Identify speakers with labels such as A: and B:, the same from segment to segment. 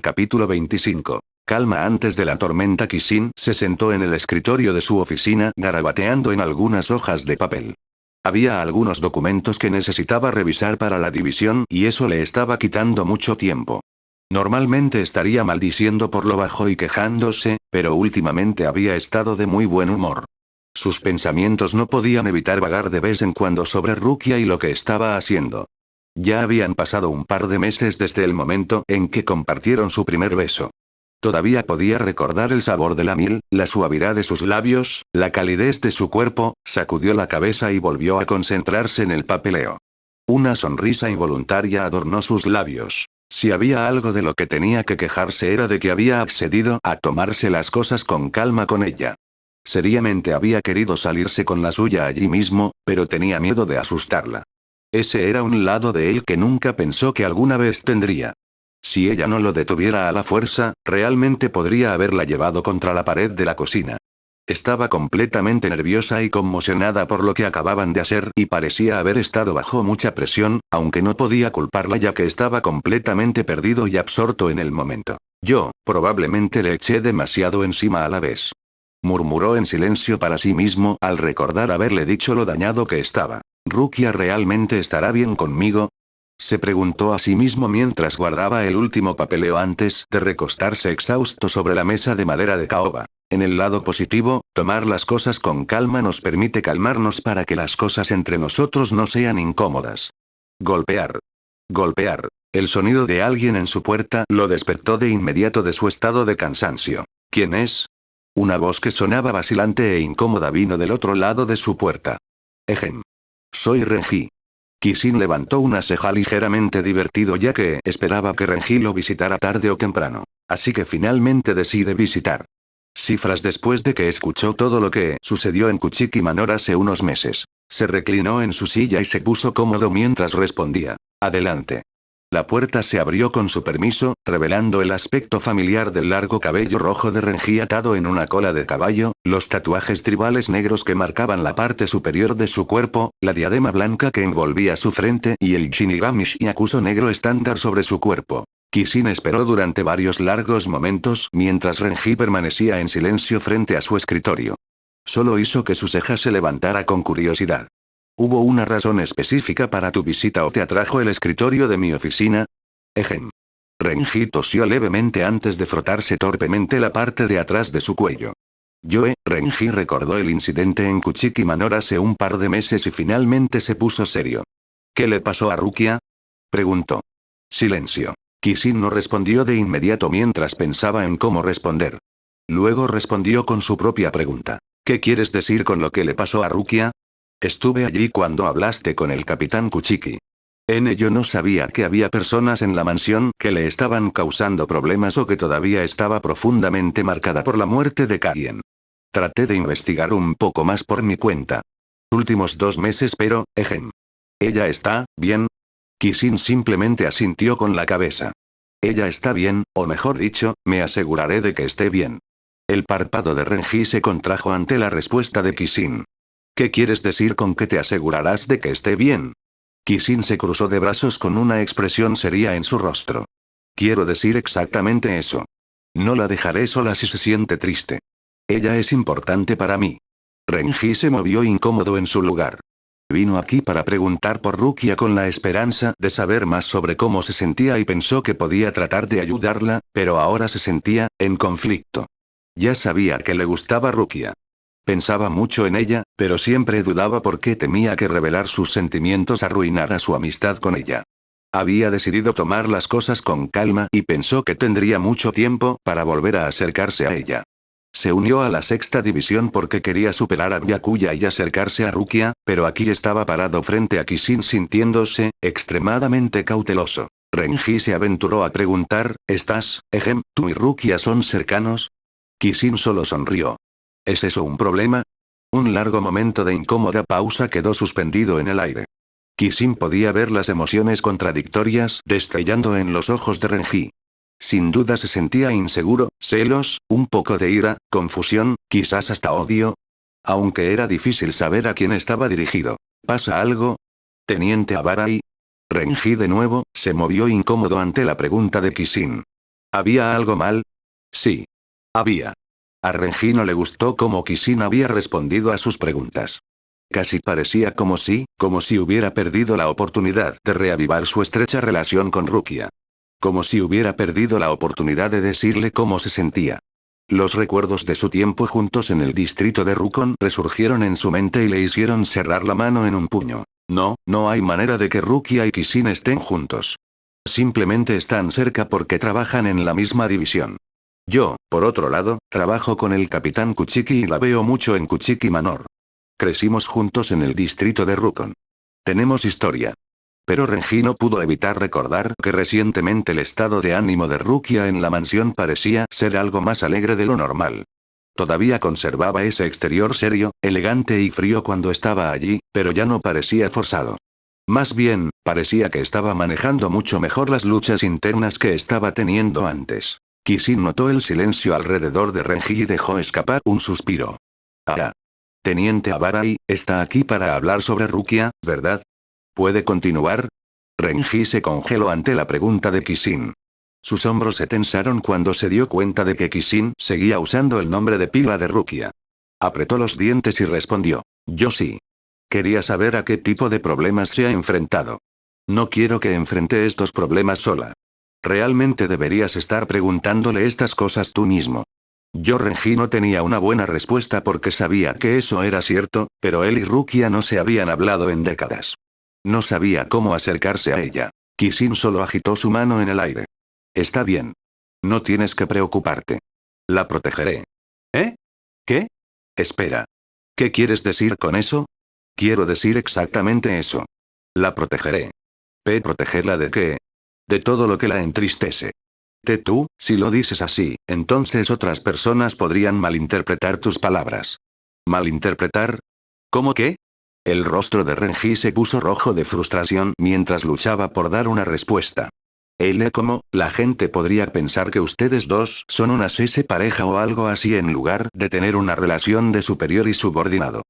A: Capítulo 25. Calma antes de la tormenta. Kishin se sentó en el escritorio de su oficina, garabateando en algunas hojas de papel. Había algunos documentos que necesitaba revisar para la división y eso le estaba quitando mucho tiempo. Normalmente estaría maldiciendo por lo bajo y quejándose, pero últimamente había estado de muy buen humor. Sus pensamientos no podían evitar vagar de vez en cuando sobre Rukia y lo que estaba haciendo. Ya habían pasado un par de meses desde el momento en que compartieron su primer beso. Todavía podía recordar el sabor de la miel, la suavidad de sus labios, la calidez de su cuerpo. Sacudió la cabeza y volvió a concentrarse en el papeleo. Una sonrisa involuntaria adornó sus labios. Si había algo de lo que tenía que quejarse era de que había accedido a tomarse las cosas con calma con ella. Seriamente había querido salirse con la suya allí mismo, pero tenía miedo de asustarla. Ese era un lado de él que nunca pensó que alguna vez tendría. Si ella no lo detuviera a la fuerza, realmente podría haberla llevado contra la pared de la cocina. Estaba completamente nerviosa y conmocionada por lo que acababan de hacer y parecía haber estado bajo mucha presión, aunque no podía culparla ya que estaba completamente perdido y absorto en el momento. Yo, probablemente le eché demasiado encima a la vez. Murmuró en silencio para sí mismo al recordar haberle dicho lo dañado que estaba. ¿Rukia realmente estará bien conmigo? Se preguntó a sí mismo mientras guardaba el último papeleo antes de recostarse exhausto sobre la mesa de madera de caoba. En el lado positivo, tomar las cosas con calma nos permite calmarnos para que las cosas entre nosotros no sean incómodas. Golpear. Golpear. El sonido de alguien en su puerta lo despertó de inmediato de su estado de cansancio. ¿Quién es? Una voz que sonaba vacilante e incómoda vino del otro lado de su puerta. Ejem. Soy Renji. Kishin levantó una ceja ligeramente divertido ya que esperaba que Renji lo visitara tarde o temprano. Así que finalmente decide visitar. Cifras después de que escuchó todo lo que sucedió en Kuchiki Manor hace unos meses. Se reclinó en su silla y se puso cómodo mientras respondía. Adelante. La puerta se abrió con su permiso, revelando el aspecto familiar del largo cabello rojo de Renji atado en una cola de caballo, los tatuajes tribales negros que marcaban la parte superior de su cuerpo, la diadema blanca que envolvía su frente y el Shinigami Shyakuso negro estándar sobre su cuerpo. Kishin esperó durante varios largos momentos mientras Renji permanecía en silencio frente a su escritorio. Solo hizo que su ceja se levantara con curiosidad. ¿Hubo una razón específica para tu visita o te atrajo el escritorio de mi oficina? Ejem. Renji tosió levemente antes de frotarse torpemente la parte de atrás de su cuello. Renji recordó el incidente en Kuchiki Manor hace un par de meses y finalmente se puso serio. ¿Qué le pasó a Rukia? Preguntó. Silencio. Kishin no respondió de inmediato mientras pensaba en cómo responder. Luego respondió con su propia pregunta. ¿Qué quieres decir con lo que le pasó a Rukia? Estuve allí cuando hablaste con el capitán Kuchiki. Yo no sabía que había personas en la mansión que le estaban causando problemas o que todavía estaba profundamente marcada por la muerte de Kagien. Traté de investigar un poco más por mi cuenta. Últimos 2 meses pero, ejem. ¿Ella está bien? Kishin simplemente asintió con la cabeza. Ella está bien, o mejor dicho, me aseguraré de que esté bien. El párpado de Renji se contrajo ante la respuesta de Kishin. ¿Qué quieres decir con que te asegurarás de que esté bien? Kishin se cruzó de brazos con una expresión seria en su rostro. Quiero decir exactamente eso. No la dejaré sola si se siente triste. Ella es importante para mí. Renji se movió incómodo en su lugar. Vino aquí para preguntar por Rukia con la esperanza de saber más sobre cómo se sentía y pensó que podía tratar de ayudarla, pero ahora se sentía en conflicto. Ya sabía que le gustaba Rukia. Pensaba mucho en ella, pero siempre dudaba porque temía que revelar sus sentimientos arruinara su amistad con ella. Había decidido tomar las cosas con calma y pensó que tendría mucho tiempo para volver a acercarse a ella. Se unió a la sexta división porque quería superar a Byakuya y acercarse a Rukia, pero aquí estaba parado frente a Kishin sintiéndose extremadamente cauteloso. Renji se aventuró a preguntar, ¿tú y Rukia son cercanos? Kishin solo sonrió. ¿Es eso un problema? Un largo momento de incómoda pausa quedó suspendido en el aire. Kishin podía ver las emociones contradictorias destellando en los ojos de Renji. Sin duda se sentía inseguro, celos, un poco de ira, confusión, quizás hasta odio. Aunque era difícil saber a quién estaba dirigido. ¿Pasa algo? ¿Teniente Abarai? Renji de nuevo, se movió incómodo ante la pregunta de Kishin. ¿Había algo mal? Sí. Había. A Renji no le gustó cómo Kishin había respondido a sus preguntas. Casi parecía como si hubiera perdido la oportunidad de reavivar su estrecha relación con Rukia. Como si hubiera perdido la oportunidad de decirle cómo se sentía. Los recuerdos de su tiempo juntos en el distrito de Rukon resurgieron en su mente y le hicieron cerrar la mano en un puño. No, no hay manera de que Rukia y Kishin estén juntos. Simplemente están cerca porque trabajan en la misma división. Yo, por otro lado, trabajo con el capitán Kuchiki y la veo mucho en Kuchiki Manor. Crecimos juntos en el distrito de Rukon. Tenemos historia. Pero Renji no pudo evitar recordar que recientemente el estado de ánimo de Rukia en la mansión parecía ser algo más alegre de lo normal. Todavía conservaba ese exterior serio, elegante y frío cuando estaba allí, pero ya no parecía forzado. Más bien, parecía que estaba manejando mucho mejor las luchas internas que estaba teniendo antes. Kishin notó el silencio alrededor de Renji y dejó escapar un suspiro. Ah. Teniente Abarai, está aquí para hablar sobre Rukia, ¿verdad? ¿Puede continuar? Renji se congeló ante la pregunta de Kishin. Sus hombros se tensaron cuando se dio cuenta de que Kishin seguía usando el nombre de pila de Rukia. Apretó los dientes y respondió. Yo sí. Quería saber a qué tipo de problemas se ha enfrentado. No quiero que enfrente estos problemas sola. Realmente deberías estar preguntándole estas cosas tú mismo. Yo Renji no tenía una buena respuesta porque sabía que eso era cierto, pero él y Rukia no se habían hablado en décadas. No sabía cómo acercarse a ella. Kishin solo agitó su mano en el aire. Está bien. No tienes que preocuparte. La protegeré. ¿Eh? ¿Qué? Espera. ¿Qué quieres decir con eso? Quiero decir exactamente eso. La protegeré. ¿Protegerla de qué? De todo lo que la entristece. Tú, si lo dices así, entonces otras personas podrían malinterpretar tus palabras. ¿Malinterpretar? ¿Cómo qué? El rostro de Renji se puso rojo de frustración mientras luchaba por dar una respuesta. ¿Cómo? La gente podría pensar que ustedes dos son una pareja o algo así en lugar de tener una relación de superior y subordinado.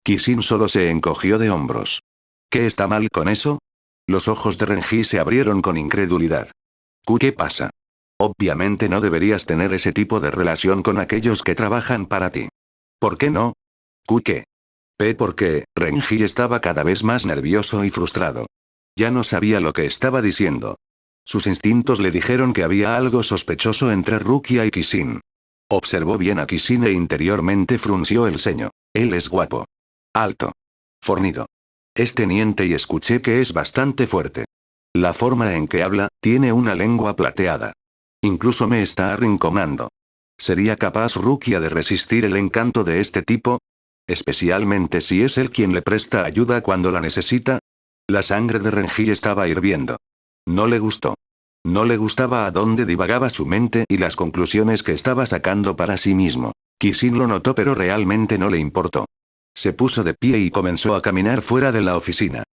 A: Kishin solo se encogió de hombros. ¿Qué está mal con eso? Los ojos de Renji se abrieron con incredulidad. ¿Qué pasa? Obviamente no deberías tener ese tipo de relación con aquellos que trabajan para ti. ¿Por qué no? ¿Qué? Porque Renji estaba cada vez más nervioso y frustrado. Ya no sabía lo que estaba diciendo. Sus instintos le dijeron que había algo sospechoso entre Rukia y Kishin. Observó bien a Kishin e interiormente frunció el ceño. Él es guapo. Alto. Fornido. Es teniente y escuché que es bastante fuerte. La forma en que habla, tiene una lengua plateada. Incluso me está arrinconando. ¿Sería capaz Rukia de resistir el encanto de este tipo? Especialmente si es él quien le presta ayuda cuando la necesita. La sangre de Renji estaba hirviendo. No le gustó. No le gustaba a dónde divagaba su mente y las conclusiones que estaba sacando para sí mismo. Kishin lo notó pero realmente no le importó. Se puso de pie y comenzó a caminar fuera de la oficina.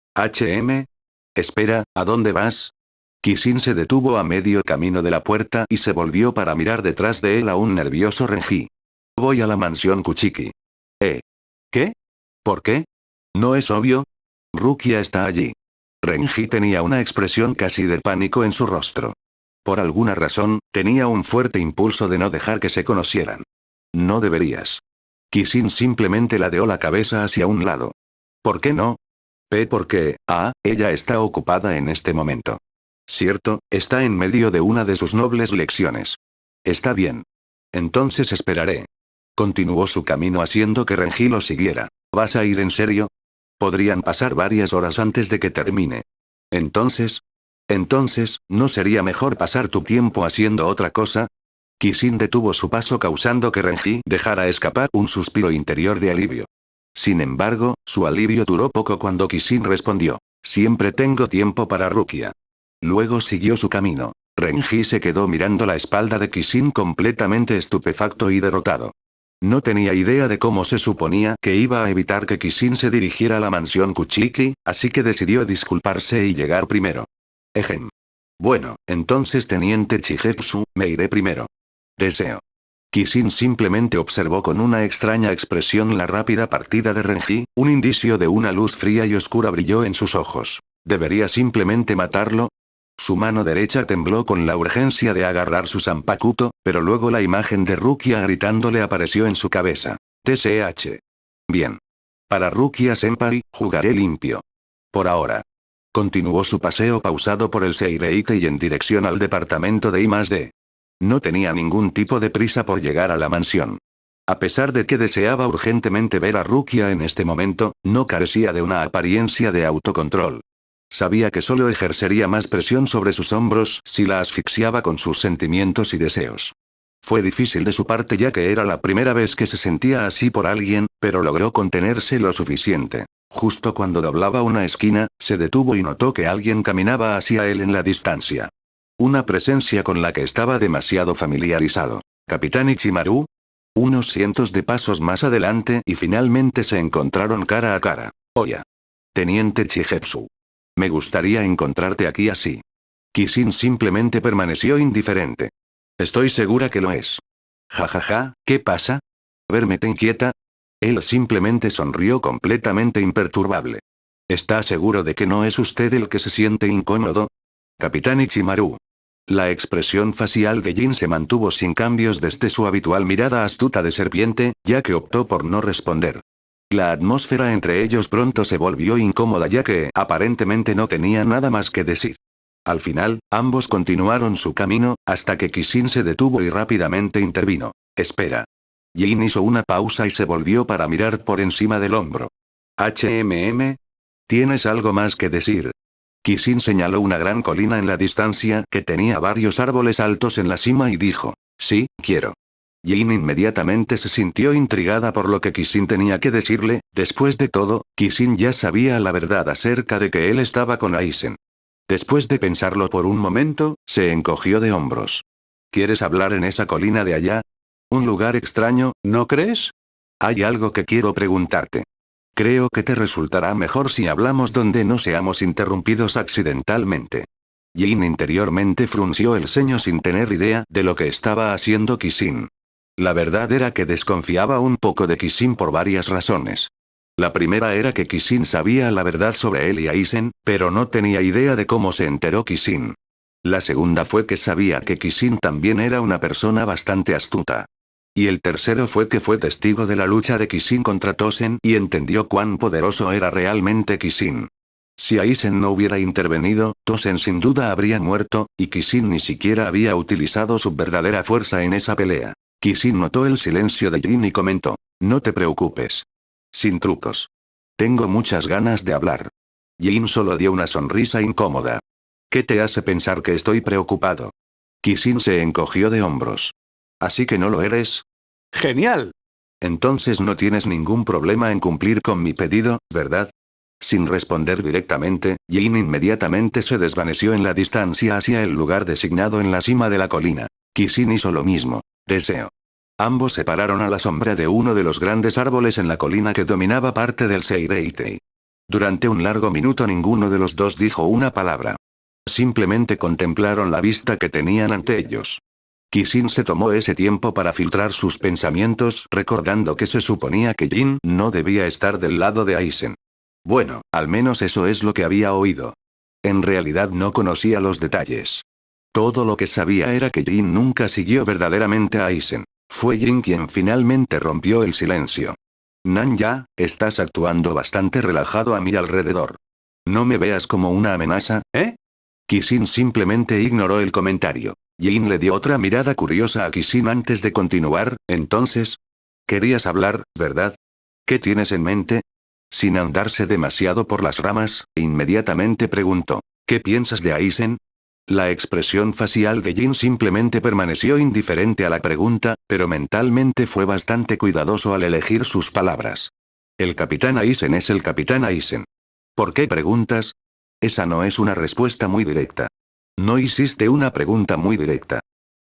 A: Espera, ¿a dónde vas? Kishin se detuvo a medio camino de la puerta y se volvió para mirar detrás de él a un nervioso Renji. Voy a la mansión Kuchiki. ¿Qué? ¿Por qué? ¿No es obvio? Rukia está allí. Renji tenía una expresión casi de pánico en su rostro. Por alguna razón, tenía un fuerte impulso de no dejar que se conocieran. No deberías. Kishin simplemente ladeó la cabeza hacia un lado. ¿Por qué no? Porque, ella está ocupada en este momento. Cierto, está en medio de una de sus nobles lecciones. Está bien. Entonces esperaré. Continuó su camino haciendo que Renji lo siguiera. ¿Vas a ir en serio? Podrían pasar varias horas antes de que termine. Entonces, ¿no sería mejor pasar tu tiempo haciendo otra cosa? Kishin detuvo su paso causando que Renji dejara escapar un suspiro interior de alivio. Sin embargo, su alivio duró poco cuando Kishin respondió. Siempre tengo tiempo para Rukia. Luego siguió su camino. Renji se quedó mirando la espalda de Kishin completamente estupefacto y derrotado. No tenía idea de cómo se suponía que iba a evitar que Kishin se dirigiera a la mansión Kuchiki, así que decidió disculparse y llegar primero. Bueno, entonces teniente Chigetsu, me iré primero. Deseo. Kishin simplemente observó con una extraña expresión la rápida partida de Renji, un indicio de una luz fría y oscura brilló en sus ojos. ¿Debería simplemente matarlo? Su mano derecha tembló con la urgencia de agarrar su zanpakuto, pero luego la imagen de Rukia gritándole apareció en su cabeza. TSH. Bien. Para Rukia-senpai, jugaré limpio. Por ahora. Continuó su paseo pausado por el Seireite y en dirección al departamento de I+D. No tenía ningún tipo de prisa por llegar a la mansión. A pesar de que deseaba urgentemente ver a Rukia en este momento, no carecía de una apariencia de autocontrol. Sabía que solo ejercería más presión sobre sus hombros si la asfixiaba con sus sentimientos y deseos. Fue difícil de su parte ya que era la primera vez que se sentía así por alguien, pero logró contenerse lo suficiente. Justo cuando doblaba una esquina, se detuvo y notó que alguien caminaba hacia él en la distancia. Una presencia con la que estaba demasiado familiarizado. ¿Capitán Ichimaru? Unos cientos de pasos más adelante y finalmente se encontraron cara a cara. Oya. Teniente Chigetsu. Me gustaría encontrarte aquí así. Kishin simplemente permaneció indiferente. Estoy segura que lo es. Jajaja, ¿qué pasa? ¿Verme te inquieta? Él simplemente sonrió completamente imperturbable. ¿Está seguro de que no es usted el que se siente incómodo? Capitán Ichimaru. La expresión facial de Jin se mantuvo sin cambios desde su habitual mirada astuta de serpiente, ya que optó por no responder. La atmósfera entre ellos pronto se volvió incómoda ya que, aparentemente no tenía nada más que decir. Al final, ambos continuaron su camino, hasta que Kishin se detuvo y rápidamente intervino. Espera. Jin hizo una pausa y se volvió para mirar por encima del hombro. ¿HMM? ¿Tienes algo más que decir? Kishin señaló una gran colina en la distancia que tenía varios árboles altos en la cima y dijo, sí, quiero. Jin inmediatamente se sintió intrigada por lo que Kishin tenía que decirle, después de todo, Kishin ya sabía la verdad acerca de que él estaba con Aizen. Después de pensarlo por un momento, se encogió de hombros. ¿Quieres hablar en esa colina de allá? Un lugar extraño, ¿no crees? Hay algo que quiero preguntarte. Creo que te resultará mejor si hablamos donde no seamos interrumpidos accidentalmente. Jin interiormente frunció el ceño sin tener idea de lo que estaba haciendo Kishin. La verdad era que desconfiaba un poco de Kishin por varias razones. La primera era que Kishin sabía la verdad sobre él y Aizen, pero no tenía idea de cómo se enteró Kishin. La segunda fue que sabía que Kishin también era una persona bastante astuta. Y el tercero fue que fue testigo de la lucha de Kishin contra Tosen y entendió cuán poderoso era realmente Kishin. Si Aizen no hubiera intervenido, Tosen sin duda habría muerto, y Kishin ni siquiera había utilizado su verdadera fuerza en esa pelea. Kishin notó el silencio de Jin y comentó, no te preocupes. Sin trucos. Tengo muchas ganas de hablar. Jin solo dio una sonrisa incómoda. ¿Qué te hace pensar que estoy preocupado? Kishin se encogió de hombros. ¿Así que no lo eres? ¡Genial! Entonces no tienes ningún problema en cumplir con mi pedido, ¿verdad? Sin responder directamente, Jin inmediatamente se desvaneció en la distancia hacia el lugar designado en la cima de la colina. Kishin hizo lo mismo. Deseo. Ambos se pararon a la sombra de uno de los grandes árboles en la colina que dominaba parte del Seireitei. Durante un largo minuto ninguno de los dos dijo una palabra. Simplemente contemplaron la vista que tenían ante ellos. Kishin se tomó ese tiempo para filtrar sus pensamientos, recordando que se suponía que Jin no debía estar del lado de Aizen. Bueno, al menos eso es lo que había oído. En realidad no conocía los detalles. Todo lo que sabía era que Jin nunca siguió verdaderamente a Aizen. Fue Jin quien finalmente rompió el silencio. Nanya, estás actuando bastante relajado a mi alrededor. No me veas como una amenaza, ¿eh? Kishin simplemente ignoró el comentario. Jin le dio otra mirada curiosa a Kishin antes de continuar, entonces. Querías hablar, ¿verdad? ¿Qué tienes en mente? Sin andarse demasiado por las ramas, inmediatamente preguntó. ¿Qué piensas de Aizen? La expresión facial de Jin simplemente permaneció indiferente a la pregunta, pero mentalmente fue bastante cuidadoso al elegir sus palabras. El capitán Aizen es el capitán Aizen. ¿Por qué preguntas? Esa no es una respuesta muy directa. No hiciste una pregunta muy directa.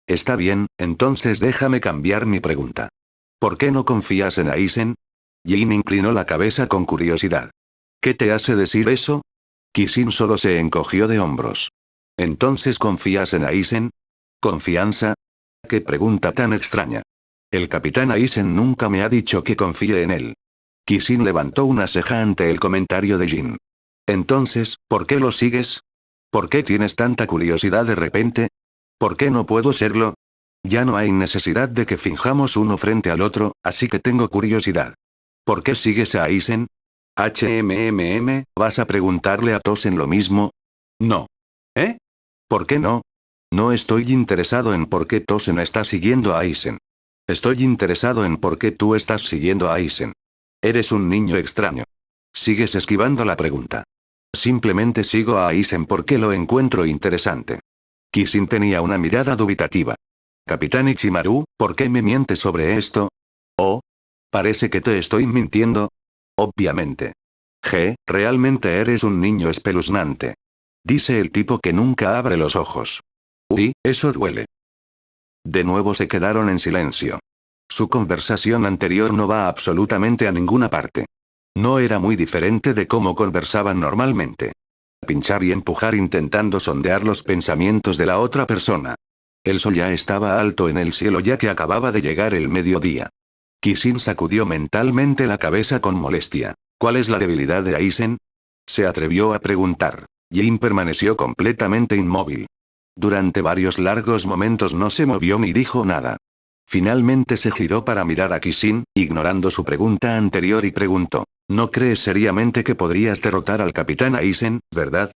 A: Está bien, entonces déjame cambiar mi pregunta. ¿Por qué no confías en Aizen? Jin inclinó la cabeza con curiosidad. ¿Qué te hace decir eso? Kishin solo se encogió de hombros. ¿Entonces confías en Aizen? ¿Confianza? ¿Qué pregunta tan extraña? El capitán Aizen nunca me ha dicho que confíe en él. Kishin levantó una ceja ante el comentario de Jin. Entonces, ¿por qué lo sigues? ¿Por qué tienes tanta curiosidad de repente? ¿Por qué no puedo serlo? Ya no hay necesidad de que finjamos uno frente al otro, así que tengo curiosidad. ¿Por qué sigues a Aizen? ¿Vas a preguntarle a Tosen lo mismo? No. ¿Eh? ¿Por qué no? No estoy interesado en por qué Tosen está siguiendo a Aizen. Estoy interesado en por qué tú estás siguiendo a Aizen. Eres un niño extraño. Sigues esquivando la pregunta. Simplemente sigo a Aizen porque lo encuentro interesante. Kishin tenía una mirada dubitativa. Capitán Ichimaru, ¿por qué me mientes sobre esto? Oh. Parece que te estoy mintiendo. Obviamente. Realmente eres un niño espeluznante. Dice el tipo que nunca abre los ojos. Uy, eso duele. De nuevo se quedaron en silencio. Su conversación anterior no va absolutamente a ninguna parte. No era muy diferente de cómo conversaban normalmente. Pinchar y empujar intentando sondear los pensamientos de la otra persona. El sol ya estaba alto en el cielo ya que acababa de llegar el mediodía. Kishin sacudió mentalmente la cabeza con molestia. ¿Cuál es la debilidad de Aizen? Se atrevió a preguntar. Jin permaneció completamente inmóvil. Durante varios largos momentos no se movió ni dijo nada. Finalmente se giró para mirar a Kishin, ignorando su pregunta anterior y preguntó. ¿No crees seriamente que podrías derrotar al capitán Aizen, verdad?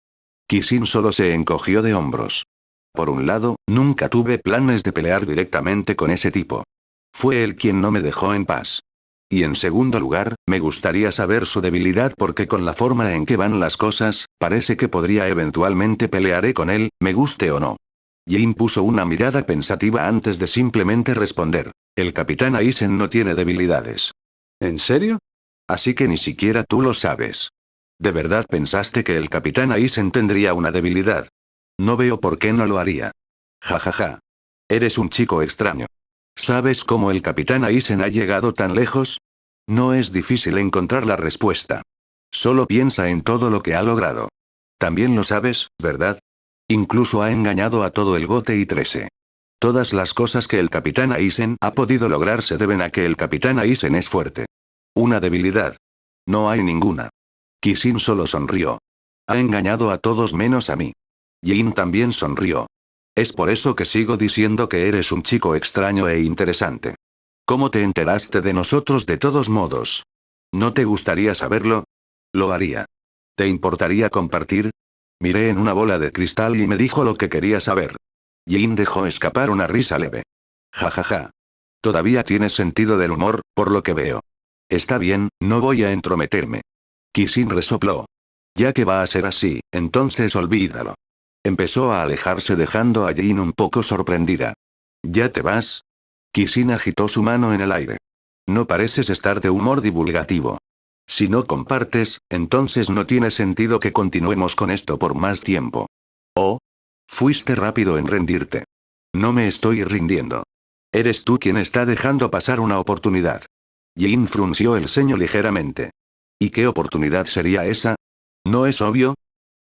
A: Kishin solo se encogió de hombros. Por un lado, nunca tuve planes de pelear directamente con ese tipo. Fue él quien no me dejó en paz. Y en segundo lugar, me gustaría saber su debilidad porque con la forma en que van las cosas, parece que podría eventualmente pelearé con él, me guste o no. Jin puso una mirada pensativa antes de simplemente responder. El capitán Aizen no tiene debilidades. ¿En serio? Así que ni siquiera tú lo sabes. ¿De verdad pensaste que el capitán Aizen tendría una debilidad? No veo por qué no lo haría. Ja ja ja. Eres un chico extraño. ¿Sabes cómo el capitán Aizen ha llegado tan lejos? No es difícil encontrar la respuesta. Solo piensa en todo lo que ha logrado. También lo sabes, ¿verdad? Incluso ha engañado a todo el Gote y 13. Todas las cosas que el capitán Aizen ha podido lograr se deben a que el capitán Aizen es fuerte. Una debilidad. No hay ninguna. Kishin solo sonrió. Ha engañado a todos menos a mí. Jin también sonrió. Es por eso que sigo diciendo que eres un chico extraño e interesante. ¿Cómo te enteraste de nosotros de todos modos? ¿No te gustaría saberlo? Lo haría. ¿Te importaría compartir? Miré en una bola de cristal y me dijo lo que quería saber. Jin dejó escapar una risa leve. Ja ja ja. Todavía tienes sentido del humor, por lo que veo. Está bien, no voy a entrometerme. Kishin resopló. Ya que va a ser así, entonces olvídalo. Empezó a alejarse dejando a Jin un poco sorprendida. ¿Ya te vas? Kishin agitó su mano en el aire. No pareces estar de humor divulgativo. Si no compartes, entonces no tiene sentido que continuemos con esto por más tiempo. Oh. Fuiste rápido en rendirte. No me estoy rindiendo. Eres tú quien está dejando pasar una oportunidad. Jin frunció el ceño ligeramente. ¿Y qué oportunidad sería esa? ¿No es obvio?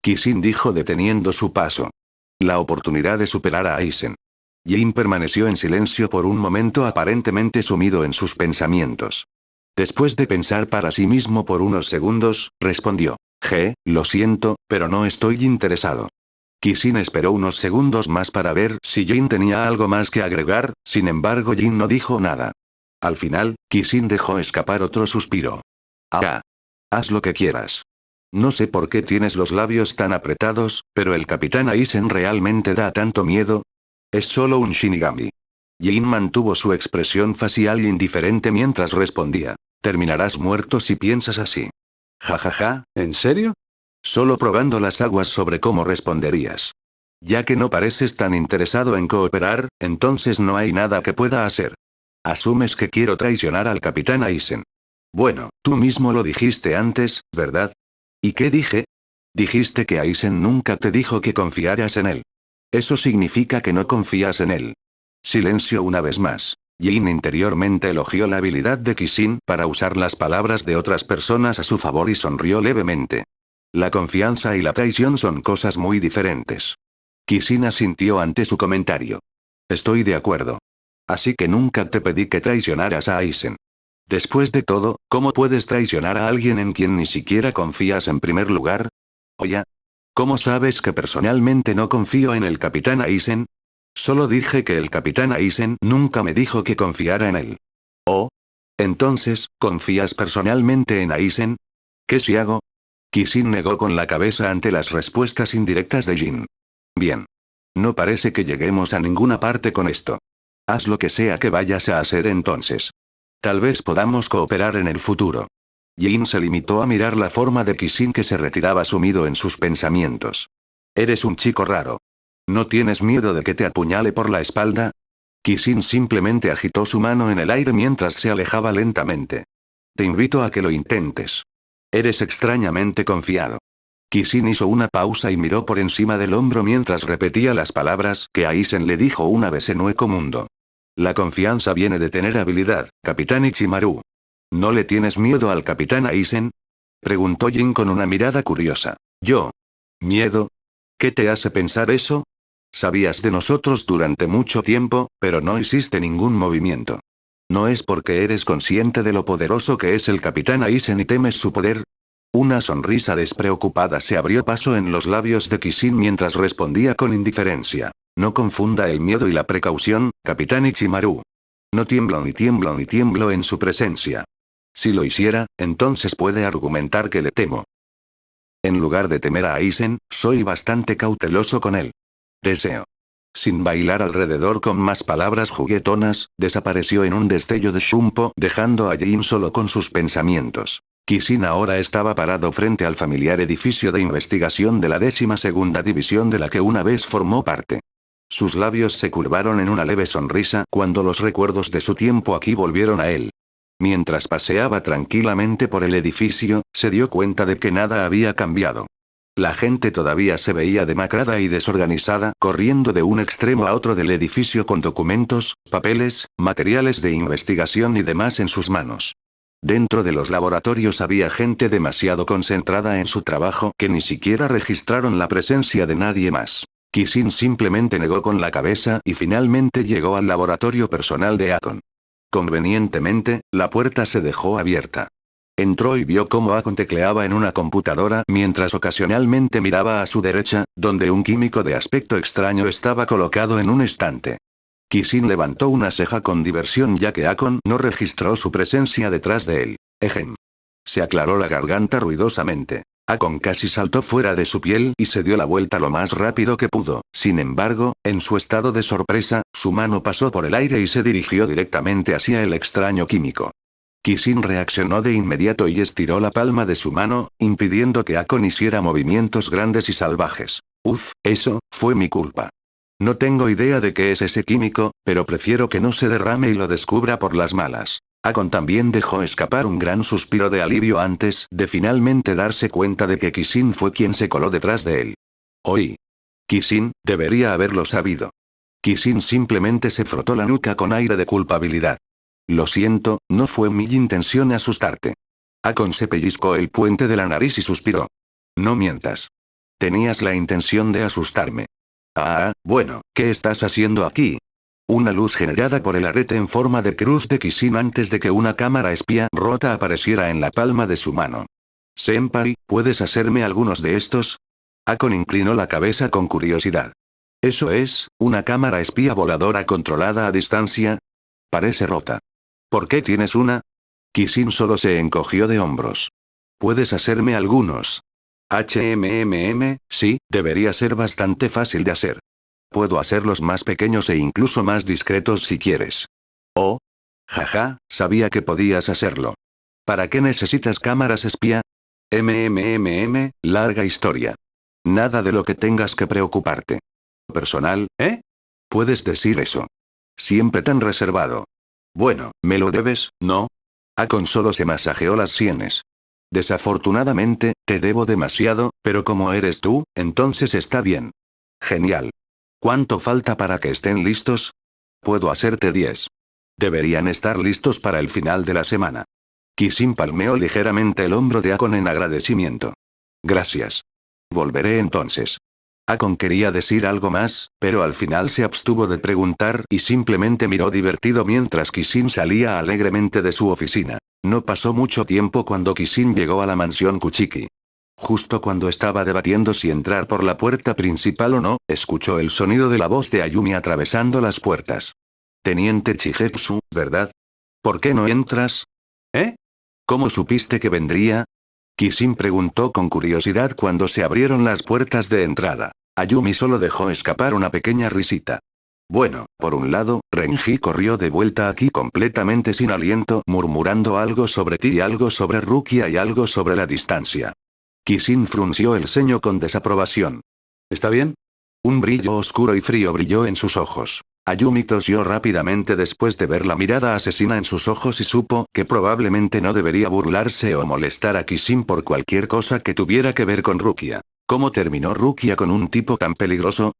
A: Kishin dijo deteniendo su paso. La oportunidad de superar a Aizen. Jin permaneció en silencio por un momento aparentemente sumido en sus pensamientos. Después de pensar para sí mismo por unos segundos, respondió. Lo siento, pero no estoy interesado. Kishin esperó unos segundos más para ver si Jin tenía algo más que agregar, sin embargo Jin no dijo nada. Al final, Kishin dejó escapar otro suspiro. Ah. Haz lo que quieras. No sé por qué tienes los labios tan apretados, pero el capitán Aizen realmente da tanto miedo. Es solo un Shinigami. Jin mantuvo su expresión facial indiferente mientras respondía. Terminarás muerto si piensas así. Ja ja ja, ¿en serio? Solo probando las aguas sobre cómo responderías. Ya que no pareces tan interesado en cooperar, entonces no hay nada que pueda hacer. Asumes que quiero traicionar al capitán Aizen. Bueno, tú mismo lo dijiste antes, ¿verdad? ¿Y qué dije? Dijiste que Aizen nunca te dijo que confiaras en él. Eso significa que no confías en él. Silencio una vez más. Jin interiormente elogió la habilidad de Kishin para usar las palabras de otras personas a su favor y sonrió levemente. La confianza y la traición son cosas muy diferentes. Kishin asintió ante su comentario. Estoy de acuerdo. Así que nunca te pedí que traicionaras a Aizen. Después de todo, ¿cómo puedes traicionar a alguien en quien ni siquiera confías en primer lugar? Oye. ¿Cómo sabes que personalmente no confío en el Capitán Aizen? Solo dije que el Capitán Aizen nunca me dijo que confiara en él. ¿Oh? Entonces, ¿confías personalmente en Aizen? ¿Qué si hago? Kishin negó con la cabeza ante las respuestas indirectas de Jin. Bien. No parece que lleguemos a ninguna parte con esto. Haz lo que sea que vayas a hacer entonces. Tal vez podamos cooperar en el futuro. Jin se limitó a mirar la forma de Kishin que se retiraba sumido en sus pensamientos. Eres un chico raro. ¿No tienes miedo de que te apuñale por la espalda? Kishin simplemente agitó su mano en el aire mientras se alejaba lentamente. Te invito a que lo intentes. Eres extrañamente confiado. Kishin hizo una pausa y miró por encima del hombro mientras repetía las palabras que Aizen le dijo una vez en Hueco Mundo. La confianza viene de tener habilidad, Capitán Ichimaru. ¿No le tienes miedo al Capitán Aizen? Preguntó Jin con una mirada curiosa. ¿Yo? ¿Miedo? ¿Qué te hace pensar eso? Sabías de nosotros durante mucho tiempo, pero no hiciste ningún movimiento. ¿No es porque eres consciente de lo poderoso que es el Capitán Aizen y temes su poder? Una sonrisa despreocupada se abrió paso en los labios de Kishin mientras respondía con indiferencia. No confunda el miedo y la precaución, Capitán Ichimaru. No tiemblo ni tiemblo ni tiemblo en su presencia. Si lo hiciera, entonces puede argumentar que le temo. En lugar de temer a Aizen, soy bastante cauteloso con él. Deseo. Sin bailar alrededor con más palabras juguetonas, desapareció en un destello de Shunpo, dejando a Jin solo con sus pensamientos. Kishin ahora estaba parado frente al familiar edificio de investigación de la 12ª división de la que una vez formó parte. Sus labios se curvaron en una leve sonrisa cuando los recuerdos de su tiempo aquí volvieron a él. Mientras paseaba tranquilamente por el edificio, se dio cuenta de que nada había cambiado. La gente todavía se veía demacrada y desorganizada, corriendo de un extremo a otro del edificio con documentos, papeles, materiales de investigación y demás en sus manos. Dentro de los laboratorios había gente demasiado concentrada en su trabajo que ni siquiera registraron la presencia de nadie más. Kishin simplemente negó con la cabeza y finalmente llegó al laboratorio personal de Akon. Convenientemente, la puerta se dejó abierta. Entró y vio cómo Akon tecleaba en una computadora mientras ocasionalmente miraba a su derecha, donde un químico de aspecto extraño estaba colocado en un estante. Kishin levantó una ceja con diversión ya que Akon no registró su presencia detrás de él. Ejem. Se aclaró la garganta ruidosamente. Akon casi saltó fuera de su piel y se dio la vuelta lo más rápido que pudo. Sin embargo, en su estado de sorpresa, su mano pasó por el aire y se dirigió directamente hacia el extraño químico. Kishin reaccionó de inmediato y estiró la palma de su mano, impidiendo que Akon hiciera movimientos grandes y salvajes. Eso fue mi culpa. No tengo idea de qué es ese químico, pero prefiero que no se derrame y lo descubra por las malas. Akon también dejó escapar un gran suspiro de alivio antes de finalmente darse cuenta de que Kishin fue quien se coló detrás de él. Oí. Kishin, debería haberlo sabido. Kishin simplemente se frotó la nuca con aire de culpabilidad. Lo siento, no fue mi intención asustarte. Akon se pellizcó el puente de la nariz y suspiró. No mientas. Tenías la intención de asustarme. Bueno, ¿qué estás haciendo aquí? Una luz generada por el arete en forma de cruz de Kishin antes de que una cámara espía rota apareciera en la palma de su mano. Senpai, ¿puedes hacerme algunos de estos? Akon inclinó la cabeza con curiosidad. ¿Eso es, una cámara espía voladora controlada a distancia? Parece rota. ¿Por qué tienes una? Kishin solo se encogió de hombros. ¿Puedes hacerme algunos? Sí, debería ser bastante fácil de hacer. Puedo hacerlos más pequeños e incluso más discretos si quieres. Oh. Jaja, sabía que podías hacerlo. ¿Para qué necesitas cámaras espía? Larga historia. Nada de lo que tengas que preocuparte. Personal, ¿eh? Puedes decir eso. Siempre tan reservado. Bueno, me lo debes, ¿no? Akon solo se masajeó las sienes. Desafortunadamente, te debo demasiado, pero como eres tú, entonces está bien. Genial. ¿Cuánto falta para que estén listos? Puedo hacerte 10. Deberían estar listos para el final de la semana. Kishin palmeó ligeramente el hombro de Akon en agradecimiento. Gracias. Volveré entonces. Akon quería decir algo más, pero al final se abstuvo de preguntar y simplemente miró divertido mientras Kishin salía alegremente de su oficina. No pasó mucho tiempo cuando Kishin llegó a la mansión Kuchiki. Justo cuando estaba debatiendo si entrar por la puerta principal o no, escuchó el sonido de la voz de Ayumi atravesando las puertas. Teniente Chigetsu, ¿verdad? ¿Por qué no entras? ¿Eh? ¿Cómo supiste que vendría? Kishin preguntó con curiosidad cuando se abrieron las puertas de entrada. Ayumi solo dejó escapar una pequeña risita. Bueno, por un lado, Renji corrió de vuelta aquí completamente sin aliento, murmurando algo sobre ti y algo sobre Rukia y algo sobre la distancia. Kishin frunció el ceño con desaprobación. ¿Está bien? Un brillo oscuro y frío brilló en sus ojos. Ayumi tosió rápidamente después de ver la mirada asesina en sus ojos y supo que probablemente no debería burlarse o molestar a Kishin por cualquier cosa que tuviera que ver con Rukia. ¿Cómo terminó Rukia con un tipo tan peligroso?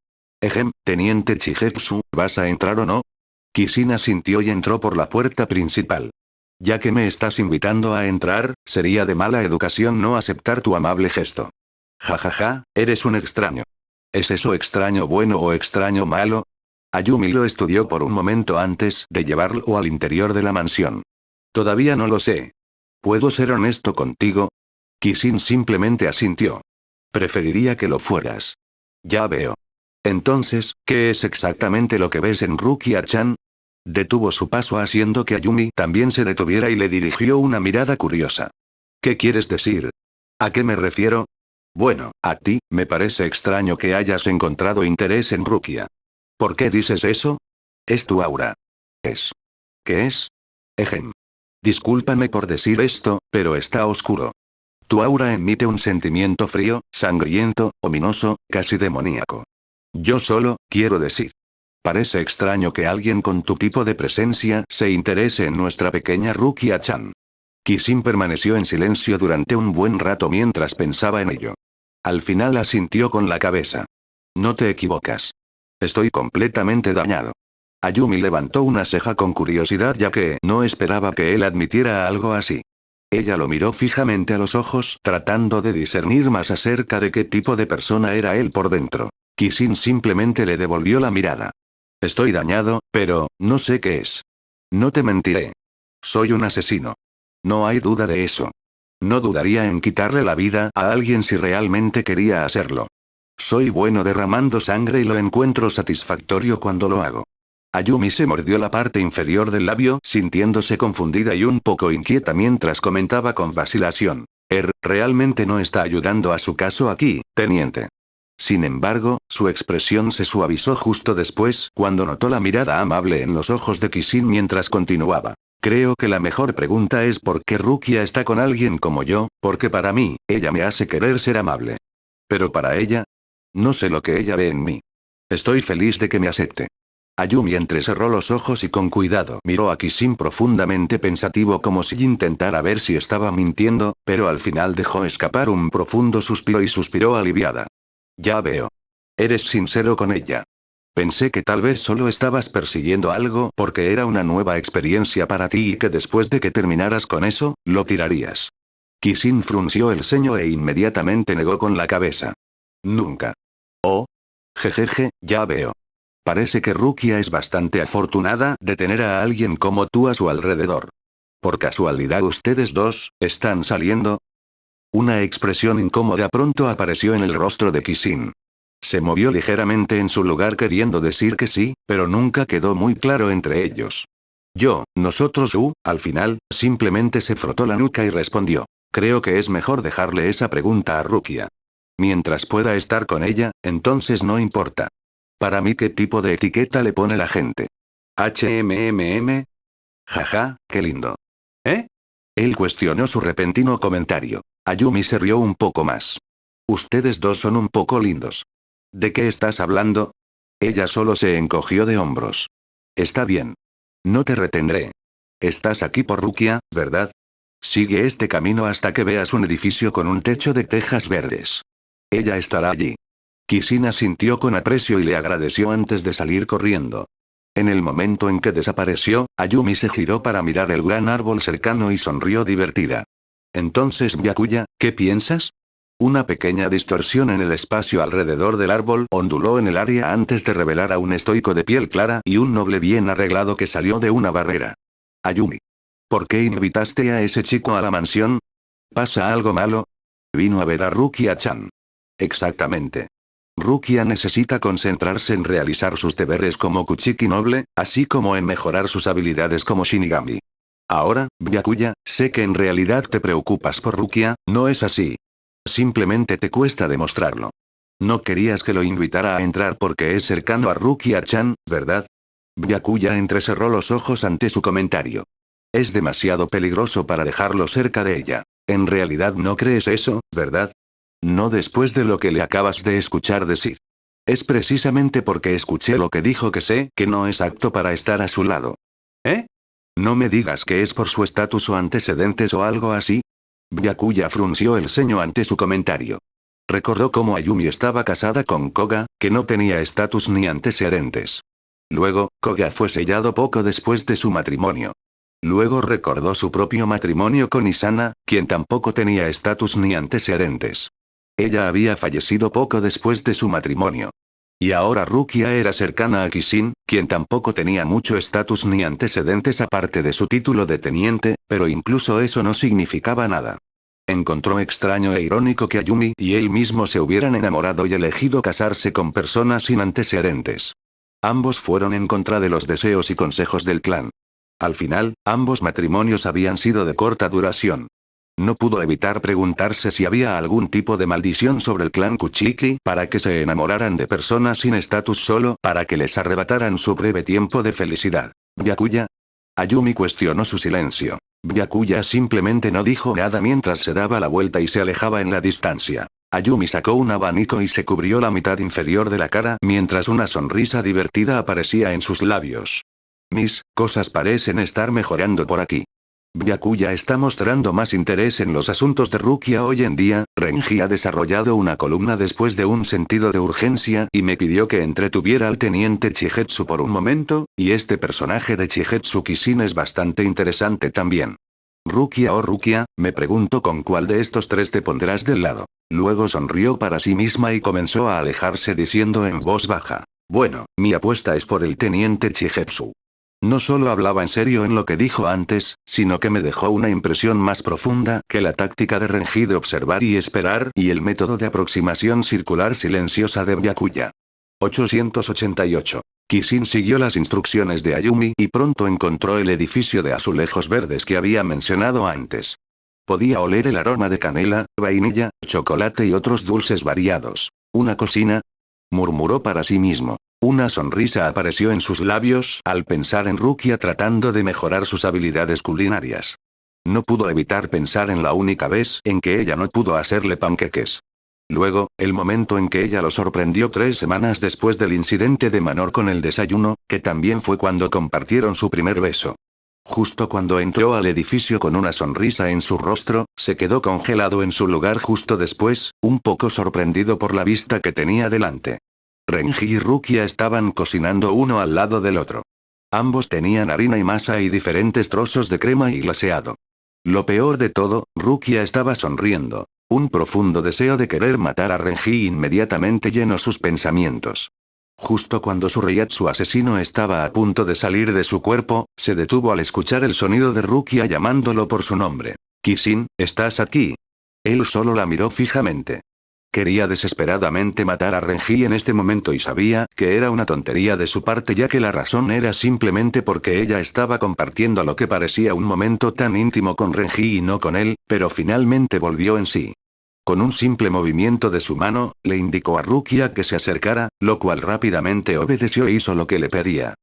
A: Teniente Chigetsu, ¿vas a entrar o no? Kishin asintió y entró por la puerta principal. Ya que me estás invitando a entrar, sería de mala educación no aceptar tu amable gesto. Jajaja, eres un extraño. ¿Es eso extraño bueno o extraño malo? Ayumi lo estudió por un momento antes de llevarlo al interior de la mansión. Todavía no lo sé. ¿Puedo ser honesto contigo? Kishin simplemente asintió. Preferiría que lo fueras. Ya veo. Entonces, ¿qué es exactamente lo que ves en Rukia-chan? Detuvo su paso haciendo que Ayumi también se detuviera y le dirigió una mirada curiosa. ¿Qué quieres decir? ¿A qué me refiero? Bueno, a ti, me parece extraño que hayas encontrado interés en Rukia. ¿Por qué dices eso? Es tu aura. Es. ¿Qué es? Ejem. Discúlpame por decir esto, pero está oscuro. Tu aura emite un sentimiento frío, sangriento, ominoso, casi demoníaco. Yo solo, quiero decir. Parece extraño que alguien con tu tipo de presencia se interese en nuestra pequeña Rukia-chan. Kishin permaneció en silencio durante un buen rato mientras pensaba en ello. Al final asintió con la cabeza. No te equivocas. Estoy completamente dañado. Ayumi levantó una ceja con curiosidad ya que no esperaba que él admitiera algo así. Ella lo miró fijamente a los ojos tratando de discernir más acerca de qué tipo de persona era él por dentro. Kishin simplemente le devolvió la mirada. Estoy dañado, pero, no sé qué es. No te mentiré. Soy un asesino. No hay duda de eso. No dudaría en quitarle la vida a alguien si realmente quería hacerlo. Soy bueno derramando sangre y lo encuentro satisfactorio cuando lo hago. Ayumi se mordió la parte inferior del labio, sintiéndose confundida y un poco inquieta mientras comentaba con vacilación. Realmente no está ayudando a su caso aquí, teniente. Sin embargo, su expresión se suavizó justo después, cuando notó la mirada amable en los ojos de Kishin mientras continuaba. Creo que la mejor pregunta es por qué Rukia está con alguien como yo, porque para mí, ella me hace querer ser amable. Pero para ella, no sé lo que ella ve en mí. Estoy feliz de que me acepte. Ayumi entrecerró los ojos y con cuidado miró a Kishin profundamente pensativo como si intentara ver si estaba mintiendo, pero al final dejó escapar un profundo suspiro y suspiró aliviada. Ya veo. Eres sincero con ella. Pensé que tal vez solo estabas persiguiendo algo porque era una nueva experiencia para ti y que después de que terminaras con eso, lo tirarías. Kishin frunció el ceño e inmediatamente negó con la cabeza. Nunca. Oh. Jejeje, ya veo. Parece que Rukia es bastante afortunada de tener a alguien como tú a su alrededor. ¿Por casualidad ustedes dos, están saliendo? Una expresión incómoda pronto apareció en el rostro de Kishin. Se movió ligeramente en su lugar queriendo decir que sí, pero nunca quedó muy claro entre ellos. Nosotros al final, simplemente se frotó la nuca y respondió. Creo que es mejor dejarle esa pregunta a Rukia. Mientras pueda estar con ella, entonces no importa. Para mí, ¿qué tipo de etiqueta le pone la gente? HMMM. Jaja, qué lindo. ¿Eh? Él cuestionó su repentino comentario. Ayumi se rió un poco más. Ustedes dos son un poco lindos. ¿De qué estás hablando? Ella solo se encogió de hombros. Está bien. No te retendré. Estás aquí por Rukia, ¿verdad? Sigue este camino hasta que veas un edificio con un techo de tejas verdes. Ella estará allí. Kishin asintió con aprecio y le agradeció antes de salir corriendo. En el momento en que desapareció, Ayumi se giró para mirar el gran árbol cercano y sonrió divertida. Entonces, Byakuya, ¿qué piensas? Una pequeña distorsión en el espacio alrededor del árbol onduló en el área antes de revelar a un estoico de piel clara y un noble bien arreglado que salió de una barrera. Ayumi. ¿Por qué invitaste a ese chico a la mansión? ¿Pasa algo malo? Vino a ver a Rukia-chan. Exactamente. Rukia necesita concentrarse en realizar sus deberes como Kuchiki noble, así como en mejorar sus habilidades como Shinigami. Ahora, Byakuya, sé que en realidad te preocupas por Rukia, ¿no es así? Simplemente te cuesta demostrarlo. No querías que lo invitara a entrar porque es cercano a Rukia-chan, ¿verdad? Byakuya entrecerró los ojos ante su comentario. Es demasiado peligroso para dejarlo cerca de ella. En realidad no crees eso, ¿verdad? No después de lo que le acabas de escuchar decir. Es precisamente porque escuché lo que dijo que sé que no es apto para estar a su lado. ¿Eh? No me digas que es por su estatus o antecedentes o algo así. Byakuya frunció el ceño ante su comentario. Recordó cómo Ayumi estaba casada con Koga, que no tenía estatus ni antecedentes. Luego, Koga fue sellado poco después de su matrimonio. Luego recordó su propio matrimonio con Isana, quien tampoco tenía estatus ni antecedentes. Ella había fallecido poco después de su matrimonio. Y ahora Rukia era cercana a Kishin, quien tampoco tenía mucho estatus ni antecedentes aparte de su título de teniente, pero incluso eso no significaba nada. Encontró extraño e irónico que Ayumi y él mismo se hubieran enamorado y elegido casarse con personas sin antecedentes. Ambos fueron en contra de los deseos y consejos del clan. Al final, ambos matrimonios habían sido de corta duración. No pudo evitar preguntarse si había algún tipo de maldición sobre el clan Kuchiki para que se enamoraran de personas sin estatus solo para que les arrebataran su breve tiempo de felicidad. ¿Byakuya? Ayumi cuestionó su silencio. Byakuya simplemente no dijo nada mientras se daba la vuelta y se alejaba en la distancia. Ayumi sacó un abanico y se cubrió la mitad inferior de la cara mientras una sonrisa divertida aparecía en sus labios. Mis cosas parecen estar mejorando por aquí. Byakuya está mostrando más interés en los asuntos de Rukia hoy en día. Renji ha desarrollado una columna después de un sentido de urgencia y me pidió que entretuviera al teniente Chigetsu por un momento, y este personaje de Chigetsu Kishin es bastante interesante también. Rukia o Rukia, me pregunto con cuál de estos tres te pondrás del lado. Luego sonrió para sí misma y comenzó a alejarse diciendo en voz baja. Bueno, mi apuesta es por el teniente Chigetsu. No solo hablaba en serio en lo que dijo antes, sino que me dejó una impresión más profunda que la táctica de Renji de observar y esperar y el método de aproximación circular silenciosa de Byakuya. 888. Kishin siguió las instrucciones de Ayumi y pronto encontró el edificio de azulejos verdes que había mencionado antes. Podía oler el aroma de canela, vainilla, chocolate y otros dulces variados. ¿Una cocina? Murmuró para sí mismo. Una sonrisa apareció en sus labios al pensar en Rukia tratando de mejorar sus habilidades culinarias. No pudo evitar pensar en la única vez en que ella no pudo hacerle panqueques. Luego, el momento en que ella lo sorprendió 3 semanas después del incidente de Manor con el desayuno, que también fue cuando compartieron su primer beso. Justo cuando entró al edificio con una sonrisa en su rostro, se quedó congelado en su lugar justo después, un poco sorprendido por la vista que tenía delante. Renji y Rukia estaban cocinando uno al lado del otro. Ambos tenían harina y masa y diferentes trozos de crema y glaseado. Lo peor de todo, Rukia estaba sonriendo. Un profundo deseo de querer matar a Renji inmediatamente llenó sus pensamientos. Justo cuando su Reiatsu asesino estaba a punto de salir de su cuerpo, se detuvo al escuchar el sonido de Rukia llamándolo por su nombre. Kishin, ¿estás aquí? Él solo la miró fijamente. Quería desesperadamente matar a Renji en este momento y sabía que era una tontería de su parte ya que la razón era simplemente porque ella estaba compartiendo lo que parecía un momento tan íntimo con Renji y no con él, pero finalmente volvió en sí. Con un simple movimiento de su mano, le indicó a Rukia que se acercara, lo cual rápidamente obedeció e hizo lo que le pedía.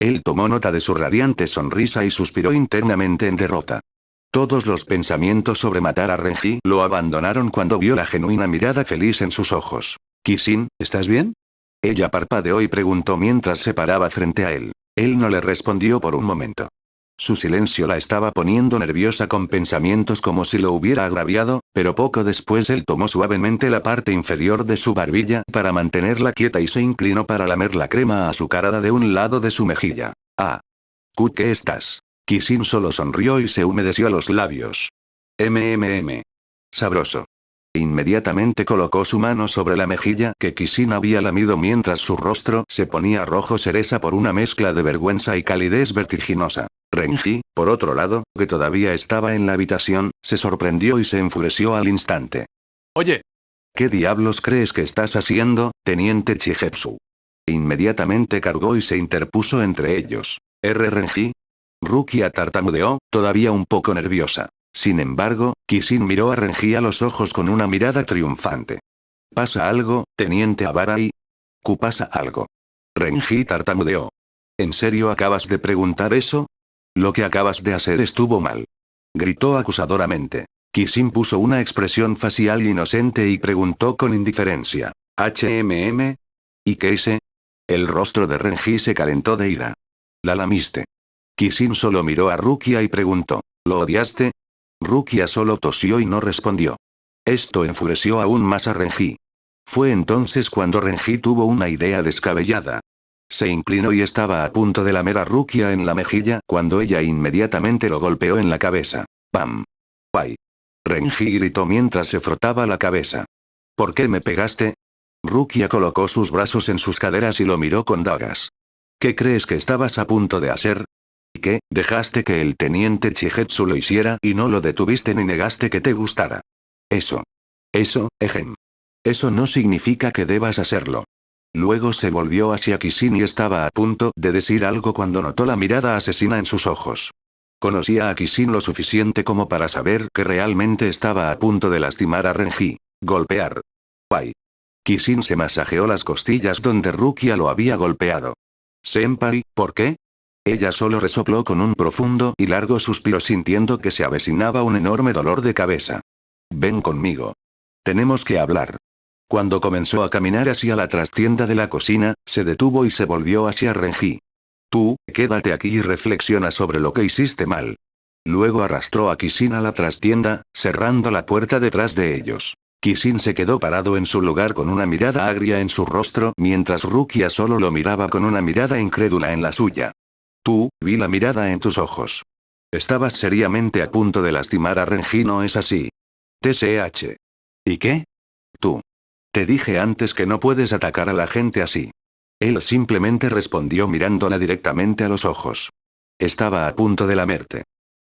A: Él tomó nota de su radiante sonrisa y suspiró internamente en derrota. Todos los pensamientos sobre matar a Renji lo abandonaron cuando vio la genuina mirada feliz en sus ojos. Kishin, ¿estás bien? Ella parpadeó y preguntó mientras se paraba frente a él. Él no le respondió por un momento. Su silencio la estaba poniendo nerviosa con pensamientos como si lo hubiera agraviado, pero poco después él tomó suavemente la parte inferior de su barbilla para mantenerla quieta y se inclinó para lamer la crema azucarada de un lado de su mejilla. Ah. ¿Qué estás? Kishin solo sonrió y se humedeció los labios. Sabroso. Inmediatamente colocó su mano sobre la mejilla que Kishin había lamido mientras su rostro se ponía rojo cereza por una mezcla de vergüenza y calidez vertiginosa. Renji, por otro lado, que todavía estaba en la habitación, se sorprendió y se enfureció al instante.
B: Oye,
A: ¿Qué diablos crees que estás haciendo, teniente Chigetsu? Inmediatamente cargó y se interpuso entre ellos. ¿Renji? Rukia tartamudeó, todavía un poco nerviosa. Sin embargo, Kishin miró a Renji a los ojos con una mirada triunfante. ¿Pasa algo, teniente Abarai? ¿Pasa algo? Renji tartamudeó. ¿En serio acabas de preguntar eso? Lo que acabas de hacer estuvo mal. Gritó acusadoramente. Kishin puso una expresión facial inocente y preguntó con indiferencia. ¿HMM? ¿Y qué ese? El rostro de Renji se calentó de ira. La lamiste. Kishin solo miró a Rukia y preguntó. ¿Lo odiaste? Rukia solo tosió y no respondió. Esto enfureció aún más a Renji. Fue entonces cuando Renji tuvo una idea descabellada. Se inclinó y estaba a punto de lamer a Rukia en la mejilla cuando ella inmediatamente lo golpeó en la cabeza. ¡Pam! ¡Ay! Renji gritó mientras se frotaba la cabeza. ¿Por qué me pegaste? Rukia colocó sus brazos en sus caderas y lo miró con dagas. ¿Qué crees que estabas a punto de hacer? ¿Qué? ¿Dejaste que el teniente Chigetsu lo hiciera y no lo detuviste ni negaste que te gustara? Eso. Eso, ejem. Eso no significa que debas hacerlo. Luego se volvió hacia Kishin y estaba a punto de decir algo cuando notó la mirada asesina en sus ojos. Conocía a Kishin lo suficiente como para saber que realmente estaba a punto de lastimar a Renji. Golpear. Pai. Kishin se masajeó las costillas donde Rukia lo había golpeado. Senpai, ¿por qué? Ella solo resopló con un profundo y largo suspiro sintiendo que se avecinaba un enorme dolor de cabeza. Ven conmigo. Tenemos que hablar. Cuando comenzó a caminar hacia la trastienda de la cocina, se detuvo y se volvió hacia Renji. Tú, quédate aquí y reflexiona sobre lo que hiciste mal. Luego arrastró a Kishin a la trastienda, cerrando la puerta detrás de ellos. Kishin se quedó parado en su lugar con una mirada agria en su rostro mientras Rukia solo lo miraba con una mirada incrédula en la suya. Tú, vi la mirada en tus ojos. Estabas seriamente a punto de lastimar a Renji, ¿no es así? TSH. ¿Y qué? Tú. Te dije antes que no puedes atacar a la gente así. Él simplemente respondió mirándola directamente a los ojos. Estaba a punto de lamerte.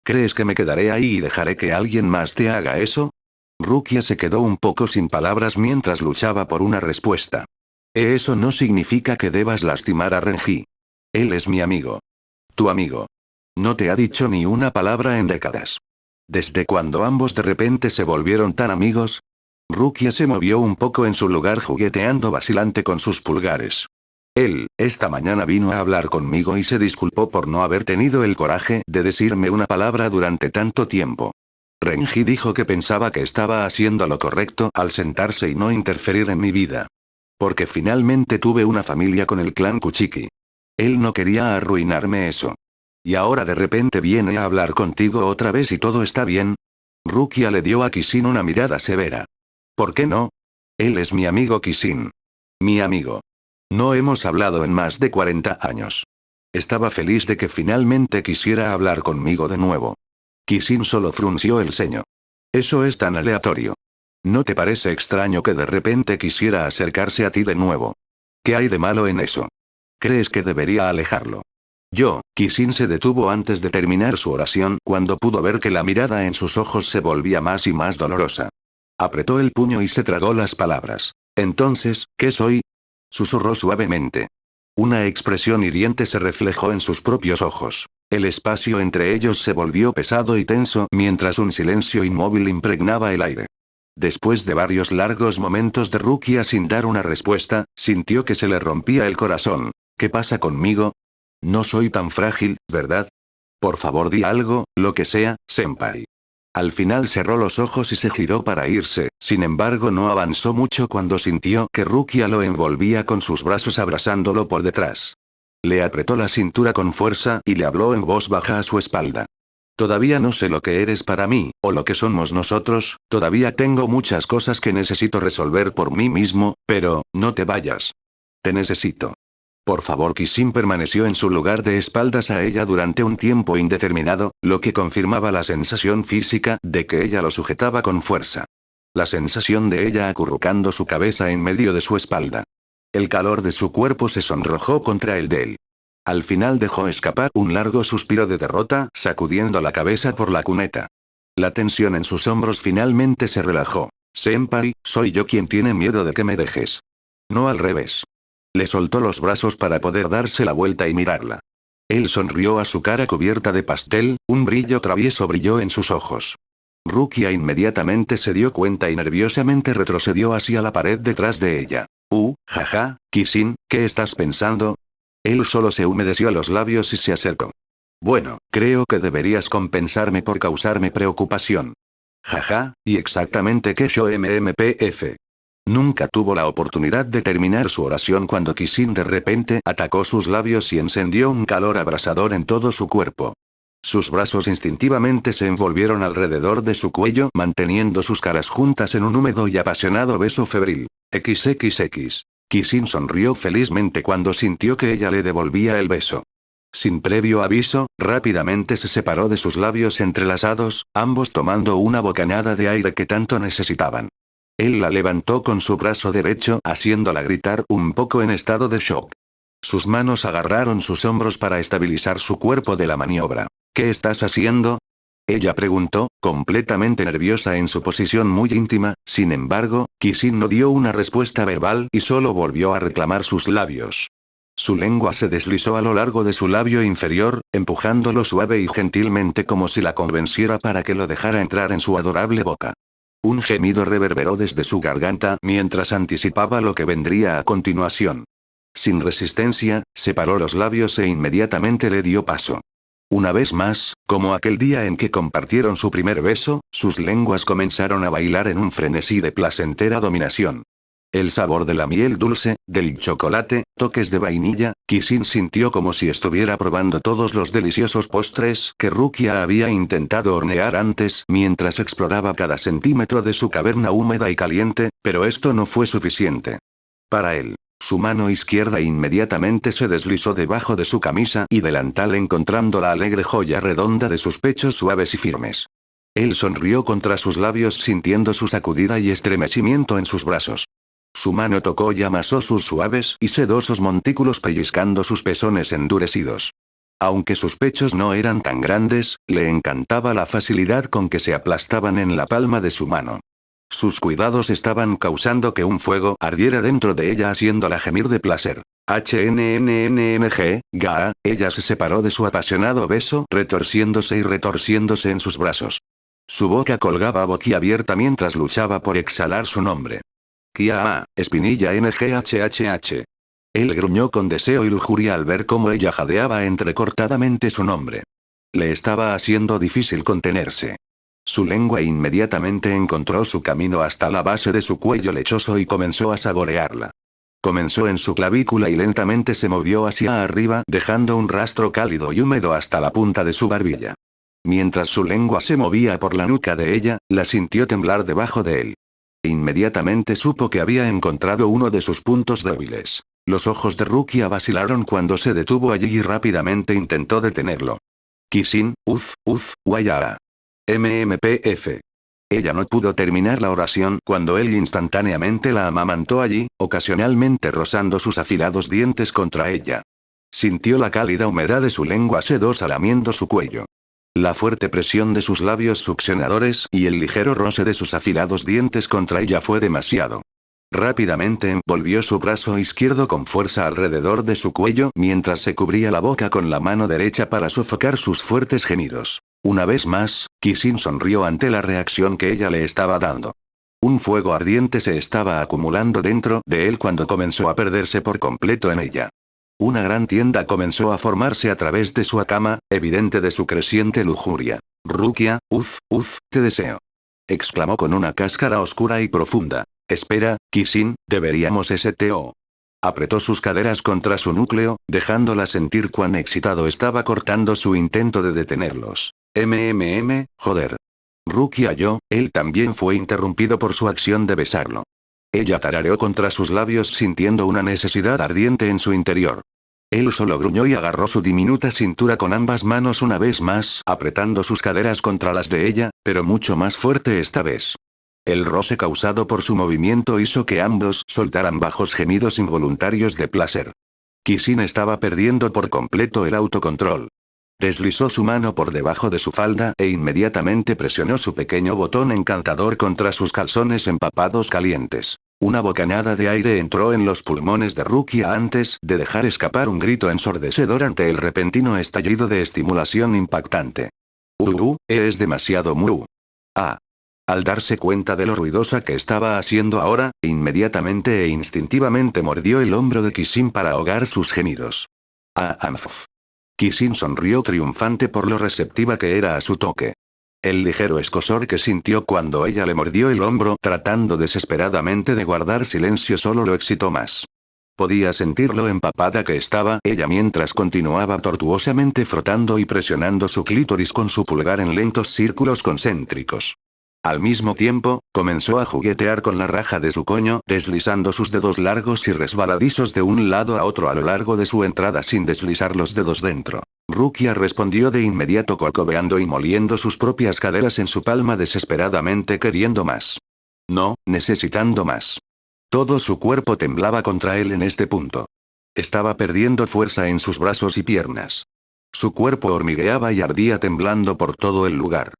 A: ¿Crees que me quedaré ahí y dejaré que alguien más te haga eso? Rukia se quedó un poco sin palabras mientras luchaba por una respuesta. Eso no significa que debas lastimar a Renji. Él es mi amigo. Tu amigo. No te ha dicho ni una palabra en décadas. ¿Desde cuando ambos de repente se volvieron tan amigos? Rukia se movió un poco en su lugar jugueteando vacilante con sus pulgares. Él, esta mañana vino a hablar conmigo y se disculpó por no haber tenido el coraje de decirme una palabra durante tanto tiempo. Renji dijo que pensaba que estaba haciendo lo correcto al sentarse y no interferir en mi vida. Porque finalmente tuve una familia con el clan Kuchiki. Él no quería arruinarme eso. Y ahora de repente viene a hablar contigo otra vez y todo está bien. Rukia le dio a Kishin una mirada severa. ¿Por qué no? Él es mi amigo Kishin. Mi amigo. No hemos hablado en más de 40 años. Estaba feliz de que finalmente quisiera hablar conmigo de nuevo. Kishin solo frunció el ceño. Eso es tan aleatorio. ¿No te parece extraño que de repente quisiera acercarse a ti de nuevo? ¿Qué hay de malo en eso? ¿Crees que debería alejarlo? Kishin se detuvo antes de terminar su oración cuando pudo ver que la mirada en sus ojos se volvía más y más dolorosa. Apretó el puño y se tragó las palabras. Entonces, ¿qué soy? Susurró suavemente. Una expresión hiriente se reflejó en sus propios ojos. El espacio entre ellos se volvió pesado y tenso mientras un silencio inmóvil impregnaba el aire. Después de varios largos momentos de Rukia sin dar una respuesta, sintió que se le rompía el corazón. ¿Qué pasa conmigo? No soy tan frágil, ¿verdad? Por favor di algo, lo que sea, senpai. Al final cerró los ojos y se giró para irse, sin embargo no avanzó mucho cuando sintió que Rukia lo envolvía con sus brazos abrazándolo por detrás. Le apretó la cintura con fuerza y le habló en voz baja a su espalda. Todavía no sé lo que eres para mí, o lo que somos nosotros, todavía tengo muchas cosas que necesito resolver por mí mismo, pero, no te vayas. Te necesito. Por favor, Kishin permaneció en su lugar de espaldas a ella durante un tiempo indeterminado, lo que confirmaba la sensación física de que ella lo sujetaba con fuerza. La sensación de ella acurrucando su cabeza en medio de su espalda. El calor de su cuerpo se sonrojó contra el de él. Al final dejó escapar un largo suspiro de derrota, sacudiendo la cabeza por la cuneta. La tensión en sus hombros finalmente se relajó. Senpai, soy yo quien tiene miedo de que me dejes. No al revés. Le soltó los brazos para poder darse la vuelta y mirarla. Él sonrió a su cara cubierta de pastel, un brillo travieso brilló en sus ojos. Rukia inmediatamente se dio cuenta y nerviosamente retrocedió hacia la pared detrás de ella. Jaja, Kisin, ¿qué estás pensando? Él solo se humedeció los labios y se acercó. Bueno, creo que deberías compensarme por causarme preocupación. Jaja, ¿y exactamente qué show MMPF? Nunca tuvo la oportunidad de terminar su oración cuando Kisin de repente atacó sus labios y encendió un calor abrasador en todo su cuerpo. Sus brazos instintivamente se envolvieron alrededor de su cuello, manteniendo sus caras juntas en un húmedo y apasionado beso febril. XXX. Kisin sonrió felizmente cuando sintió que ella le devolvía el beso. Sin previo aviso, rápidamente se separó de sus labios entrelazados, ambos tomando una bocanada de aire que tanto necesitaban. Él la levantó con su brazo derecho, haciéndola gritar un poco en estado de shock. Sus manos agarraron sus hombros para estabilizar su cuerpo de la maniobra. ¿Qué estás haciendo? Ella preguntó, completamente nerviosa en su posición muy íntima. Sin embargo, Kisin no dio una respuesta verbal y solo volvió a reclamar sus labios. Su lengua se deslizó a lo largo de su labio inferior, empujándolo suave y gentilmente como si la convenciera para que lo dejara entrar en su adorable boca. Un gemido reverberó desde su garganta mientras anticipaba lo que vendría a continuación. Sin resistencia, separó los labios e inmediatamente le dio paso. Una vez más, como aquel día en que compartieron su primer beso, sus lenguas comenzaron a bailar en un frenesí de placentera dominación. El sabor de la miel dulce, del chocolate, toques de vainilla, Kisin sintió como si estuviera probando todos los deliciosos postres que Rukia había intentado hornear antes mientras exploraba cada centímetro de su caverna húmeda y caliente, pero esto no fue suficiente. Para él, su mano izquierda inmediatamente se deslizó debajo de su camisa y delantal encontrando la alegre joya redonda de sus pechos suaves y firmes. Él sonrió contra sus labios sintiendo su sacudida y estremecimiento en sus brazos. Su mano tocó y amasó sus suaves y sedosos montículos pellizcando sus pezones endurecidos. Aunque sus pechos no eran tan grandes, le encantaba la facilidad con que se aplastaban en la palma de su mano. Sus cuidados estaban causando que un fuego ardiera dentro de ella haciéndola gemir de placer. Ella se separó de su apasionado beso retorciéndose y retorciéndose en sus brazos. Su boca colgaba boquiabierta mientras luchaba por exhalar su nombre. Kia, espinilla NGHHH. Él gruñó con deseo y lujuria al ver cómo ella jadeaba entrecortadamente su nombre. Le estaba haciendo difícil contenerse. Su lengua inmediatamente encontró su camino hasta la base de su cuello lechoso y comenzó a saborearla. Comenzó en su clavícula y lentamente se movió hacia arriba dejando un rastro cálido y húmedo hasta la punta de su barbilla. Mientras su lengua se movía por la nuca de ella, la sintió temblar debajo de él. Inmediatamente supo que había encontrado uno de sus puntos débiles. Los ojos de Rukia vacilaron cuando se detuvo allí y rápidamente intentó detenerlo. Kisin, Wayara. MMPF. Ella no pudo terminar la oración cuando él instantáneamente la amamantó allí, ocasionalmente rozando sus afilados dientes contra ella. Sintió la cálida humedad de su lengua sedosa lamiendo su cuello. La fuerte presión de sus labios succionadores y el ligero roce de sus afilados dientes contra ella fue demasiado. Rápidamente envolvió su brazo izquierdo con fuerza alrededor de su cuello mientras se cubría la boca con la mano derecha para sofocar sus fuertes gemidos. Una vez más, Kisin sonrió ante la reacción que ella le estaba dando. Un fuego ardiente se estaba acumulando dentro de él cuando comenzó a perderse por completo en ella. Una gran tienda comenzó a formarse a través de su cama, evidente de su creciente lujuria. Rukia, te deseo. Exclamó con una cáscara oscura y profunda. Espera, Kisin, deberíamos STO. Apretó sus caderas contra su núcleo, dejándola sentir cuán excitado estaba cortando su intento de detenerlos. Joder. Rukia él también fue interrumpido por su acción de besarlo. Ella tarareó contra sus labios sintiendo una necesidad ardiente en su interior. Él solo gruñó y agarró su diminuta cintura con ambas manos una vez más, apretando sus caderas contra las de ella, pero mucho más fuerte esta vez. El roce causado por su movimiento hizo que ambos soltaran bajos gemidos involuntarios de placer. Kisin estaba perdiendo por completo el autocontrol. Deslizó su mano por debajo de su falda e inmediatamente presionó su pequeño botón encantador contra sus calzones empapados calientes. Una bocanada de aire entró en los pulmones de Rukia antes de dejar escapar un grito ensordecedor ante el repentino estallido de estimulación impactante. Es demasiado mu. Ah. Al darse cuenta de lo ruidosa que estaba haciendo ahora, inmediatamente e instintivamente mordió el hombro de Kisin para ahogar sus gemidos. Amf. Kisin sonrió triunfante por lo receptiva que era a su toque. El ligero escozor que sintió cuando ella le mordió el hombro tratando desesperadamente de guardar silencio solo lo excitó más. Podía sentir lo empapada que estaba ella mientras continuaba tortuosamente frotando y presionando su clítoris con su pulgar en lentos círculos concéntricos. Al mismo tiempo, comenzó a juguetear con la raja de su coño, deslizando sus dedos largos y resbaladizos de un lado a otro a lo largo de su entrada sin deslizar los dedos dentro. Rukia respondió de inmediato corcoveando y moliendo sus propias caderas en su palma desesperadamente queriendo más. No, necesitando más. Todo su cuerpo temblaba contra él en este punto. Estaba perdiendo fuerza en sus brazos y piernas. Su cuerpo hormigueaba y ardía temblando por todo el lugar.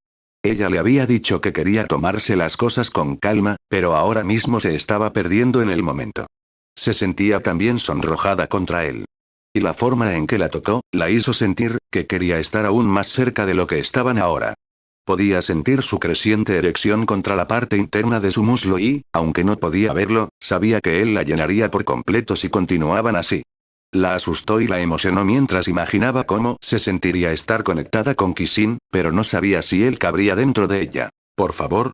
A: Ella le había dicho que quería tomarse las cosas con calma, pero ahora mismo se estaba perdiendo en el momento. Se sentía también sonrojada contra él. Y la forma en que la tocó, la hizo sentir que quería estar aún más cerca de lo que estaban ahora. Podía sentir su creciente erección contra la parte interna de su muslo y, aunque no podía verlo, sabía que él la llenaría por completo si continuaban así. La asustó y la emocionó mientras imaginaba cómo se sentiría estar conectada con Kisin, pero no sabía si él cabría dentro de ella. Por favor,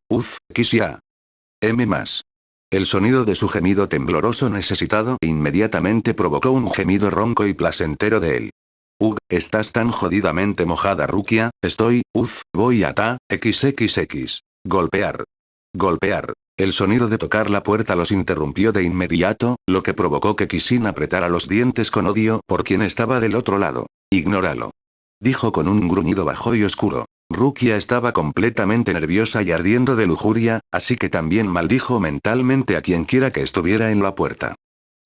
A: Kisia. Más. El sonido de su gemido tembloroso necesitado inmediatamente provocó un gemido ronco y placentero de él. Estás tan jodidamente mojada Rukia, voy a xxx. Golpear. Golpear. El sonido de tocar la puerta los interrumpió de inmediato, lo que provocó que Kisin apretara los dientes con odio por quien estaba del otro lado. Ignóralo. Dijo con un gruñido bajo y oscuro. Rukia estaba completamente nerviosa y ardiendo de lujuria, así que también maldijo mentalmente a quienquiera que estuviera en la puerta.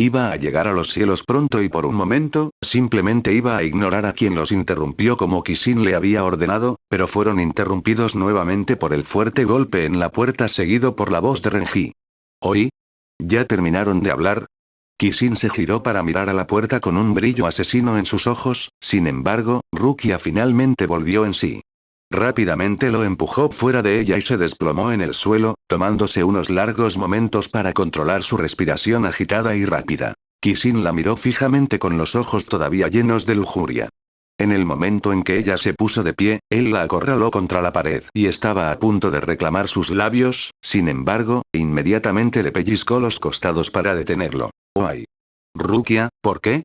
A: Iba a llegar a los cielos pronto y por un momento, simplemente iba a ignorar a quien los interrumpió como Kisin le había ordenado, pero fueron interrumpidos nuevamente por el fuerte golpe en la puerta seguido por la voz de Renji. ¿Oí? ¿Ya terminaron de hablar? Kisin se giró para mirar a la puerta con un brillo asesino en sus ojos, sin embargo, Rukia finalmente volvió en sí. Rápidamente lo empujó fuera de ella y se desplomó en el suelo, tomándose unos largos momentos para controlar su respiración agitada y rápida. Kisin la miró fijamente con los ojos todavía llenos de lujuria. En el momento en que ella se puso de pie, él la acorraló contra la pared y estaba a punto de reclamar sus labios, sin embargo, inmediatamente le pellizcó los costados para detenerlo. ¡Ay! Rukia, ¿por qué?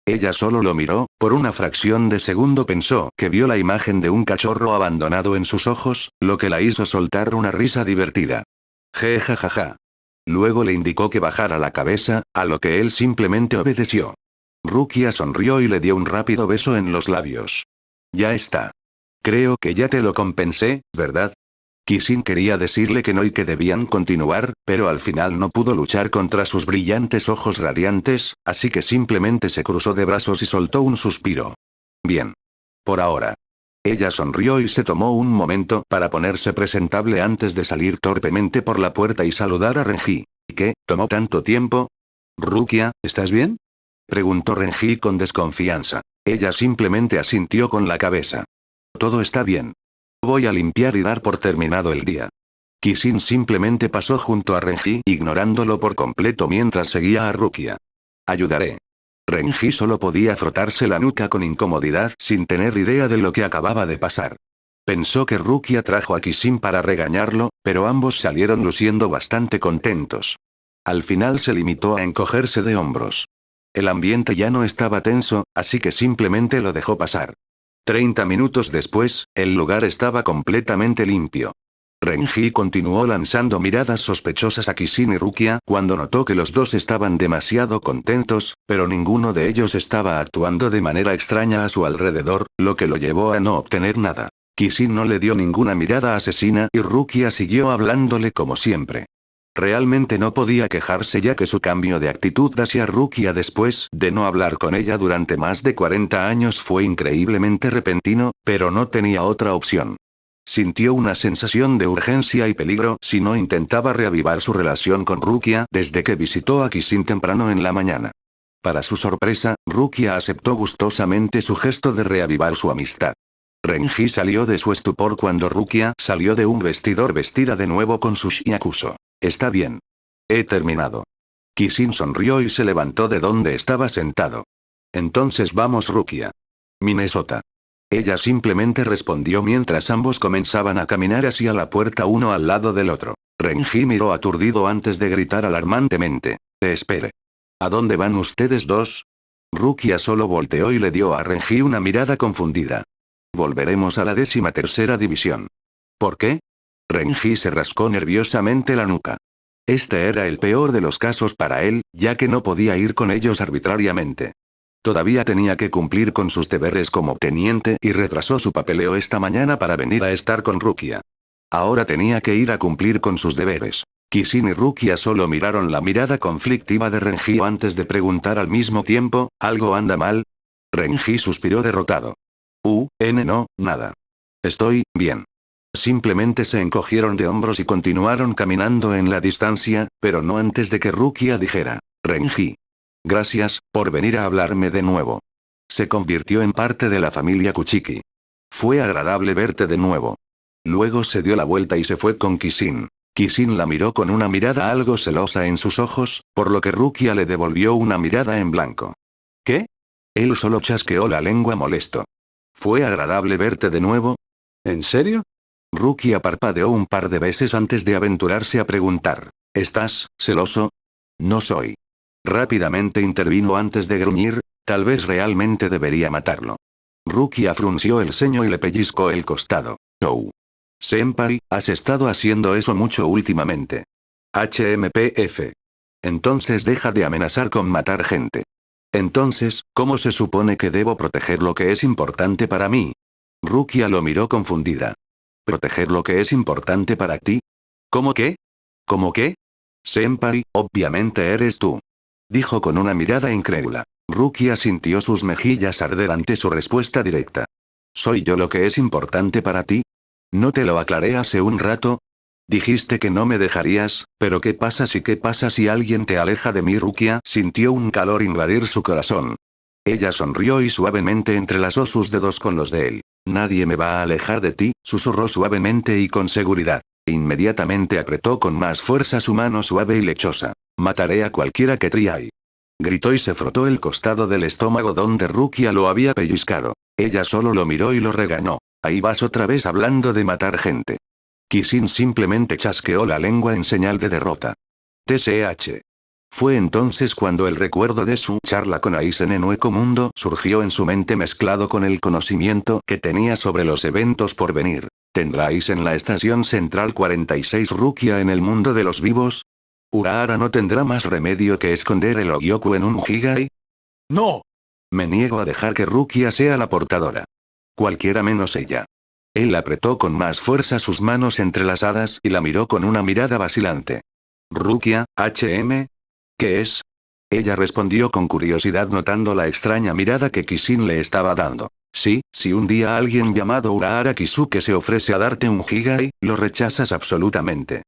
A: Ella solo lo miró, por una fracción de segundo pensó que vio la imagen de un cachorro abandonado en sus ojos, lo que la hizo soltar una risa divertida. Jajaja. Luego le indicó que bajara la cabeza, a lo que él simplemente obedeció. Rukia sonrió y le dio un rápido beso en los labios. Ya está. Creo que ya te lo compensé, ¿verdad? Kisin quería decirle que no y que debían continuar, pero al final no pudo luchar contra sus brillantes ojos radiantes, así que simplemente se cruzó de brazos y soltó un suspiro. Bien. Por ahora. Ella sonrió y se tomó un momento para ponerse presentable antes de salir torpemente por la puerta y saludar a Renji. ¿Qué? ¿Tomó tanto tiempo? Rukia, ¿estás bien? Preguntó Renji con desconfianza. Ella simplemente asintió con la cabeza. Todo está bien. Voy a limpiar y dar por terminado el día. Kisin simplemente pasó junto a Renji ignorándolo por completo mientras seguía a Rukia. Ayudaré. Renji solo podía frotarse la nuca con incomodidad sin tener idea de lo que acababa de pasar. Pensó que Rukia trajo a Kisin para regañarlo, pero ambos salieron luciendo bastante contentos. Al final se limitó a encogerse de hombros. El ambiente ya no estaba tenso, así que simplemente lo dejó pasar. 30 minutos después, el lugar estaba completamente limpio. Renji continuó lanzando miradas sospechosas a Kisin y Rukia cuando notó que los dos estaban demasiado contentos, pero ninguno de ellos estaba actuando de manera extraña a su alrededor, lo que lo llevó a no obtener nada. Kisin no le dio ninguna mirada asesina y Rukia siguió hablándole como siempre. Realmente no podía quejarse ya que su cambio de actitud hacia Rukia después de no hablar con ella durante más de 40 años fue increíblemente repentino, pero no tenía otra opción. Sintió una sensación de urgencia y peligro si no intentaba reavivar su relación con Rukia desde que visitó a Kisin temprano en la mañana. Para su sorpresa, Rukia aceptó gustosamente su gesto de reavivar su amistad. Renji salió de su estupor cuando Rukia salió de un vestidor vestida de nuevo con su shiakuso. Está bien. He terminado. Kisin sonrió y se levantó de donde estaba sentado. Entonces vamos Rukia. Minnesota. Ella simplemente respondió mientras ambos comenzaban a caminar hacia la puerta uno al lado del otro. Renji miró aturdido antes de gritar alarmantemente. Te espere. ¿A dónde van ustedes dos? Rukia solo volteó y le dio a Renji una mirada confundida. Volveremos a la 13ª división. ¿Por qué? Renji se rascó nerviosamente la nuca. Este era el peor de los casos para él, ya que no podía ir con ellos arbitrariamente. Todavía tenía que cumplir con sus deberes como teniente y retrasó su papeleo esta mañana para venir a estar con Rukia. Ahora tenía que ir a cumplir con sus deberes. Kisin y Rukia solo miraron la mirada conflictiva de Renji antes de preguntar al mismo tiempo, ¿algo anda mal? Renji suspiró derrotado. No, nada. Estoy bien. Simplemente se encogieron de hombros y continuaron caminando en la distancia, pero no antes de que Rukia dijera, Renji. Gracias, por venir a hablarme de nuevo. Se convirtió en parte de la familia Kuchiki. Fue agradable verte de nuevo. Luego se dio la vuelta y se fue con Kisin. Kisin la miró con una mirada algo celosa en sus ojos, por lo que Rukia le devolvió una mirada en blanco. ¿Qué? Él solo chasqueó la lengua molesto. ¿Fue agradable verte de nuevo? ¿En serio? Rukia parpadeó un par de veces antes de aventurarse a preguntar. ¿Estás celoso? No soy. Rápidamente intervino antes de gruñir, tal vez realmente debería matarlo. Rukia frunció el ceño y le pellizcó el costado. Oh. Senpai, has estado haciendo eso mucho últimamente. HMPF. Entonces deja de amenazar con matar gente. Entonces, ¿cómo se supone que debo proteger lo que es importante para mí? Rukia lo miró confundida. ¿Proteger lo que es importante para ti? ¿Cómo qué? ¿Cómo qué? Senpai, obviamente eres tú. Dijo con una mirada incrédula. Rukia sintió sus mejillas arder ante su respuesta directa. ¿Soy yo lo que es importante para ti? ¿No te lo aclaré hace un rato? Dijiste que no me dejarías, pero ¿qué pasa si alguien te aleja de mí? Rukia sintió un calor invadir su corazón. Ella sonrió y suavemente entrelazó sus dedos con los de él. Nadie me va a alejar de ti, susurró suavemente y con seguridad. Inmediatamente apretó con más fuerza su mano suave y lechosa. Mataré a cualquiera que tríe. Gritó y se frotó el costado del estómago donde Rukia lo había pellizcado. Ella solo lo miró y lo regañó. Ahí vas otra vez hablando de matar gente. Kisin simplemente chasqueó la lengua en señal de derrota. TCH. Fue entonces cuando el recuerdo de su charla con Aizen en Mundo surgió en su mente mezclado con el conocimiento que tenía sobre los eventos por venir. ¿Tendrá Aizen la estación central 46 Rukia en el mundo de los vivos? ¿Urahara no tendrá más remedio que esconder el Ogyoku en un Higai? ¡No! Me niego a dejar que Rukia sea la portadora. Cualquiera menos ella. Él apretó con más fuerza sus manos entrelazadas y la miró con una mirada vacilante. Rukia, HM. ¿Qué es? Ella respondió con curiosidad notando la extraña mirada que Kisin le estaba dando. Sí, si un día alguien llamado Urahara Kisuke se ofrece a darte un Higai, lo rechazas absolutamente.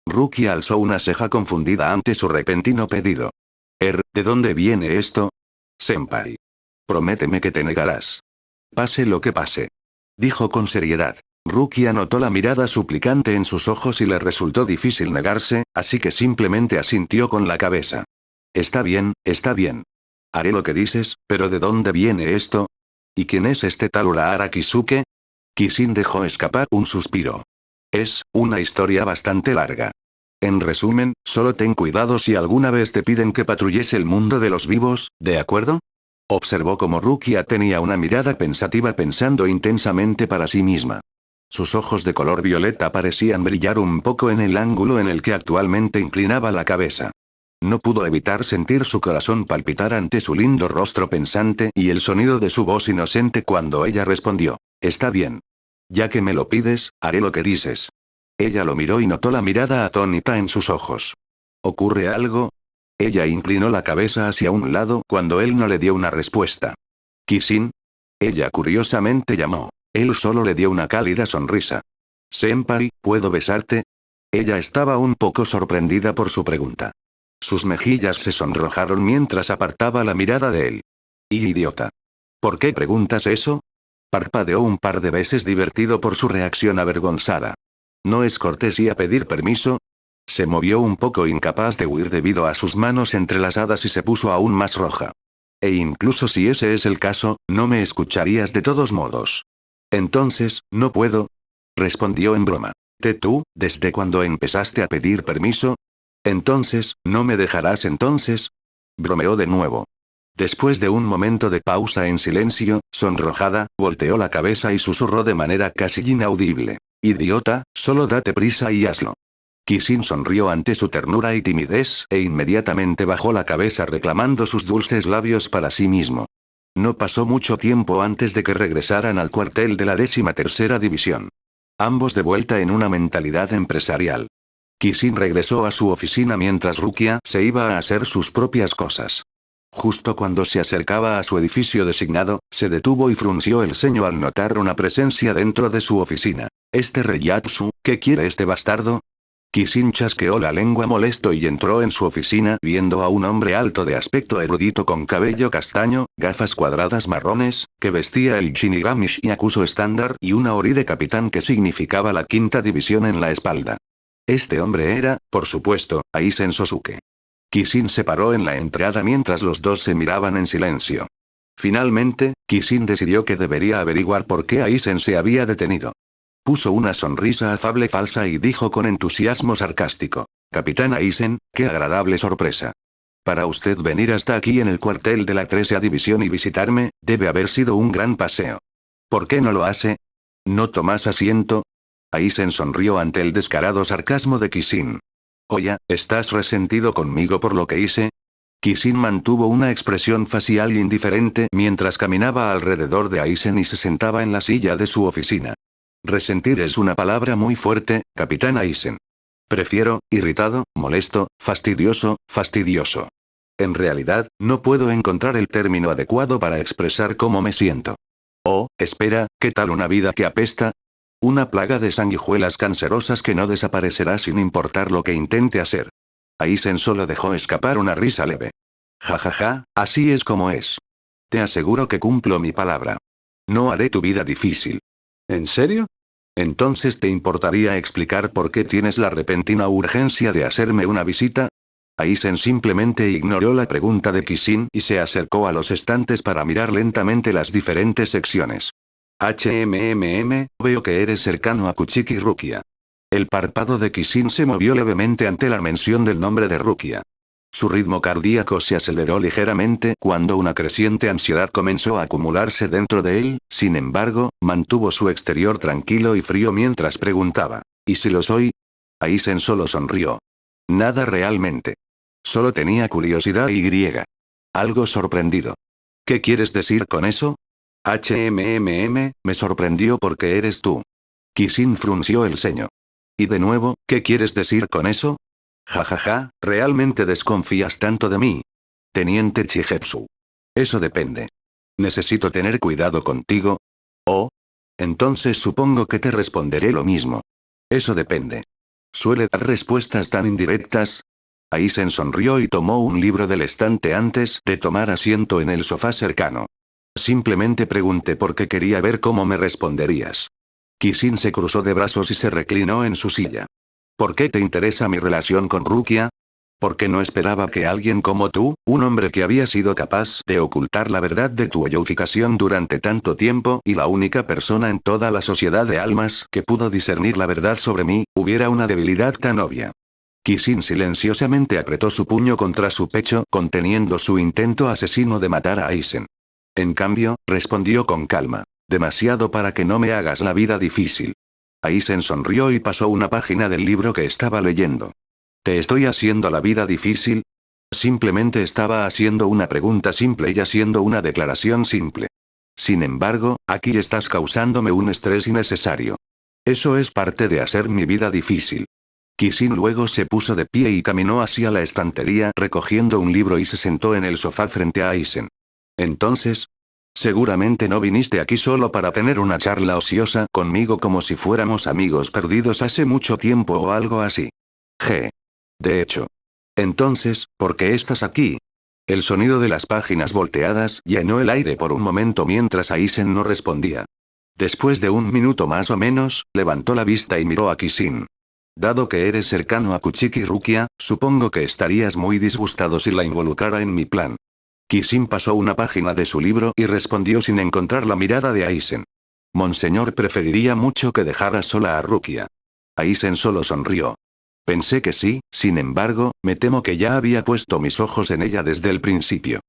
A: Rukia alzó una ceja confundida ante su repentino pedido. ¿De dónde viene esto? Senpai. Prométeme que te negarás. Pase lo que pase. Dijo con seriedad. Rukia notó la mirada suplicante en sus ojos y le resultó difícil negarse, así que simplemente asintió con la cabeza. Está bien, está bien. Haré lo que dices, pero ¿de dónde viene esto? ¿Y quién es este tal Urahara Kisuke? Kisin dejó escapar un suspiro. Es una historia bastante larga. En resumen, solo ten cuidado si alguna vez te piden que patrulles el mundo de los vivos, ¿de acuerdo? Observó como Rukia tenía una mirada pensativa pensando intensamente para sí misma. Sus ojos de color violeta parecían brillar un poco en el ángulo en el que actualmente inclinaba la cabeza. No pudo evitar sentir su corazón palpitar ante su lindo rostro pensante y el sonido de su voz inocente cuando ella respondió. Está bien. Ya que me lo pides, haré lo que dices. Ella lo miró y notó la mirada atónita en sus ojos. ¿Ocurre algo? Ella inclinó la cabeza hacia un lado cuando él no le dio una respuesta. ¿Kisin? Ella curiosamente llamó. Él solo le dio una cálida sonrisa. Senpai, ¿puedo besarte? Ella estaba un poco sorprendida por su pregunta. Sus mejillas se sonrojaron mientras apartaba la mirada de él. ¡Y idiota! ¿Por qué preguntas eso? Parpadeó un par de veces divertido por su reacción avergonzada. ¿No es cortesía pedir permiso? Se movió un poco incapaz de huir debido a sus manos entrelazadas y se puso aún más roja. E incluso si ese es el caso, no me escucharías de todos modos. Entonces, no puedo. Respondió en broma. ¿Tú, desde cuando empezaste a pedir permiso? Entonces, ¿no me dejarás entonces? Bromeó de nuevo. Después de un momento de pausa en silencio, sonrojada, volteó la cabeza y susurró de manera casi inaudible. Idiota, solo date prisa y hazlo. Kisin sonrió ante su ternura y timidez e inmediatamente bajó la cabeza reclamando sus dulces labios para sí mismo. No pasó mucho tiempo antes de que regresaran al cuartel de la 13ª División. Ambos de vuelta en una mentalidad empresarial. Kisin regresó a su oficina mientras Rukia se iba a hacer sus propias cosas. Justo cuando se acercaba a su edificio designado, se detuvo y frunció el ceño al notar una presencia dentro de su oficina. Reiatsu, ¿qué quiere este bastardo? Kisin chasqueó la lengua molesto y entró en su oficina viendo a un hombre alto de aspecto erudito con cabello castaño, gafas cuadradas marrones, que vestía el Shinigami Yakuzo estándar y una ori de capitán que significaba la 5ª división en la espalda. Este hombre era, por supuesto, Aizen Sosuke. Kisin se paró en la entrada mientras los dos se miraban en silencio. Finalmente, Kisin decidió que debería averiguar por qué Aizen se había detenido. Puso una sonrisa afable falsa y dijo con entusiasmo sarcástico. Capitán Aizen, qué agradable sorpresa. Para usted venir hasta aquí en el cuartel de la 13ª División y visitarme, debe haber sido un gran paseo. ¿Por qué no lo hace? ¿No tomas asiento? Aizen sonrió ante el descarado sarcasmo de Kisin. Oye, ¿estás resentido conmigo por lo que hice? Kisin mantuvo una expresión facial indiferente mientras caminaba alrededor de Aizen y se sentaba en la silla de su oficina. Resentir es una palabra muy fuerte, capitán Aizen. Prefiero, irritado, molesto, fastidioso, fastidioso. En realidad, no puedo encontrar el término adecuado para expresar cómo me siento. Oh, espera, ¿qué tal una vida que apesta? Una plaga de sanguijuelas cancerosas que no desaparecerá sin importar lo que intente hacer. Aizen solo dejó escapar una risa leve. Ja ja ja, así es como es. Te aseguro que cumplo mi palabra. No haré tu vida difícil. ¿En serio? Entonces ¿te importaría explicar por qué tienes la repentina urgencia de hacerme una visita? Aizen simplemente ignoró la pregunta de Kisin y se acercó a los estantes para mirar lentamente las diferentes secciones. Veo que eres cercano a Kuchiki Rukia. El párpado de Kisin se movió levemente ante la mención del nombre de Rukia. Su ritmo cardíaco se aceleró ligeramente cuando una creciente ansiedad comenzó a acumularse dentro de él, sin embargo, mantuvo su exterior tranquilo y frío mientras preguntaba. ¿Y si lo soy? Aizen solo sonrió. Nada realmente. Solo tenía curiosidad y algo sorprendido. ¿Qué quieres decir con eso? Me sorprendió porque eres tú. Kisin frunció el ceño. Y de nuevo, ¿qué quieres decir con eso? Ja ja ja, ¿realmente desconfías tanto de mí? Teniente Chigetsu. Eso depende. ¿Necesito tener cuidado contigo? Oh. Entonces supongo que te responderé lo mismo. Eso depende. ¿Suele dar respuestas tan indirectas? Aizen sonrió y tomó un libro del estante antes de tomar asiento en el sofá cercano. Simplemente pregunté porque quería ver cómo me responderías. Kisin se cruzó de brazos y se reclinó en su silla. ¿Por qué te interesa mi relación con Rukia? Porque no esperaba que alguien como tú, un hombre que había sido capaz de ocultar la verdad de tu yoificación durante tanto tiempo y la única persona en toda la sociedad de almas que pudo discernir la verdad sobre mí, hubiera una debilidad tan obvia. Kisin silenciosamente apretó su puño contra su pecho conteniendo su intento asesino de matar a Aizen. En cambio, respondió con calma. Demasiado para que no me hagas la vida difícil. Aizen sonrió y pasó una página del libro que estaba leyendo. ¿Te estoy haciendo la vida difícil? Simplemente estaba haciendo una pregunta simple y haciendo una declaración simple. Sin embargo, aquí estás causándome un estrés innecesario. Eso es parte de hacer mi vida difícil. Kishin luego se puso de pie y caminó hacia la estantería recogiendo un libro y se sentó en el sofá frente a Aizen. Entonces, seguramente no viniste aquí solo para tener una charla ociosa conmigo como si fuéramos amigos perdidos hace mucho tiempo o algo así. G. De hecho. Entonces, ¿por qué estás aquí? El sonido de las páginas volteadas llenó el aire por un momento mientras Aizen no respondía. Después de un minuto más o menos, levantó la vista y miró a Kishin. Dado que eres cercano a Kuchiki Rukia, supongo que estarías muy disgustado si la involucrara en mi plan. Kishin pasó una página de su libro y respondió sin encontrar la mirada de Aizen. Monseñor preferiría mucho que dejara sola a Rukia. Aizen solo sonrió. Pensé que sí, sin embargo, me temo que ya había puesto mis ojos en ella desde el principio.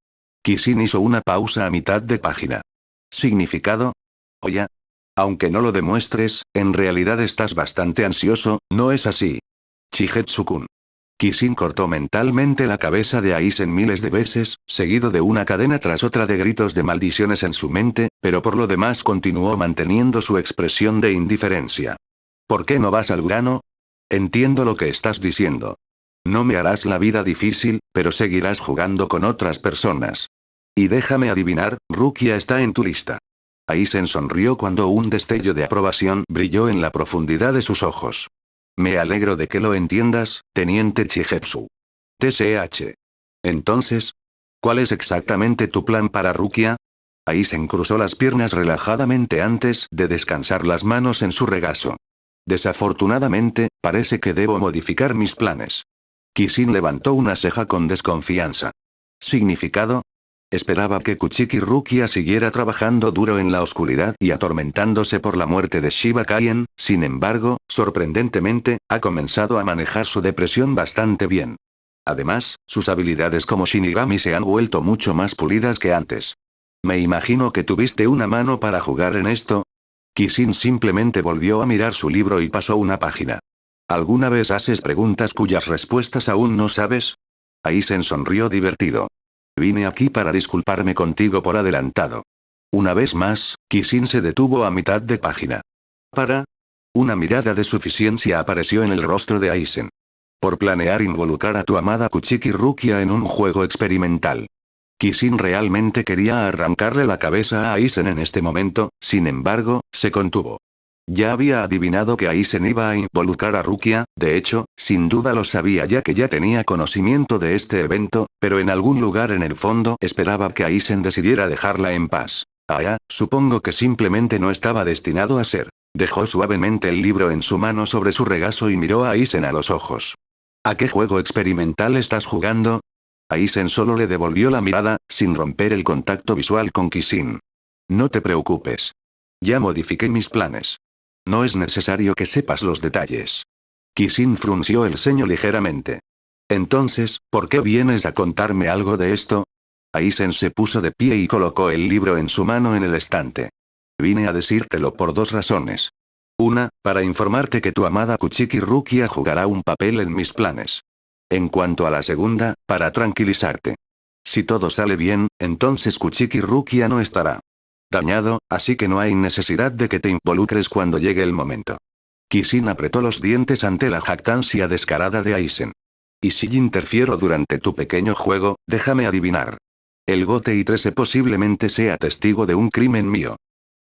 A: Kishin hizo una pausa a mitad de página. ¿Significado? Oye. Aunque no lo demuestres, en realidad estás bastante ansioso, ¿no es así? Chigetsu-kun. Kishin cortó mentalmente la cabeza de Aizen miles de veces, seguido de una cadena tras otra de gritos de maldiciones en su mente, pero por lo demás continuó manteniendo su expresión de indiferencia. ¿Por qué no vas al grano? Entiendo lo que estás diciendo. No me harás la vida difícil, pero seguirás jugando con otras personas. Y déjame adivinar, Rukia está en tu lista. Aizen sonrió cuando un destello de aprobación brilló en la profundidad de sus ojos. Me alegro de que lo entiendas, teniente Chigetsu. TCH. Entonces, ¿cuál es exactamente tu plan para Rukia? Aizen cruzó las piernas relajadamente antes de descansar las manos en su regazo. Desafortunadamente, parece que debo modificar mis planes. Kishin levantó una ceja con desconfianza. ¿Significado? Esperaba que Kuchiki Rukia siguiera trabajando duro en la oscuridad y atormentándose por la muerte de Shiba Kaien, sin embargo, sorprendentemente, ha comenzado a manejar su depresión bastante bien. Además, sus habilidades como Shinigami se han vuelto mucho más pulidas que antes. Me imagino que tuviste una mano para jugar en esto. Kishin simplemente volvió a mirar su libro y pasó una página. ¿Alguna vez haces preguntas cuyas respuestas aún no sabes? Aizen sonrió divertido. Vine aquí para disculparme contigo por adelantado. Una vez más, Kishin se detuvo a mitad de página. ¿Para? Una mirada de suficiencia apareció en el rostro de Aizen. Por planear involucrar a tu amada Kuchiki Rukia en un juego experimental. Kishin realmente quería arrancarle la cabeza a Aizen en este momento, sin embargo, se contuvo. Ya había adivinado que Aizen iba a involucrar a Rukia, de hecho, sin duda lo sabía ya que ya tenía conocimiento de este evento, pero en algún lugar en el fondo esperaba que Aizen decidiera dejarla en paz. Supongo que simplemente no estaba destinado a ser. Dejó suavemente el libro en su mano sobre su regazo y miró a Aizen a los ojos. ¿A qué juego experimental estás jugando? Aizen solo le devolvió la mirada, sin romper el contacto visual con Kishin. No te preocupes. Ya modifiqué mis planes. No es necesario que sepas los detalles. Kishin frunció el ceño ligeramente. Entonces, ¿por qué vienes a contarme algo de esto? Aizen se puso de pie y colocó el libro en su mano en el estante. Vine a decírtelo por dos razones. Una, para informarte que tu amada Kuchiki Rukia jugará un papel en mis planes. En cuanto a la segunda, para tranquilizarte. Si todo sale bien, entonces Kuchiki Rukia no estará dañado, así que no hay necesidad de que te involucres cuando llegue el momento. Kishin apretó los dientes ante la jactancia descarada de Aizen. Y si interfiero durante tu pequeño juego, déjame adivinar. El Gotei 13 posiblemente sea testigo de un crimen mío.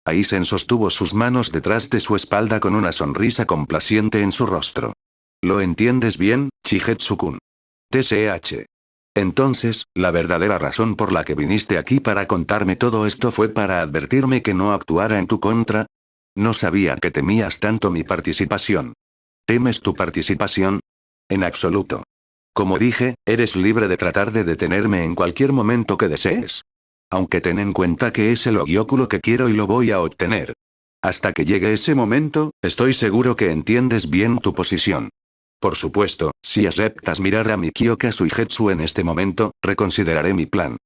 A: Aizen sostuvo sus manos detrás de su espalda con una sonrisa complaciente en su rostro. ¿Lo entiendes bien, Chigetsu-kun? TCH. Entonces, la verdadera razón por la que viniste aquí para contarme todo esto fue para advertirme que no actuara en tu contra. No sabía que temías tanto mi participación. ¿Temes tu participación? En absoluto. Como dije, eres libre de tratar de detenerme en cualquier momento que desees. Aunque ten en cuenta que es el Ogyóculo que quiero y lo voy a obtener. Hasta que llegue ese momento, estoy seguro que entiendes bien tu posición. Por supuesto, si aceptas mirar a mi Kyoka Suigetsu en este momento, reconsideraré mi plan.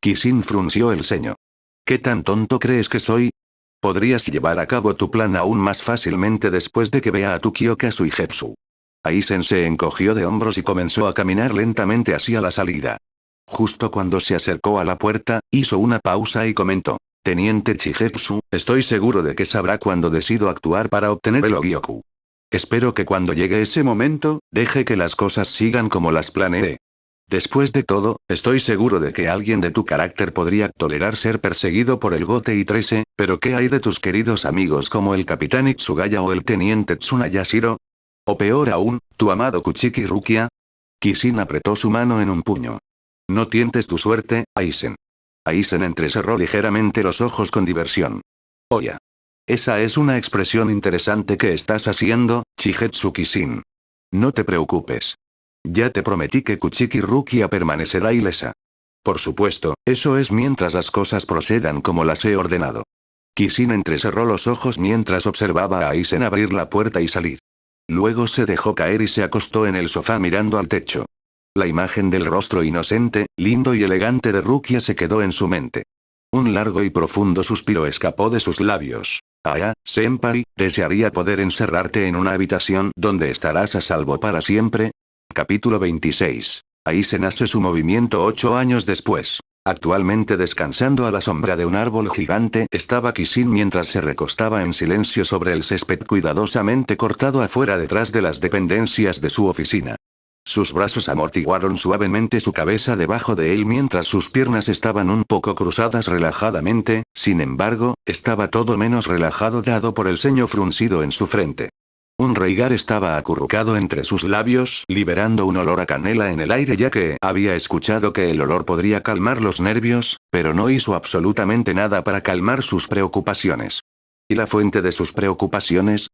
A: Kishin frunció el ceño. ¿Qué tan tonto crees que soy? Podrías llevar a cabo tu plan aún más fácilmente después de que vea a tu Kyoka Suigetsu. Aizen se encogió de hombros y comenzó a caminar lentamente hacia la salida. Justo cuando se acercó a la puerta, hizo una pausa y comentó. Teniente Chigetsu, estoy seguro de que sabrá cuándo decido actuar para obtener el Ogyoku. Espero que cuando llegue ese momento, deje que las cosas sigan como las planeé. Después de todo, estoy seguro de que alguien de tu carácter podría tolerar ser perseguido por el Gotei 13, pero ¿qué hay de tus queridos amigos como el Capitán Itsugaya o el Teniente Tsunayashiro? O peor aún, tu amado Kuchiki Rukia. Kishin apretó su mano en un puño. No tientes tu suerte, Aizen. Aizen entrecerró ligeramente los ojos con diversión. Oya. Esa es una expresión interesante que estás haciendo, Chigetsu Kishin. No te preocupes. Ya te prometí que Kuchiki Rukia permanecerá ilesa. Por supuesto, eso es mientras las cosas procedan como las he ordenado. Kishin entrecerró los ojos mientras observaba a Aizen abrir la puerta y salir. Luego se dejó caer y se acostó en el sofá mirando al techo. La imagen del rostro inocente, lindo y elegante de Rukia se quedó en su mente. Un largo y profundo suspiro escapó de sus labios. Senpai, ¿desearía poder encerrarte en una habitación donde estarás a salvo para siempre? Capítulo 26. Aizen hace su movimiento 8 años después. Actualmente descansando a la sombra de un árbol gigante estaba Kishin mientras se recostaba en silencio sobre el césped cuidadosamente cortado afuera detrás de las dependencias de su oficina. Sus brazos amortiguaron suavemente su cabeza debajo de él mientras sus piernas estaban un poco cruzadas relajadamente, sin embargo, estaba todo menos relajado dado por el ceño fruncido en su frente. Un reigar estaba acurrucado entre sus labios, liberando un olor a canela en el aire ya que había escuchado que el olor podría calmar los nervios, pero no hizo absolutamente nada para calmar sus preocupaciones. ¿Y la fuente de sus preocupaciones?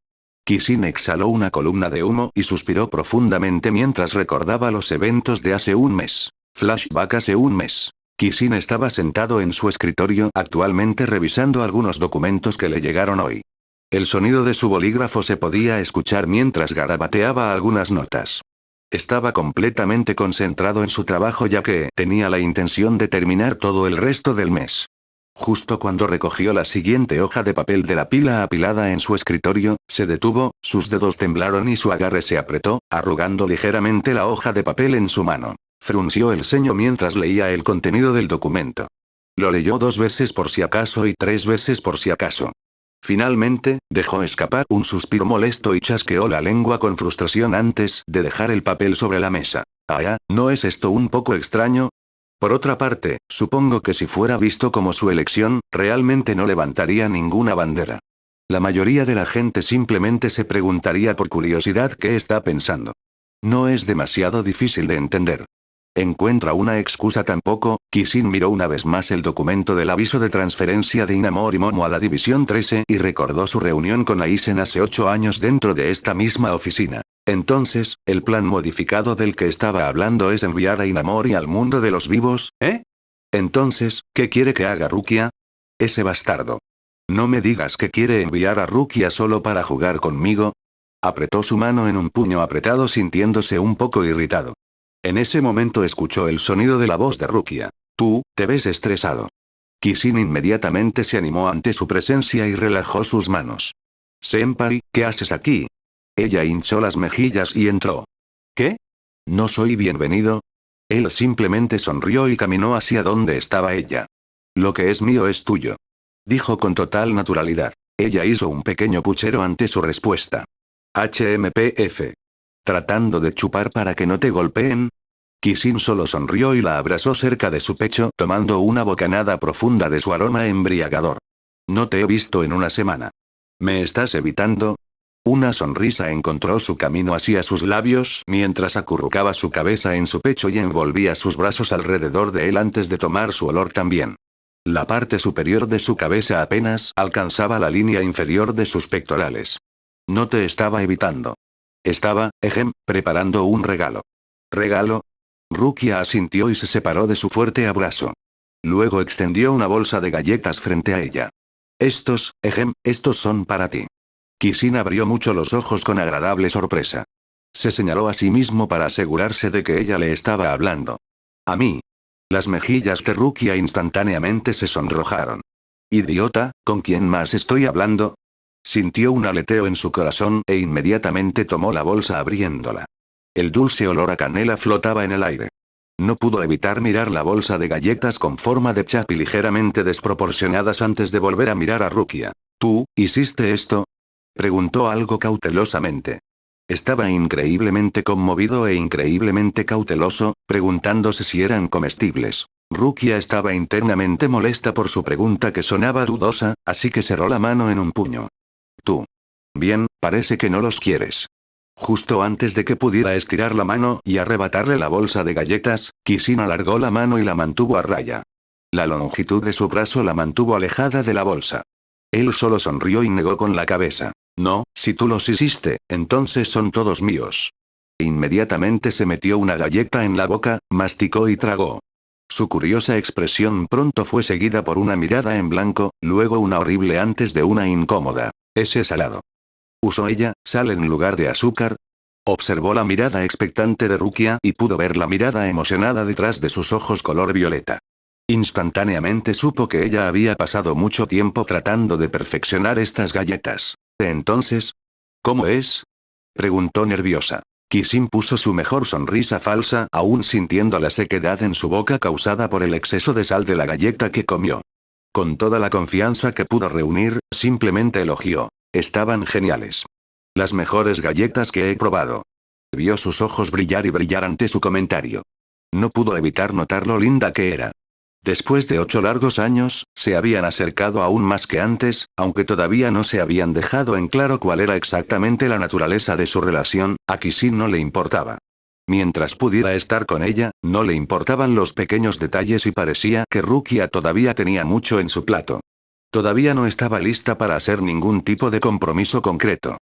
A: Kishin exhaló una columna de humo y suspiró profundamente mientras recordaba los eventos de hace un mes. Flashback hace un mes. Kishin estaba sentado en su escritorio actualmente revisando algunos documentos que le llegaron hoy. El sonido de su bolígrafo se podía escuchar mientras garabateaba algunas notas. Estaba completamente concentrado en su trabajo ya que tenía la intención de terminar todo el resto del mes. Justo cuando recogió la siguiente hoja de papel de la pila apilada en su escritorio, se detuvo, sus dedos temblaron y su agarre se apretó, arrugando ligeramente la hoja de papel en su mano. Frunció el ceño mientras leía el contenido del documento. Lo leyó 2 veces por si acaso y 3 veces por si acaso. Finalmente, dejó escapar un suspiro molesto y chasqueó la lengua con frustración antes de dejar el papel sobre la mesa. ¿No es esto un poco extraño? Por otra parte, supongo que si fuera visto como su elección, realmente no levantaría ninguna bandera. La mayoría de la gente simplemente se preguntaría por curiosidad qué está pensando. No es demasiado difícil de entender. ¿Encuentra una excusa tampoco? Kishin miró una vez más el documento del aviso de transferencia de Inamori Momo a la División 13 y recordó su reunión con Aizen hace 8 años dentro de esta misma oficina. Entonces, ¿el plan modificado del que estaba hablando es enviar a Inamori al mundo de los vivos, eh? Entonces, ¿qué quiere que haga Rukia? Ese bastardo. No me digas que quiere enviar a Rukia solo para jugar conmigo. Apretó su mano en un puño apretado sintiéndose un poco irritado. En ese momento escuchó el sonido de la voz de Rukia. Tú, te ves estresado. Kishin inmediatamente se animó ante su presencia y relajó sus manos. Senpai, ¿qué haces aquí? Ella hinchó las mejillas y entró. ¿Qué? ¿No soy bienvenido? Él simplemente sonrió y caminó hacia donde estaba ella. Lo que es mío es tuyo. Dijo con total naturalidad. Ella hizo un pequeño puchero ante su respuesta. HMPF. ¿Tratando de chupar para que no te golpeen? Kishin solo sonrió y la abrazó cerca de su pecho tomando una bocanada profunda de su aroma embriagador. No te he visto en una semana. ¿Me estás evitando? Una sonrisa encontró su camino hacia sus labios mientras acurrucaba su cabeza en su pecho y envolvía sus brazos alrededor de él antes de tomar su olor también. La parte superior de su cabeza apenas alcanzaba la línea inferior de sus pectorales. No te estaba evitando. Estaba, preparando un regalo. ¿Regalo? Rukia asintió y se separó de su fuerte abrazo. Luego extendió una bolsa de galletas frente a ella. Estos son para ti. Kishin abrió mucho los ojos con agradable sorpresa. Se señaló a sí mismo para asegurarse de que ella le estaba hablando. A mí. Las mejillas de Rukia instantáneamente se sonrojaron. Idiota, ¿con quién más estoy hablando? Sintió un aleteo en su corazón e inmediatamente tomó la bolsa abriéndola. El dulce olor a canela flotaba en el aire. No pudo evitar mirar la bolsa de galletas con forma de chapi ligeramente desproporcionadas antes de volver a mirar a Rukia. ¿Tú, hiciste esto? Preguntó algo cautelosamente. Estaba increíblemente conmovido e increíblemente cauteloso, preguntándose si eran comestibles. Rukia estaba internamente molesta por su pregunta que sonaba dudosa, así que cerró la mano en un puño. Tú. Bien, parece que no los quieres. Justo antes de que pudiera estirar la mano y arrebatarle la bolsa de galletas, Kisin alargó la mano y la mantuvo a raya. La longitud de su brazo la mantuvo alejada de la bolsa. Él solo sonrió y negó con la cabeza. No, si tú los hiciste, entonces son todos míos. Inmediatamente se metió una galleta en la boca, masticó y tragó. Su curiosa expresión pronto fue seguida por una mirada en blanco, luego una horrible antes de una incómoda. Ese salado. ¿Usó ella sal en lugar de azúcar? Observó la mirada expectante de Rukia y pudo ver la mirada emocionada detrás de sus ojos color violeta. Instantáneamente supo que ella había pasado mucho tiempo tratando de perfeccionar estas galletas. Entonces, ¿cómo es? Preguntó nerviosa. Kisin puso su mejor sonrisa falsa, aún sintiendo la sequedad en su boca causada por el exceso de sal de la galleta que comió. Con toda la confianza que pudo reunir, simplemente elogió. Estaban geniales. Las mejores galletas que he probado. Vio sus ojos brillar y brillar ante su comentario. No pudo evitar notar lo linda que era. Después de 8 largos años, se habían acercado aún más que antes, aunque todavía no se habían dejado en claro cuál era exactamente la naturaleza de su relación, a Kisin no le importaba. Mientras pudiera estar con ella, no le importaban los pequeños detalles y parecía que Rukia todavía tenía mucho en su plato. Todavía no estaba lista para hacer ningún tipo de compromiso concreto.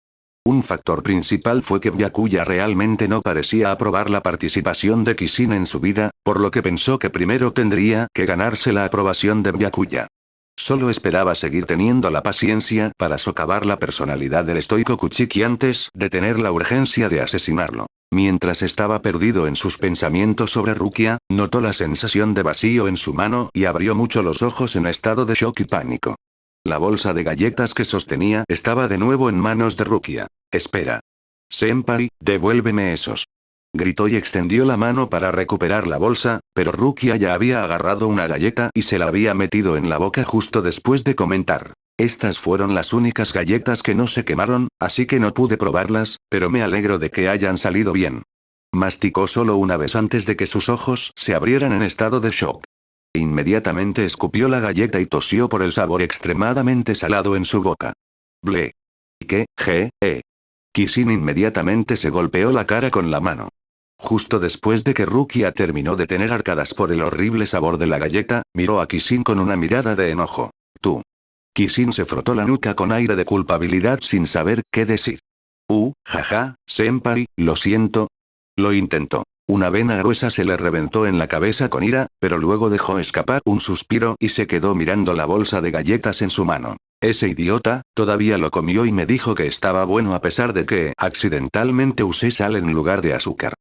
A: Un factor principal fue que Byakuya realmente no parecía aprobar la participación de Kisin en su vida, por lo que pensó que primero tendría que ganarse la aprobación de Byakuya. Solo esperaba seguir teniendo la paciencia para socavar la personalidad del estoico Kuchiki antes de tener la urgencia de asesinarlo. Mientras estaba perdido en sus pensamientos sobre Rukia, notó la sensación de vacío en su mano y abrió mucho los ojos en estado de shock y pánico. La bolsa de galletas que sostenía estaba de nuevo en manos de Rukia. Espera. Senpai, devuélveme esos. Gritó y extendió la mano para recuperar la bolsa, pero Rukia ya había agarrado una galleta y se la había metido en la boca justo después de comentar. Estas fueron las únicas galletas que no se quemaron, así que no pude probarlas, pero me alegro de que hayan salido bien. Masticó solo una vez antes de que sus ojos se abrieran en estado de shock. Inmediatamente escupió la galleta y tosió por el sabor extremadamente salado en su boca. Ble. ¿Qué? Kisin inmediatamente se golpeó la cara con la mano. Justo después de que Rukia terminó de tener arcadas por el horrible sabor de la galleta, miró a Kisin con una mirada de enojo. Tú. Kisin se frotó la nuca con aire de culpabilidad sin saber qué decir. Jaja, senpai, lo siento. Lo intentó. Una vena gruesa se le reventó en la cabeza con ira, pero luego dejó escapar un suspiro y se quedó mirando la bolsa de galletas en su mano. Ese idiota, todavía lo comió y me dijo que estaba bueno a pesar de que accidentalmente usé sal en lugar de azúcar.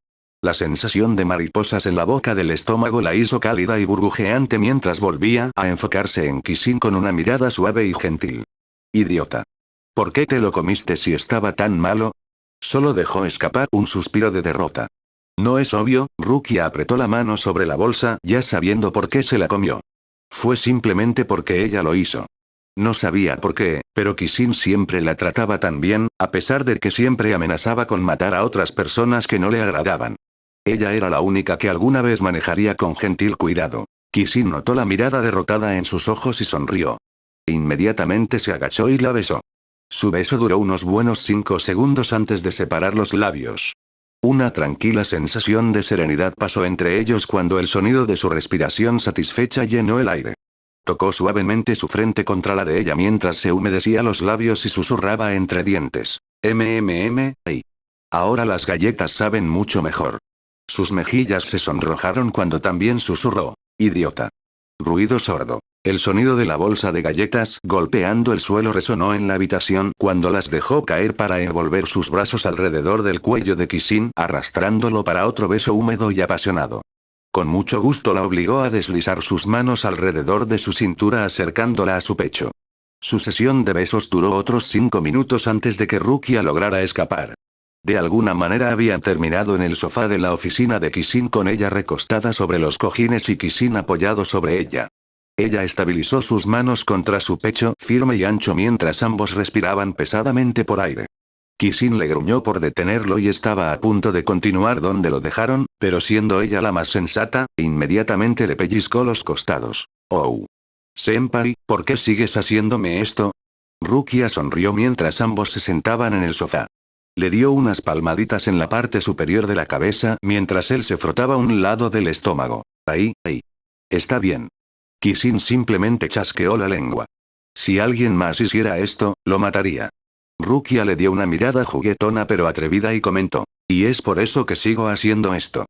A: La sensación de mariposas en la boca del estómago la hizo cálida y burbujeante mientras volvía a enfocarse en Kisin con una mirada suave y gentil. Idiota. ¿Por qué te lo comiste si estaba tan malo? Solo dejó escapar un suspiro de derrota. ¿No es obvio? Rukia apretó la mano sobre la bolsa ya sabiendo por qué se la comió. Fue simplemente porque ella lo hizo. No sabía por qué, pero Kisin siempre la trataba tan bien, a pesar de que siempre amenazaba con matar a otras personas que no le agradaban. Ella era la única que alguna vez manejaría con gentil cuidado. Kisin notó la mirada derrotada en sus ojos y sonrió. Inmediatamente se agachó y la besó. Su beso duró unos buenos 5 segundos antes de separar los labios. Una tranquila sensación de serenidad pasó entre ellos cuando el sonido de su respiración satisfecha llenó el aire. Tocó suavemente su frente contra la de ella mientras se humedecía los labios y susurraba entre dientes. Ay. Ahora las galletas saben mucho mejor. Sus mejillas se sonrojaron cuando también susurró. Idiota. Ruido sordo. El sonido de la bolsa de galletas golpeando el suelo resonó en la habitación cuando las dejó caer para envolver sus brazos alrededor del cuello de Kisin, arrastrándolo para otro beso húmedo y apasionado. Con mucho gusto la obligó a deslizar sus manos alrededor de su cintura acercándola a su pecho. Su sesión de besos duró otros 5 minutos antes de que Rukia lograra escapar. De alguna manera habían terminado en el sofá de la oficina de Kisin con ella recostada sobre los cojines y Kisin apoyado sobre ella. Ella estabilizó sus manos contra su pecho firme y ancho mientras ambos respiraban pesadamente por aire. Kisin le gruñó por detenerlo y estaba a punto de continuar donde lo dejaron, pero siendo ella la más sensata, inmediatamente le pellizcó los costados. «Oh. Senpai, ¿por qué sigues haciéndome esto?» Rukia sonrió mientras ambos se sentaban en el sofá. Le dio unas palmaditas en la parte superior de la cabeza mientras él se frotaba un lado del estómago. Ahí, ahí. Está bien. Kisin simplemente chasqueó la lengua. Si alguien más hiciera esto, lo mataría. Rukia le dio una mirada juguetona pero atrevida y comentó. Y es por eso que sigo haciendo esto.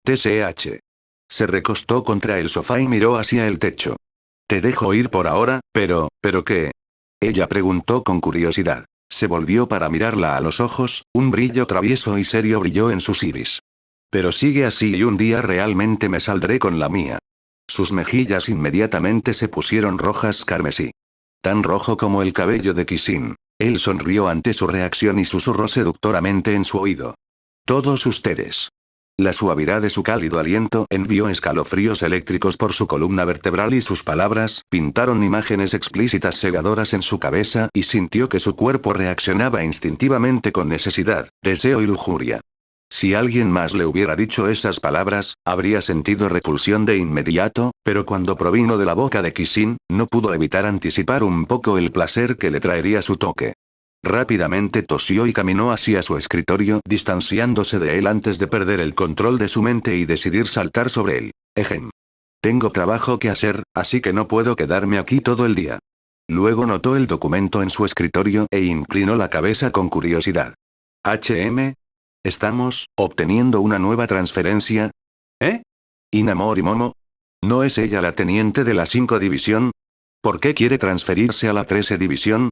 A: TSH. Se recostó contra el sofá y miró hacia el techo. Te dejo ir por ahora, ¿pero qué? Ella preguntó con curiosidad. Se volvió para mirarla a los ojos, un brillo travieso y serio brilló en sus iris. Pero sigue así y un día realmente me saldré con la mía. Sus mejillas inmediatamente se pusieron rojas carmesí. Tan rojo como el cabello de Kisin. Él sonrió ante su reacción y susurró seductoramente en su oído. Todos ustedes. La suavidad de su cálido aliento envió escalofríos eléctricos por su columna vertebral y sus palabras pintaron imágenes explícitas cegadoras en su cabeza y sintió que su cuerpo reaccionaba instintivamente con necesidad, deseo y lujuria. Si alguien más le hubiera dicho esas palabras, habría sentido repulsión de inmediato, pero cuando provino de la boca de Kisin, no pudo evitar anticipar un poco el placer que le traería su toque. Rápidamente tosió y caminó hacia su escritorio, distanciándose de él antes de perder el control de su mente y decidir saltar sobre él. Ejem. Tengo trabajo que hacer, así que no puedo quedarme aquí todo el día. Luego notó el documento en su escritorio e inclinó la cabeza con curiosidad. ¿Estamos obteniendo una nueva transferencia? ¿Eh? ¿Inamori Momo? ¿No es ella la teniente de la 5 división? ¿Por qué quiere transferirse a la 13 división?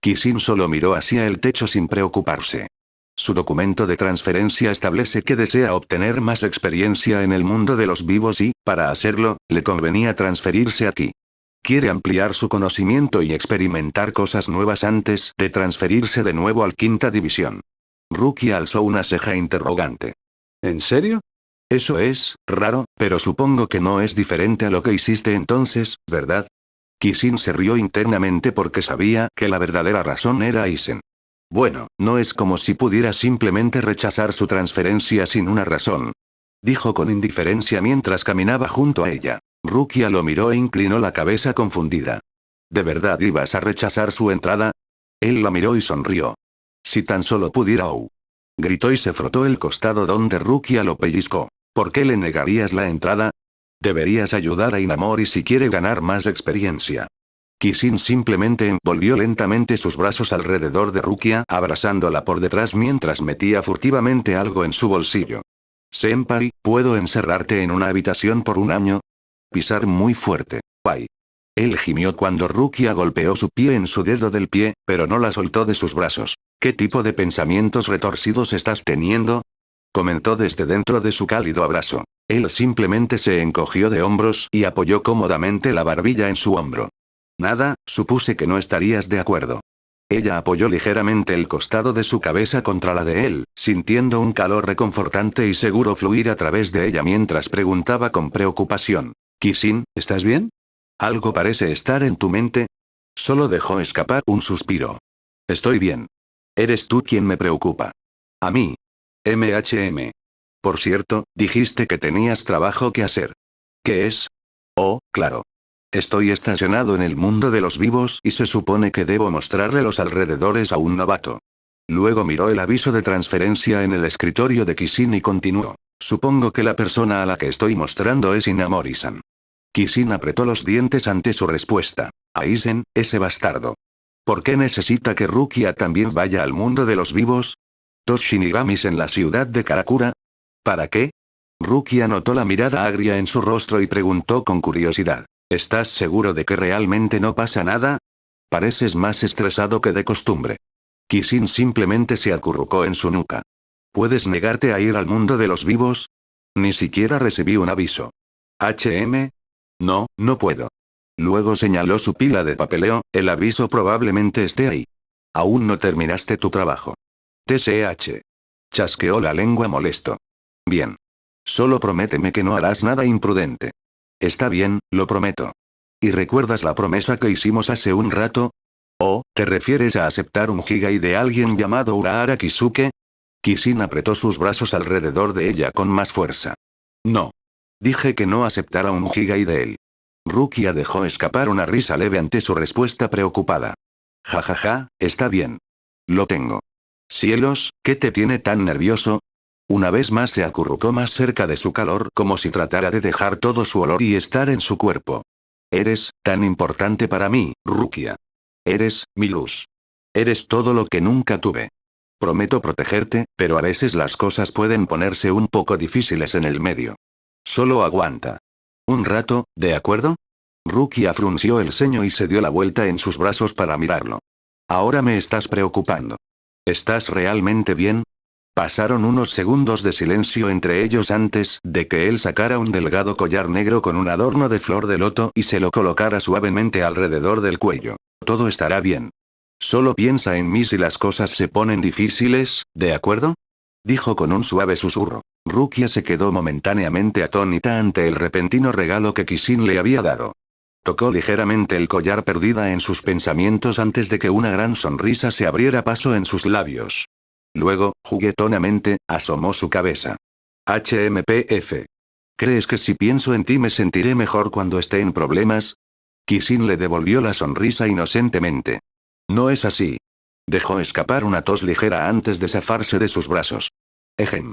A: Kisin solo miró hacia el techo sin preocuparse. Su documento de transferencia establece que desea obtener más experiencia en el mundo de los vivos y, para hacerlo, le convenía transferirse aquí. Quiere ampliar su conocimiento y experimentar cosas nuevas antes de transferirse de nuevo al 5ª división. Rukia alzó una ceja interrogante. ¿En serio? Eso es raro, pero supongo que no es diferente a lo que hiciste entonces, ¿verdad? Kisin se rió internamente porque sabía que la verdadera razón era Aizen. Bueno, no es como si pudiera simplemente rechazar su transferencia sin una razón. Dijo con indiferencia mientras caminaba junto a ella. Rukia lo miró e inclinó la cabeza confundida. ¿De verdad ibas a rechazar su entrada? Él la miró y sonrió. Si tan solo pudiera gritó y se frotó el costado donde Rukia lo pellizcó. ¿Por qué le negarías la entrada? Deberías ayudar a Inamori si quiere ganar más experiencia. Kisin simplemente envolvió lentamente sus brazos alrededor de Rukia, abrazándola por detrás mientras metía furtivamente algo en su bolsillo. Senpai, ¿puedo encerrarte en una habitación por un año? Pisar muy fuerte. Pai. Él gimió cuando Rukia golpeó su pie en su dedo del pie, pero no la soltó de sus brazos. ¿Qué tipo de pensamientos retorcidos estás teniendo? Comentó desde dentro de su cálido abrazo. Él simplemente se encogió de hombros y apoyó cómodamente la barbilla en su hombro. Nada, supuse que no estarías de acuerdo. Ella apoyó ligeramente el costado de su cabeza contra la de él, sintiendo un calor reconfortante y seguro fluir a través de ella mientras preguntaba con preocupación. Kisin, ¿estás bien? ¿Algo parece estar en tu mente? Solo dejó escapar un suspiro. Estoy bien. Eres tú quien me preocupa. A mí. Por cierto, dijiste que tenías trabajo que hacer. ¿Qué es? Oh, claro. Estoy estacionado en el mundo de los vivos y se supone que debo mostrarle los alrededores a un novato. Luego miró el aviso de transferencia en el escritorio de Kisin y continuó. Supongo que la persona a la que estoy mostrando es Inamori-san. Kisin apretó los dientes ante su respuesta. Aizen, ese bastardo. ¿Por qué necesita que Rukia también vaya al mundo de los vivos? ¿Dos shinigamis en la ciudad de Karakura? ¿Para qué? Rukia notó la mirada agria en su rostro y preguntó con curiosidad. ¿Estás seguro de que realmente no pasa nada? Pareces más estresado que de costumbre. Kisin simplemente se acurrucó en su nuca. ¿Puedes negarte a ir al mundo de los vivos? Ni siquiera recibí un aviso. No, no puedo. Luego señaló su pila de papeleo, el aviso probablemente esté ahí. Aún no terminaste tu trabajo. TSH. Chasqueó la lengua molesto. Bien. Solo prométeme que no harás nada imprudente. Está bien, lo prometo. ¿Y recuerdas la promesa que hicimos hace un rato? ¿O, te refieres a aceptar un Higai de alguien llamado Urahara Kisuke? Kishin apretó sus brazos alrededor de ella con más fuerza. No. Dije que no aceptara un Higai de él. Rukia dejó escapar una risa leve ante su respuesta preocupada. Ja ja ja, está bien. Lo tengo. Cielos, ¿qué te tiene tan nervioso? Una vez más se acurrucó más cerca de su calor como si tratara de dejar todo su olor y estar en su cuerpo. Eres tan importante para mí, Rukia. Eres mi luz. Eres todo lo que nunca tuve. Prometo protegerte, pero a veces las cosas pueden ponerse un poco difíciles en el medio. Solo aguanta. Un rato, ¿de acuerdo? Rukia frunció el ceño y se dio la vuelta en sus brazos para mirarlo. Ahora me estás preocupando. ¿Estás realmente bien? Pasaron unos segundos de silencio entre ellos antes de que él sacara un delgado collar negro con un adorno de flor de loto y se lo colocara suavemente alrededor del cuello. Todo estará bien. Solo piensa en mí si las cosas se ponen difíciles, ¿de acuerdo? Dijo con un suave susurro. Rukia se quedó momentáneamente atónita ante el repentino regalo que Kishin le había dado. Tocó ligeramente el collar perdida en sus pensamientos antes de que una gran sonrisa se abriera paso en sus labios. Luego, juguetonamente, asomó su cabeza. HMPF. ¿Crees que si pienso en ti me sentiré mejor cuando esté en problemas? Kishin le devolvió la sonrisa inocentemente. No es así. Dejó escapar una tos ligera antes de zafarse de sus brazos. Ejem.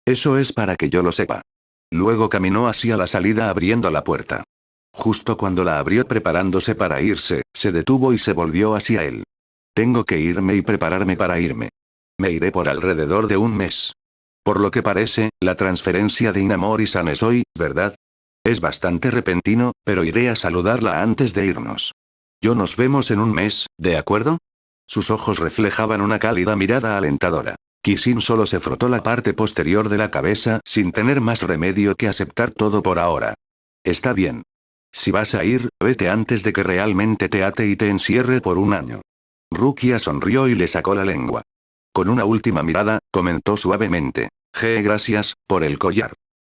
A: Eso es para que yo lo sepa. Luego caminó hacia la salida abriendo la puerta. Justo cuando la abrió preparándose para irse, se detuvo y se volvió hacia él. Tengo que irme y prepararme para irme. Me iré por alrededor de un mes. Por lo que parece, la transferencia de Inamori-san es hoy, ¿verdad? Es bastante repentino, pero iré a saludarla antes de irnos. Yo nos vemos en un mes, ¿de acuerdo? Sus ojos reflejaban una cálida mirada alentadora. Kishin solo se frotó la parte posterior de la cabeza sin tener más remedio que aceptar todo por ahora. Está bien. Si vas a ir, vete antes de que realmente te ate y te encierre por un año. Rukia sonrió y le sacó la lengua. Con una última mirada, comentó suavemente. Gracias, por el collar.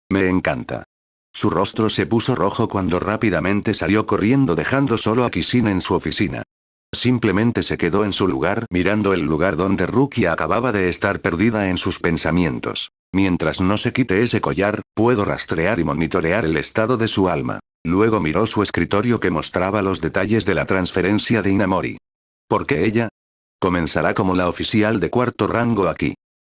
A: Me encanta. Su rostro se puso rojo cuando rápidamente salió corriendo dejando solo a Kishin en su oficina. Simplemente se quedó en su lugar mirando el lugar donde Rukia acababa de estar perdida en sus pensamientos. Mientras no se quite ese collar, puedo rastrear y monitorear el estado de su alma. Luego miró su escritorio que mostraba los detalles de la transferencia de Inamori. ¿Por qué ella? Comenzará como la oficial de cuarto rango aquí.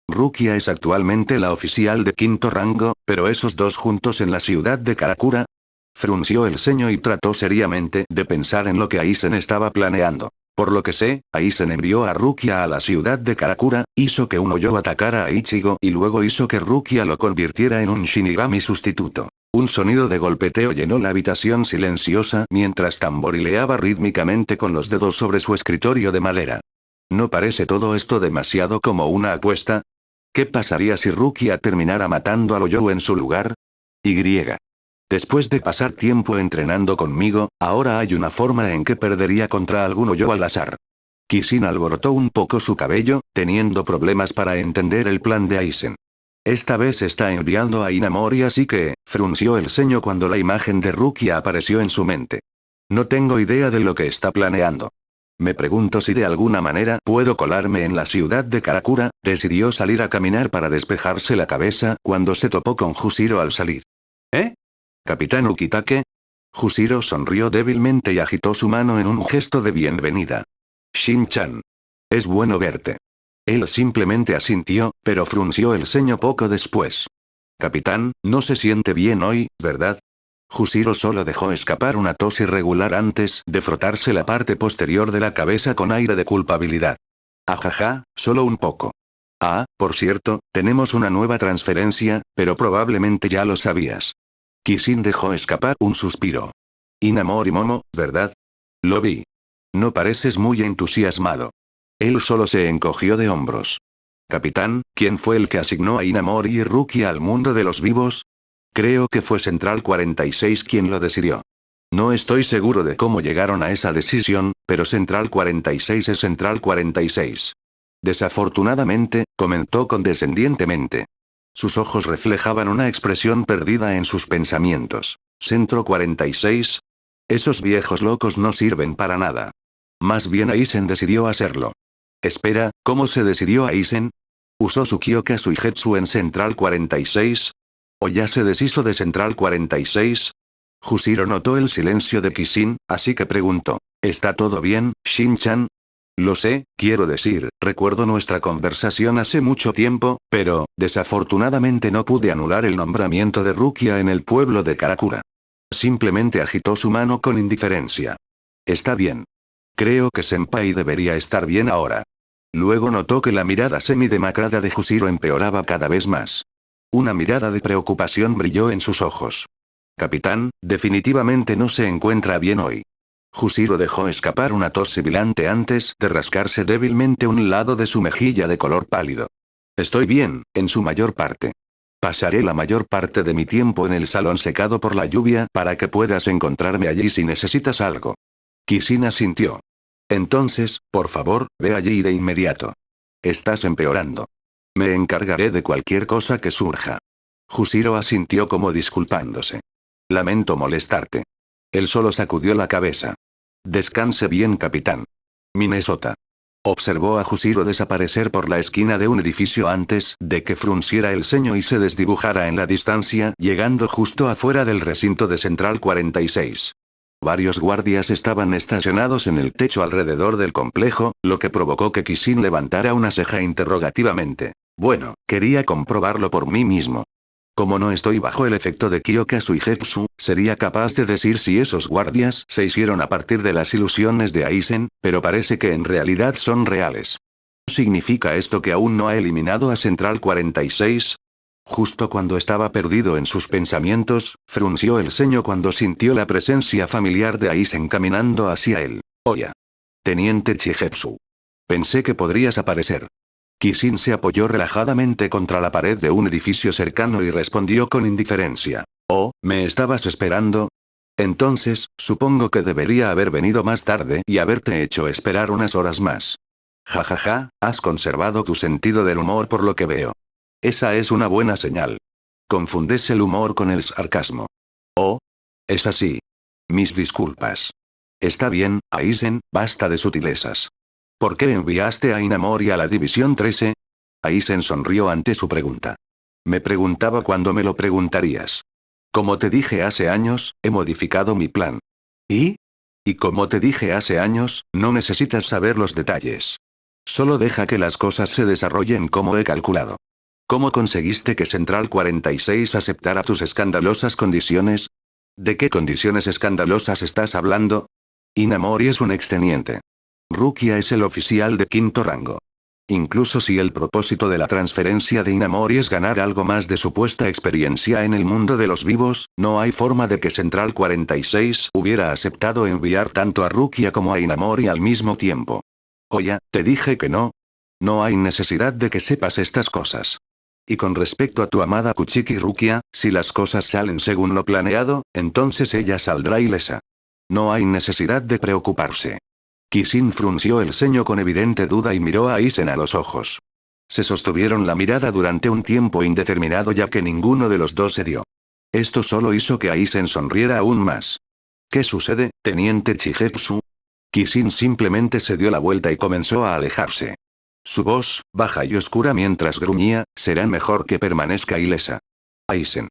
A: Rukia es actualmente la oficial de quinto rango, pero esos dos juntos en la ciudad de Karakura. Frunció el ceño y trató seriamente de pensar en lo que Aizen estaba planeando. Por lo que sé, Aizen envió a Rukia a la ciudad de Karakura, hizo que un Oyo atacara a Ichigo y luego hizo que Rukia lo convirtiera en un Shinigami sustituto. Un sonido de golpeteo llenó la habitación silenciosa mientras tamborileaba rítmicamente con los dedos sobre su escritorio de madera. ¿No parece todo esto demasiado como una apuesta? ¿Qué pasaría si Rukia terminara matando a Oyo en su lugar? Después de pasar tiempo entrenando conmigo, ahora hay una forma en que perdería contra algún Oyo al azar. Kishin alborotó un poco su cabello, teniendo problemas para entender el plan de Aizen. Esta vez está enviando a Inamori así que, frunció el ceño cuando la imagen de Rukia apareció en su mente. No tengo idea de lo que está planeando. Me pregunto si de alguna manera puedo colarme en la ciudad de Karakura. Decidió salir a caminar para despejarse la cabeza cuando se topó con Jushiro al salir. ¿Eh? ¿Capitán Ukitake? Jushiro sonrió débilmente y agitó su mano en un gesto de bienvenida. Shin-chan. Es bueno verte. Él simplemente asintió, pero frunció el ceño poco después. Capitán, no se siente bien hoy, ¿verdad? Jushiro solo dejó escapar una tos irregular antes de frotarse la parte posterior de la cabeza con aire de culpabilidad. Ajaja, solo un poco. Ah, por cierto, tenemos una nueva transferencia, pero probablemente ya lo sabías. Kishin dejó escapar un suspiro. Inamori Momo, ¿verdad? Lo vi. No pareces muy entusiasmado. Él solo se encogió de hombros. Capitán, ¿quién fue el que asignó a Inamori y Rukia al mundo de los vivos? Creo que fue Central 46 quien lo decidió. No estoy seguro de cómo llegaron a esa decisión, pero Central 46 es Central 46. Desafortunadamente, comentó condescendientemente. Sus ojos reflejaban una expresión perdida en sus pensamientos. Centro 46. Esos viejos locos no sirven para nada. Más bien Aizen decidió hacerlo. Espera, ¿cómo se decidió Aizen? ¿Usó su Kyoka Suigetsu en Central 46? ¿O ya se deshizo de Central 46? Jushiro notó el silencio de Kishin, así que preguntó. ¿Está todo bien, Shin-chan? Lo sé, quiero decir, recuerdo nuestra conversación hace mucho tiempo, pero, desafortunadamente no pude anular el nombramiento de Rukia en el pueblo de Karakura. Simplemente agitó su mano con indiferencia. Está bien. Creo que Senpai debería estar bien ahora. Luego notó que la mirada semidemacrada de Jushiro empeoraba cada vez más. Una mirada de preocupación brilló en sus ojos. Capitán, definitivamente no se encuentra bien hoy. Jushiro dejó escapar una tos sibilante antes de rascarse débilmente un lado de su mejilla de color pálido. Estoy bien, en su mayor parte. Pasaré la mayor parte de mi tiempo en el salón secado por la lluvia para que puedas encontrarme allí si necesitas algo. Kishin asintió. Entonces, por favor, ve allí de inmediato. Estás empeorando. Me encargaré de cualquier cosa que surja. Jushiro asintió como disculpándose. Lamento molestarte. Él solo sacudió la cabeza. Descanse bien, capitán. Minnesota. Observó a Jushiro desaparecer por la esquina de un edificio antes de que frunciera el ceño y se desdibujara en la distancia, llegando justo afuera del recinto de Central 46. Varios guardias estaban estacionados en el techo alrededor del complejo, lo que provocó que Kishin levantara una ceja interrogativamente. Bueno, quería comprobarlo por mí mismo. Como no estoy bajo el efecto de Kyoka Suigetsu, sería capaz de decir si esos guardias se hicieron a partir de las ilusiones de Aizen, pero parece que en realidad son reales. ¿Significa esto que aún no ha eliminado a Central 46? Justo cuando estaba perdido en sus pensamientos, frunció el ceño cuando sintió la presencia familiar de Aizen caminando hacia él. Oya. Teniente Chigetsu. Pensé que podrías aparecer. Kishin se apoyó relajadamente contra la pared de un edificio cercano y respondió con indiferencia. Oh, ¿me estabas esperando? Entonces, supongo que debería haber venido más tarde y haberte hecho esperar unas horas más. Ja ja ja, has conservado tu sentido del humor por lo que veo. Esa es una buena señal. Confundes el humor con el sarcasmo. Oh. Es así. Mis disculpas. Está bien, Aizen, basta de sutilezas. ¿Por qué enviaste a Inamori a la División 13? Aizen sonrió ante su pregunta. Me preguntaba cuándo me lo preguntarías. Como te dije hace años, he modificado mi plan. ¿Y? Y como te dije hace años, no necesitas saber los detalles. Solo deja que las cosas se desarrollen como he calculado. ¿Cómo conseguiste que Central 46 aceptara tus escandalosas condiciones? ¿De qué condiciones escandalosas estás hablando? Inamori es un exteniente. Rukia es el oficial de quinto rango. Incluso si el propósito de la transferencia de Inamori es ganar algo más de supuesta experiencia en el mundo de los vivos, no hay forma de que Central 46 hubiera aceptado enviar tanto a Rukia como a Inamori al mismo tiempo. Oye, te dije que no. No hay necesidad de que sepas estas cosas. Y con respecto a tu amada Kuchiki Rukia, si las cosas salen según lo planeado, entonces ella saldrá ilesa. No hay necesidad de preocuparse. Kishin frunció el ceño con evidente duda y miró a Aizen a los ojos. Se sostuvieron la mirada durante un tiempo indeterminado ya que ninguno de los dos se dio. Esto solo hizo que Aizen sonriera aún más. ¿Qué sucede, teniente Chigetsu? Kishin simplemente se dio la vuelta y comenzó a alejarse. Su voz, baja y oscura mientras gruñía, será mejor que permanezca ilesa. Aizen.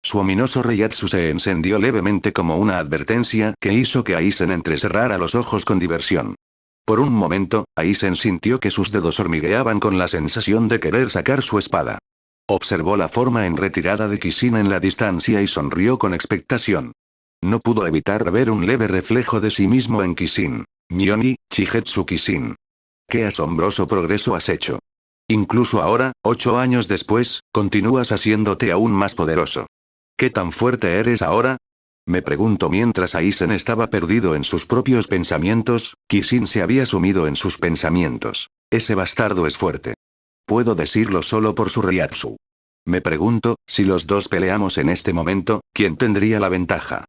A: Su ominoso Reiatsu se encendió levemente como una advertencia que hizo que Aizen entrecerrara los ojos con diversión. Por un momento, Aizen sintió que sus dedos hormigueaban con la sensación de querer sacar su espada. Observó la forma en retirada de Kishin en la distancia y sonrió con expectación. No pudo evitar ver un leve reflejo de sí mismo en Kishin. Mioni, Chigetsu Kishin. ¡Qué asombroso progreso has hecho! Incluso ahora, 8 años después, continúas haciéndote aún más poderoso. ¿Qué tan fuerte eres ahora? Me pregunto mientras Aizen estaba perdido en sus propios pensamientos, Kishin se había sumido en sus pensamientos. Ese bastardo es fuerte. Puedo decirlo solo por su Reiatsu. Me pregunto, si los dos peleamos en este momento, ¿quién tendría la ventaja?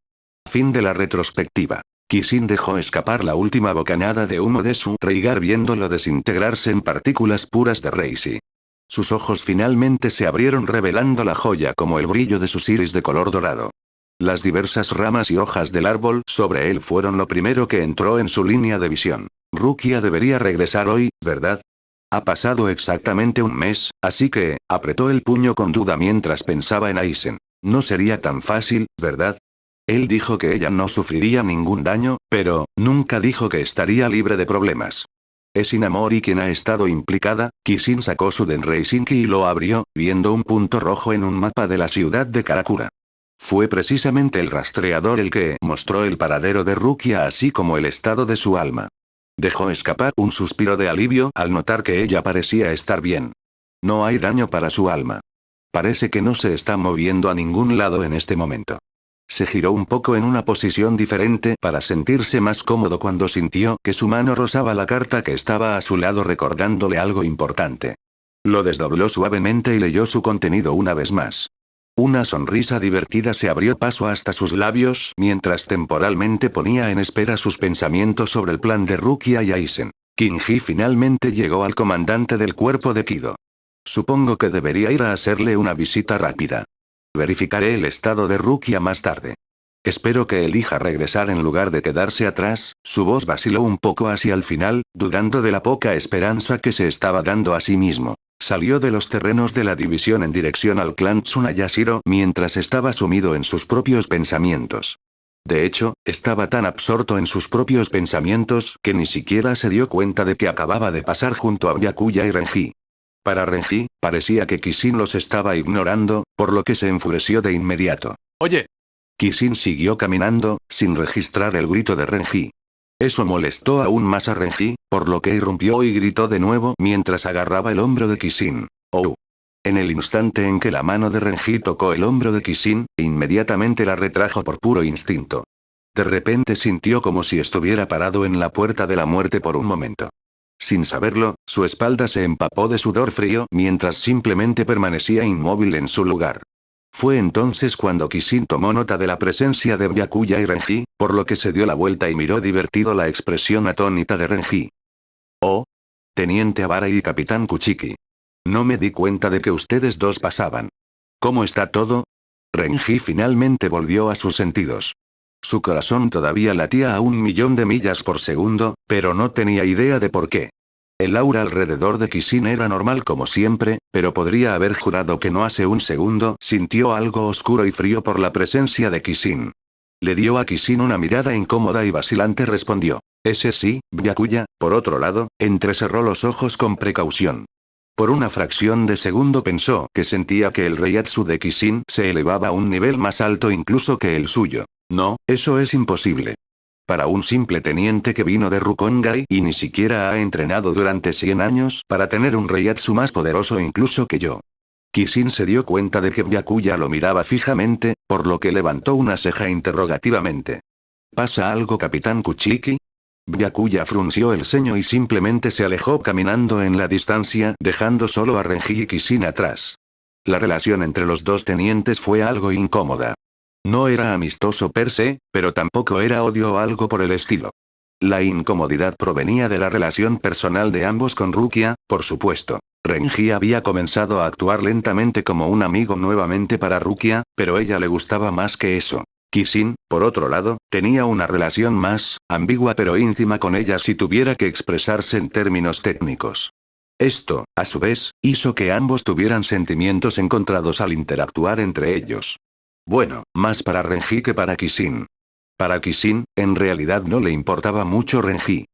A: Fin de la retrospectiva. Kisin dejó escapar la última bocanada de humo de su reigar viéndolo desintegrarse en partículas puras de Reishi. Sus ojos finalmente se abrieron revelando la joya como el brillo de sus iris de color dorado. Las diversas ramas y hojas del árbol sobre él fueron lo primero que entró en su línea de visión. Rukia debería regresar hoy, ¿verdad? Ha pasado exactamente un mes, así que, apretó el puño con duda mientras pensaba en Aizen. No sería tan fácil, ¿verdad? Él dijo que ella no sufriría ningún daño, pero, nunca dijo que estaría libre de problemas. ¿Es Inamori quien ha estado implicada? Kisin sacó su Denreisinki y lo abrió, viendo un punto rojo en un mapa de la ciudad de Karakura. Fue precisamente el rastreador el que mostró el paradero de Rukia así como el estado de su alma. Dejó escapar un suspiro de alivio al notar que ella parecía estar bien. No hay daño para su alma. Parece que no se está moviendo a ningún lado en este momento. Se giró un poco en una posición diferente para sentirse más cómodo cuando sintió que su mano rozaba la carta que estaba a su lado recordándole algo importante. Lo desdobló suavemente y leyó su contenido una vez más. Una sonrisa divertida se abrió paso hasta sus labios mientras temporalmente ponía en espera sus pensamientos sobre el plan de Rukia y Aizen. Kinji finalmente llegó al comandante del cuerpo de Kido. Supongo que debería ir a hacerle una visita rápida. Verificaré el estado de Rukia más tarde. Espero que elija regresar en lugar de quedarse atrás. Su voz vaciló un poco hacia el final, dudando de la poca esperanza que se estaba dando a sí mismo. Salió de los terrenos de la división en dirección al clan Tsunayashiro mientras estaba sumido en sus propios pensamientos. De hecho, estaba tan absorto en sus propios pensamientos que ni siquiera se dio cuenta de que acababa de pasar junto a Byakuya y Renji. Para Renji, parecía que Kisin los estaba ignorando, por lo que se enfureció de inmediato. ¡Oye! Kisin siguió caminando, sin registrar el grito de Renji. Eso molestó aún más a Renji, por lo que irrumpió y gritó de nuevo mientras agarraba el hombro de Kisin. ¡Oh! En el instante en que la mano de Renji tocó el hombro de Kisin, inmediatamente la retrajo por puro instinto. De repente sintió como si estuviera parado en la puerta de la muerte por un momento. Sin saberlo, su espalda se empapó de sudor frío mientras simplemente permanecía inmóvil en su lugar. Fue entonces cuando Kisin tomó nota de la presencia de Byakuya y Renji, por lo que se dio la vuelta y miró divertido la expresión atónita de Renji. «Oh. Teniente Abara y Capitán Kuchiki. No me di cuenta de que ustedes dos pasaban. ¿Cómo está todo?» Renji finalmente volvió a sus sentidos. Su corazón todavía latía a 1.000.000 de millas por segundo, pero no tenía idea de por qué. El aura alrededor de Kisin era normal como siempre, pero podría haber jurado que no hace un segundo sintió algo oscuro y frío por la presencia de Kisin. Le dio a Kisin una mirada incómoda y vacilante respondió. «Ese sí, Byakuya». Por otro lado, entrecerró los ojos con precaución. Por una fracción de segundo pensó que sentía que el Reiatsu de Kisin se elevaba a un nivel más alto incluso que el suyo. No, eso es imposible. Para un simple teniente que vino de Rukongai y ni siquiera ha entrenado durante 100 años para tener un Reiatsu más poderoso incluso que yo. Kisin se dio cuenta de que Byakuya lo miraba fijamente, por lo que levantó una ceja interrogativamente. ¿Pasa algo, Capitán Kuchiki? Byakuya frunció el ceño y simplemente se alejó caminando en la distancia, dejando solo a Renji y Kisin atrás. La relación entre los dos tenientes fue algo incómoda. No era amistoso per se, pero tampoco era odio o algo por el estilo. La incomodidad provenía de la relación personal de ambos con Rukia, por supuesto. Renji había comenzado a actuar lentamente como un amigo nuevamente para Rukia, pero ella le gustaba más que eso. Kisin, por otro lado, tenía una relación más ambigua pero íntima con ella si tuviera que expresarse en términos técnicos. Esto, a su vez, hizo que ambos tuvieran sentimientos encontrados al interactuar entre ellos. Bueno, más para Renji que para Kisin. Para Kisin, en realidad no le importaba mucho Renji.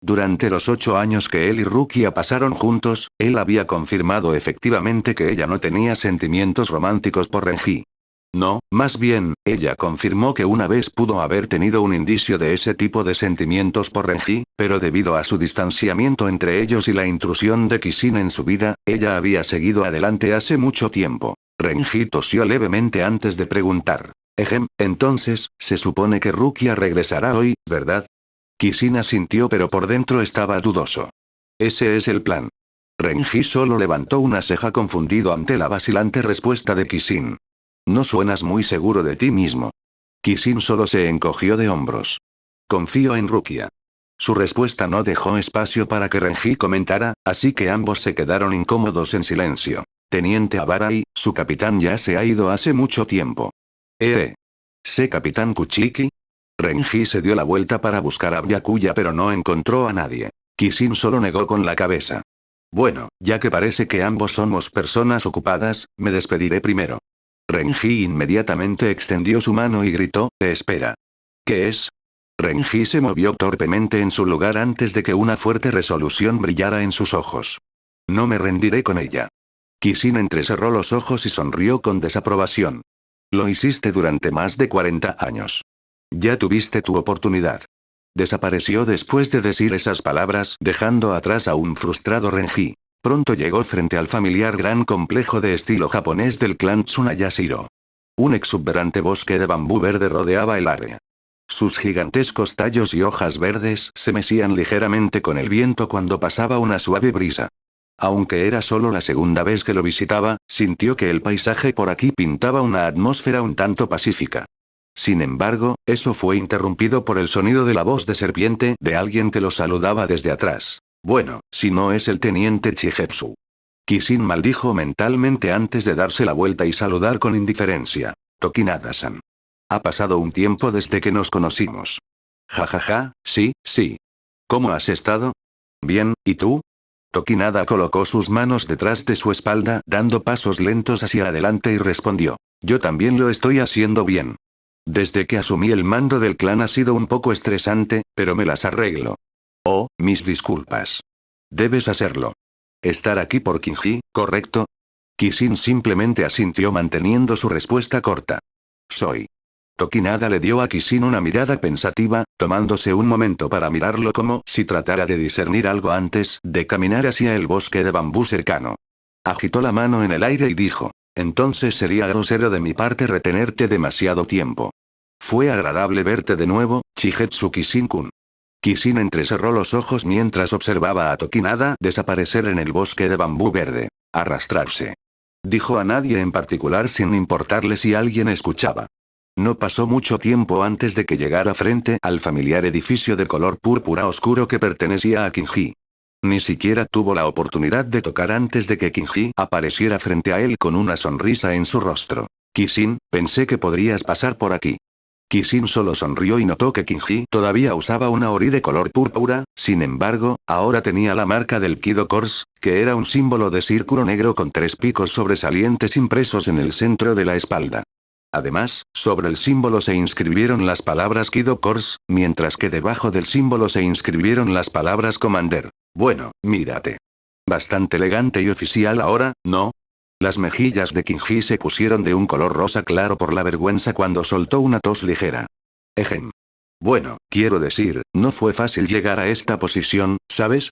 A: Durante los 8 años que él y Rukia pasaron juntos, él había confirmado efectivamente que ella no tenía sentimientos románticos por Renji. No, más bien, ella confirmó que una vez pudo haber tenido un indicio de ese tipo de sentimientos por Renji, pero debido a su distanciamiento entre ellos y la intrusión de Kisin en su vida, ella había seguido adelante hace mucho tiempo. Renji tosió levemente antes de preguntar. Entonces, se supone que Rukia regresará hoy, ¿verdad? Kisin asintió pero por dentro estaba dudoso. Ese es el plan. Renji solo levantó una ceja confundido ante la vacilante respuesta de Kisin. No suenas muy seguro de ti mismo. Kisin solo se encogió de hombros. Confío en Rukia. Su respuesta no dejó espacio para que Renji comentara, así que ambos se quedaron incómodos en silencio. Teniente Abarai, su capitán ya se ha ido hace mucho tiempo. ¿Sé capitán Kuchiki? Renji se dio la vuelta para buscar a Byakuya pero no encontró a nadie. Kishin solo negó con la cabeza. Bueno, ya que parece que ambos somos personas ocupadas, me despediré primero. Renji inmediatamente extendió su mano y gritó, espera. ¿Qué es? Renji se movió torpemente en su lugar antes de que una fuerte resolución brillara en sus ojos. No me rendiré con ella. Kishin entrecerró los ojos y sonrió con desaprobación. Lo hiciste durante más de 40 años. Ya tuviste tu oportunidad. Desapareció después de decir esas palabras, dejando atrás a un frustrado Renji. Pronto llegó frente al familiar gran complejo de estilo japonés del clan Tsunayashiro. Un exuberante bosque de bambú verde rodeaba el área. Sus gigantescos tallos y hojas verdes se mecían ligeramente con el viento cuando pasaba una suave brisa. Aunque era solo la segunda vez que lo visitaba, sintió que el paisaje por aquí pintaba una atmósfera un tanto pacífica. Sin embargo, eso fue interrumpido por el sonido de la voz de serpiente de alguien que lo saludaba desde atrás. Bueno, si no es el teniente Chigetsu. Kishin maldijo mentalmente antes de darse la vuelta y saludar con indiferencia. Tokinada-san. Ha pasado un tiempo desde que nos conocimos. Jajaja, sí, sí. ¿Cómo has estado? Bien, ¿y tú? Tokinada colocó sus manos detrás de su espalda, dando pasos lentos hacia adelante y respondió. Yo también lo estoy haciendo bien. Desde que asumí el mando del clan ha sido un poco estresante, pero me las arreglo. Oh, mis disculpas. Debes hacerlo. Estar aquí por Kinji, ¿correcto? Kishin simplemente asintió manteniendo su respuesta corta. Soy. Tokinada le dio a Kishin una mirada pensativa, tomándose un momento para mirarlo como si tratara de discernir algo antes de caminar hacia el bosque de bambú cercano. Agitó la mano en el aire y dijo, entonces sería grosero de mi parte retenerte demasiado tiempo. Fue agradable verte de nuevo, Chigetsu Kishin-kun. Kishin entrecerró los ojos mientras observaba a Tokinada desaparecer en el bosque de bambú verde. Arrastrarse. Dijo a nadie en particular sin importarle si alguien escuchaba. No pasó mucho tiempo antes de que llegara frente al familiar edificio de color púrpura oscuro que pertenecía a Kinji. Ni siquiera tuvo la oportunidad de tocar antes de que Kinji apareciera frente a él con una sonrisa en su rostro. Kishin, pensé que podrías pasar por aquí. Kishin solo sonrió y notó que Kinji todavía usaba una ori de color púrpura, sin embargo, ahora tenía la marca del Kido Kors, que era un símbolo de círculo negro con 3 picos sobresalientes impresos en el centro de la espalda. Además, sobre el símbolo se inscribieron las palabras Kido Kors, mientras que debajo del símbolo se inscribieron las palabras Commander. Bueno, mírate. Bastante elegante y oficial ahora, ¿no? Las mejillas de Kinji se pusieron de un color rosa claro por la vergüenza cuando soltó una tos ligera. Ejem. Bueno, quiero decir, no fue fácil llegar a esta posición, ¿sabes?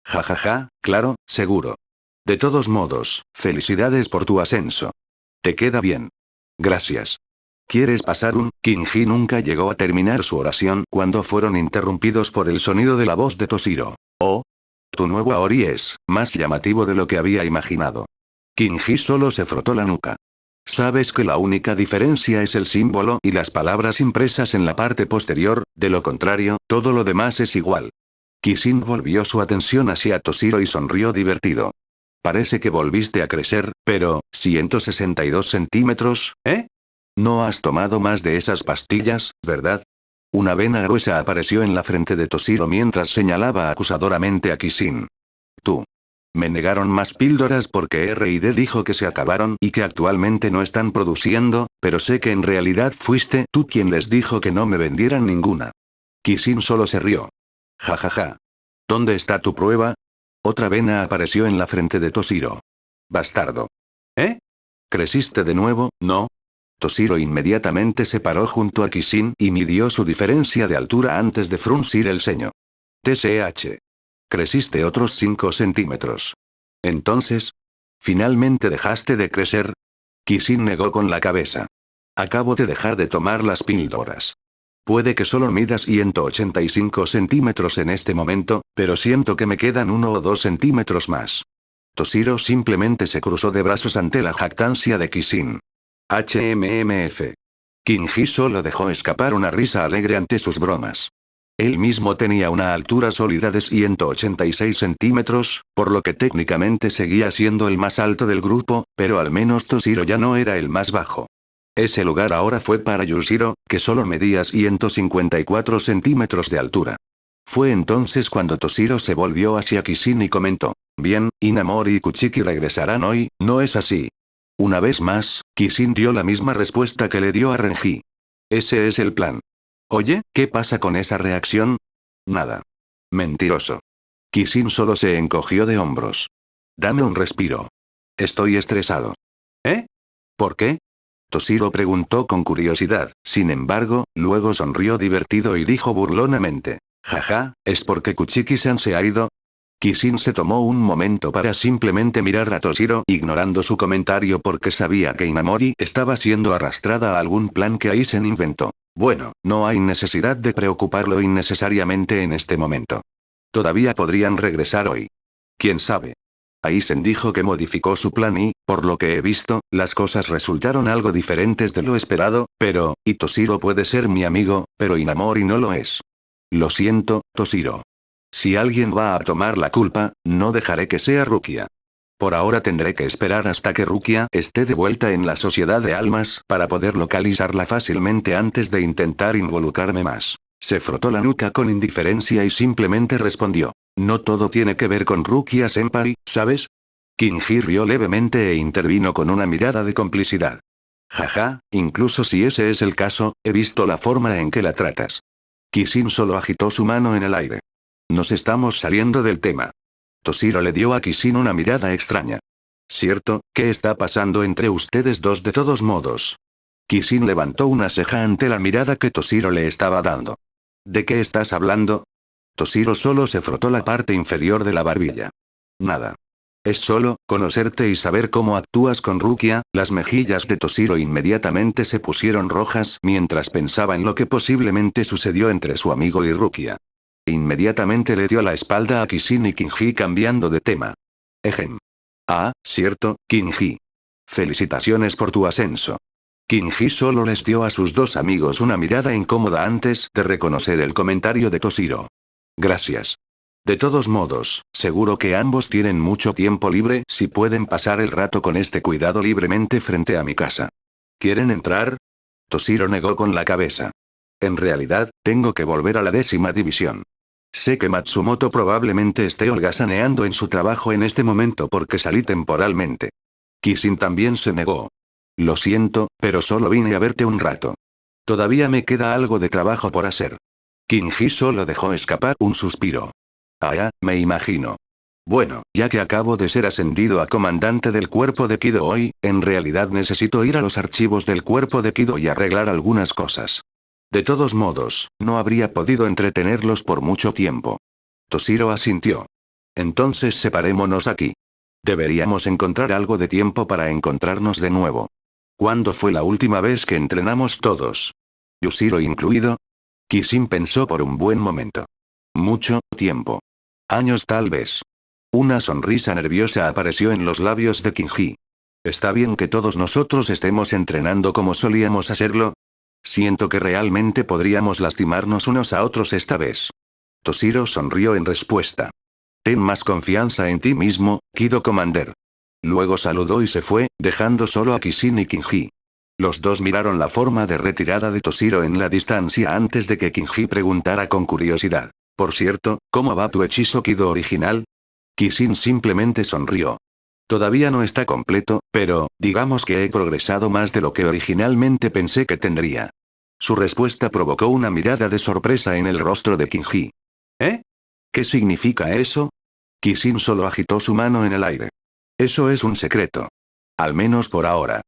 A: Jajaja, claro, seguro. De todos modos, felicidades por tu ascenso. Te queda bien. Gracias. ¿Quieres pasar un? Kinji nunca llegó a terminar su oración cuando fueron interrumpidos por el sonido de la voz de Toshiro. Oh. Tu nuevo Aori es más llamativo de lo que había imaginado. Kinji solo se frotó la nuca. Sabes que la única diferencia es el símbolo y las palabras impresas en la parte posterior, de lo contrario, todo lo demás es igual. Kishin volvió su atención hacia Toshiro y sonrió divertido. Parece que volviste a crecer, pero, 162 centímetros, ¿eh? No has tomado más de esas pastillas, ¿verdad? Una vena gruesa apareció en la frente de Toshiro mientras señalaba acusadoramente a Kishin. Tú. Me negaron más píldoras porque R&D dijo que se acabaron y que actualmente no están produciendo, pero sé que en realidad fuiste tú quien les dijo que no me vendieran ninguna. Kishin solo se rió. Jajaja. ¿Dónde está tu prueba? Otra vena apareció en la frente de Toshiro. Bastardo. ¿Eh? ¿Creciste de nuevo, no? Toshiro inmediatamente se paró junto a Kishin y midió su diferencia de altura antes de fruncir el ceño. TSH. Creciste otros 5 centímetros. Entonces, ¿finalmente dejaste de crecer? Kishin negó con la cabeza. Acabo de dejar de tomar las píldoras. Puede que solo midas 185 centímetros en este momento, pero siento que me quedan 1 o 2 centímetros más. Toshiro simplemente se cruzó de brazos ante la jactancia de Kishin. HMMF. Kinji solo dejó escapar una risa alegre ante sus bromas. Él mismo tenía una altura sólida de 186 centímetros, por lo que técnicamente seguía siendo el más alto del grupo, pero al menos Toshiro ya no era el más bajo. Ese lugar ahora fue para Yushiro, que solo medía 154 centímetros de altura. Fue entonces cuando Toshiro se volvió hacia Kishin y comentó: «Bien, Inamori y Kuchiki regresarán hoy, ¿no es así?». Una vez más, Kishin dio la misma respuesta que le dio a Renji. «Ese es el plan». «Oye, ¿qué pasa con esa reacción?». «Nada». «Mentiroso». Kishin solo se encogió de hombros. «Dame un respiro. Estoy estresado». «¿Eh? ¿Por qué?». Toshiro preguntó con curiosidad, sin embargo, luego sonrió divertido y dijo burlonamente: «Jaja, ¿es porque Kuchiki-san se ha ido?». Kishin se tomó un momento para simplemente mirar a Toshiro, ignorando su comentario porque sabía que Inamori estaba siendo arrastrada a algún plan que Aizen inventó. Bueno, no hay necesidad de preocuparlo innecesariamente en este momento. Todavía podrían regresar hoy. ¿Quién sabe? Aizen dijo que modificó su plan y, por lo que he visto, las cosas resultaron algo diferentes de lo esperado, pero, y Toshiro puede ser mi amigo, pero Inamori no lo es. Lo siento, Toshiro. Si alguien va a tomar la culpa, no dejaré que sea Rukia. Por ahora tendré que esperar hasta que Rukia esté de vuelta en la sociedad de almas para poder localizarla fácilmente antes de intentar involucrarme más. Se frotó la nuca con indiferencia y simplemente respondió: «No todo tiene que ver con Rukia-senpai, ¿sabes?». Kinji rió levemente e intervino con una mirada de complicidad. «Jaja, incluso si ese es el caso, he visto la forma en que la tratas». Kishin solo agitó su mano en el aire. «Nos estamos saliendo del tema». Toshiro le dio a Kishin una mirada extraña. «¿Cierto? ¿Qué está pasando entre ustedes dos de todos modos?». Kishin levantó una ceja ante la mirada que Toshiro le estaba dando. «¿De qué estás hablando?». Toshiro solo se frotó la parte inferior de la barbilla. «Nada. Es solo conocerte y saber cómo actúas con Rukia». Las mejillas de Toshiro inmediatamente se pusieron rojas mientras pensaba en lo que posiblemente sucedió entre su amigo y Rukia. Inmediatamente le dio la espalda a Kishin y Kinji cambiando de tema. «Ejem. Ah, cierto, Kinji. Felicitaciones por tu ascenso». Kinji solo les dio a sus dos amigos una mirada incómoda antes de reconocer el comentario de Toshiro. «Gracias. De todos modos, seguro que ambos tienen mucho tiempo libre si pueden pasar el rato con este cuidado libremente frente a mi casa. ¿Quieren entrar?». Toshiro negó con la cabeza. «En realidad, tengo que volver a la 10ª división. Sé que Matsumoto probablemente esté holgazaneando en su trabajo en este momento porque salí temporalmente». Kishin también se negó. «Lo siento, pero solo vine a verte un rato. Todavía me queda algo de trabajo por hacer». Kinji solo dejó escapar un suspiro. «Ah, me imagino. Bueno, ya que acabo de ser ascendido a comandante del cuerpo de Kido hoy, en realidad necesito ir a los archivos del cuerpo de Kido y arreglar algunas cosas. De todos modos, no habría podido entretenerlos por mucho tiempo». Toshiro asintió. «Entonces separémonos aquí. Deberíamos encontrar algo de tiempo para encontrarnos de nuevo. ¿Cuándo fue la última vez que entrenamos todos? ¿Yushiro incluido?». Kishin pensó por un buen momento. «Mucho tiempo. Años tal vez». Una sonrisa nerviosa apareció en los labios de Kinji. «¿Está bien que todos nosotros estemos entrenando como solíamos hacerlo? Siento que realmente podríamos lastimarnos unos a otros esta vez». Toshiro sonrió en respuesta. «Ten más confianza en ti mismo, Kido Commander». Luego saludó y se fue, dejando solo a Kishin y Kinji. Los dos miraron la forma de retirada de Toshiro en la distancia antes de que Kinji preguntara con curiosidad: «Por cierto, ¿cómo va tu hechizo Kido original?». Kishin simplemente sonrió. «Todavía no está completo, pero, digamos que he progresado más de lo que originalmente pensé que tendría». Su respuesta provocó una mirada de sorpresa en el rostro de Kinji. «¿Eh? ¿Qué significa eso?». Kishin solo agitó su mano en el aire. «Eso es un secreto. Al menos por ahora.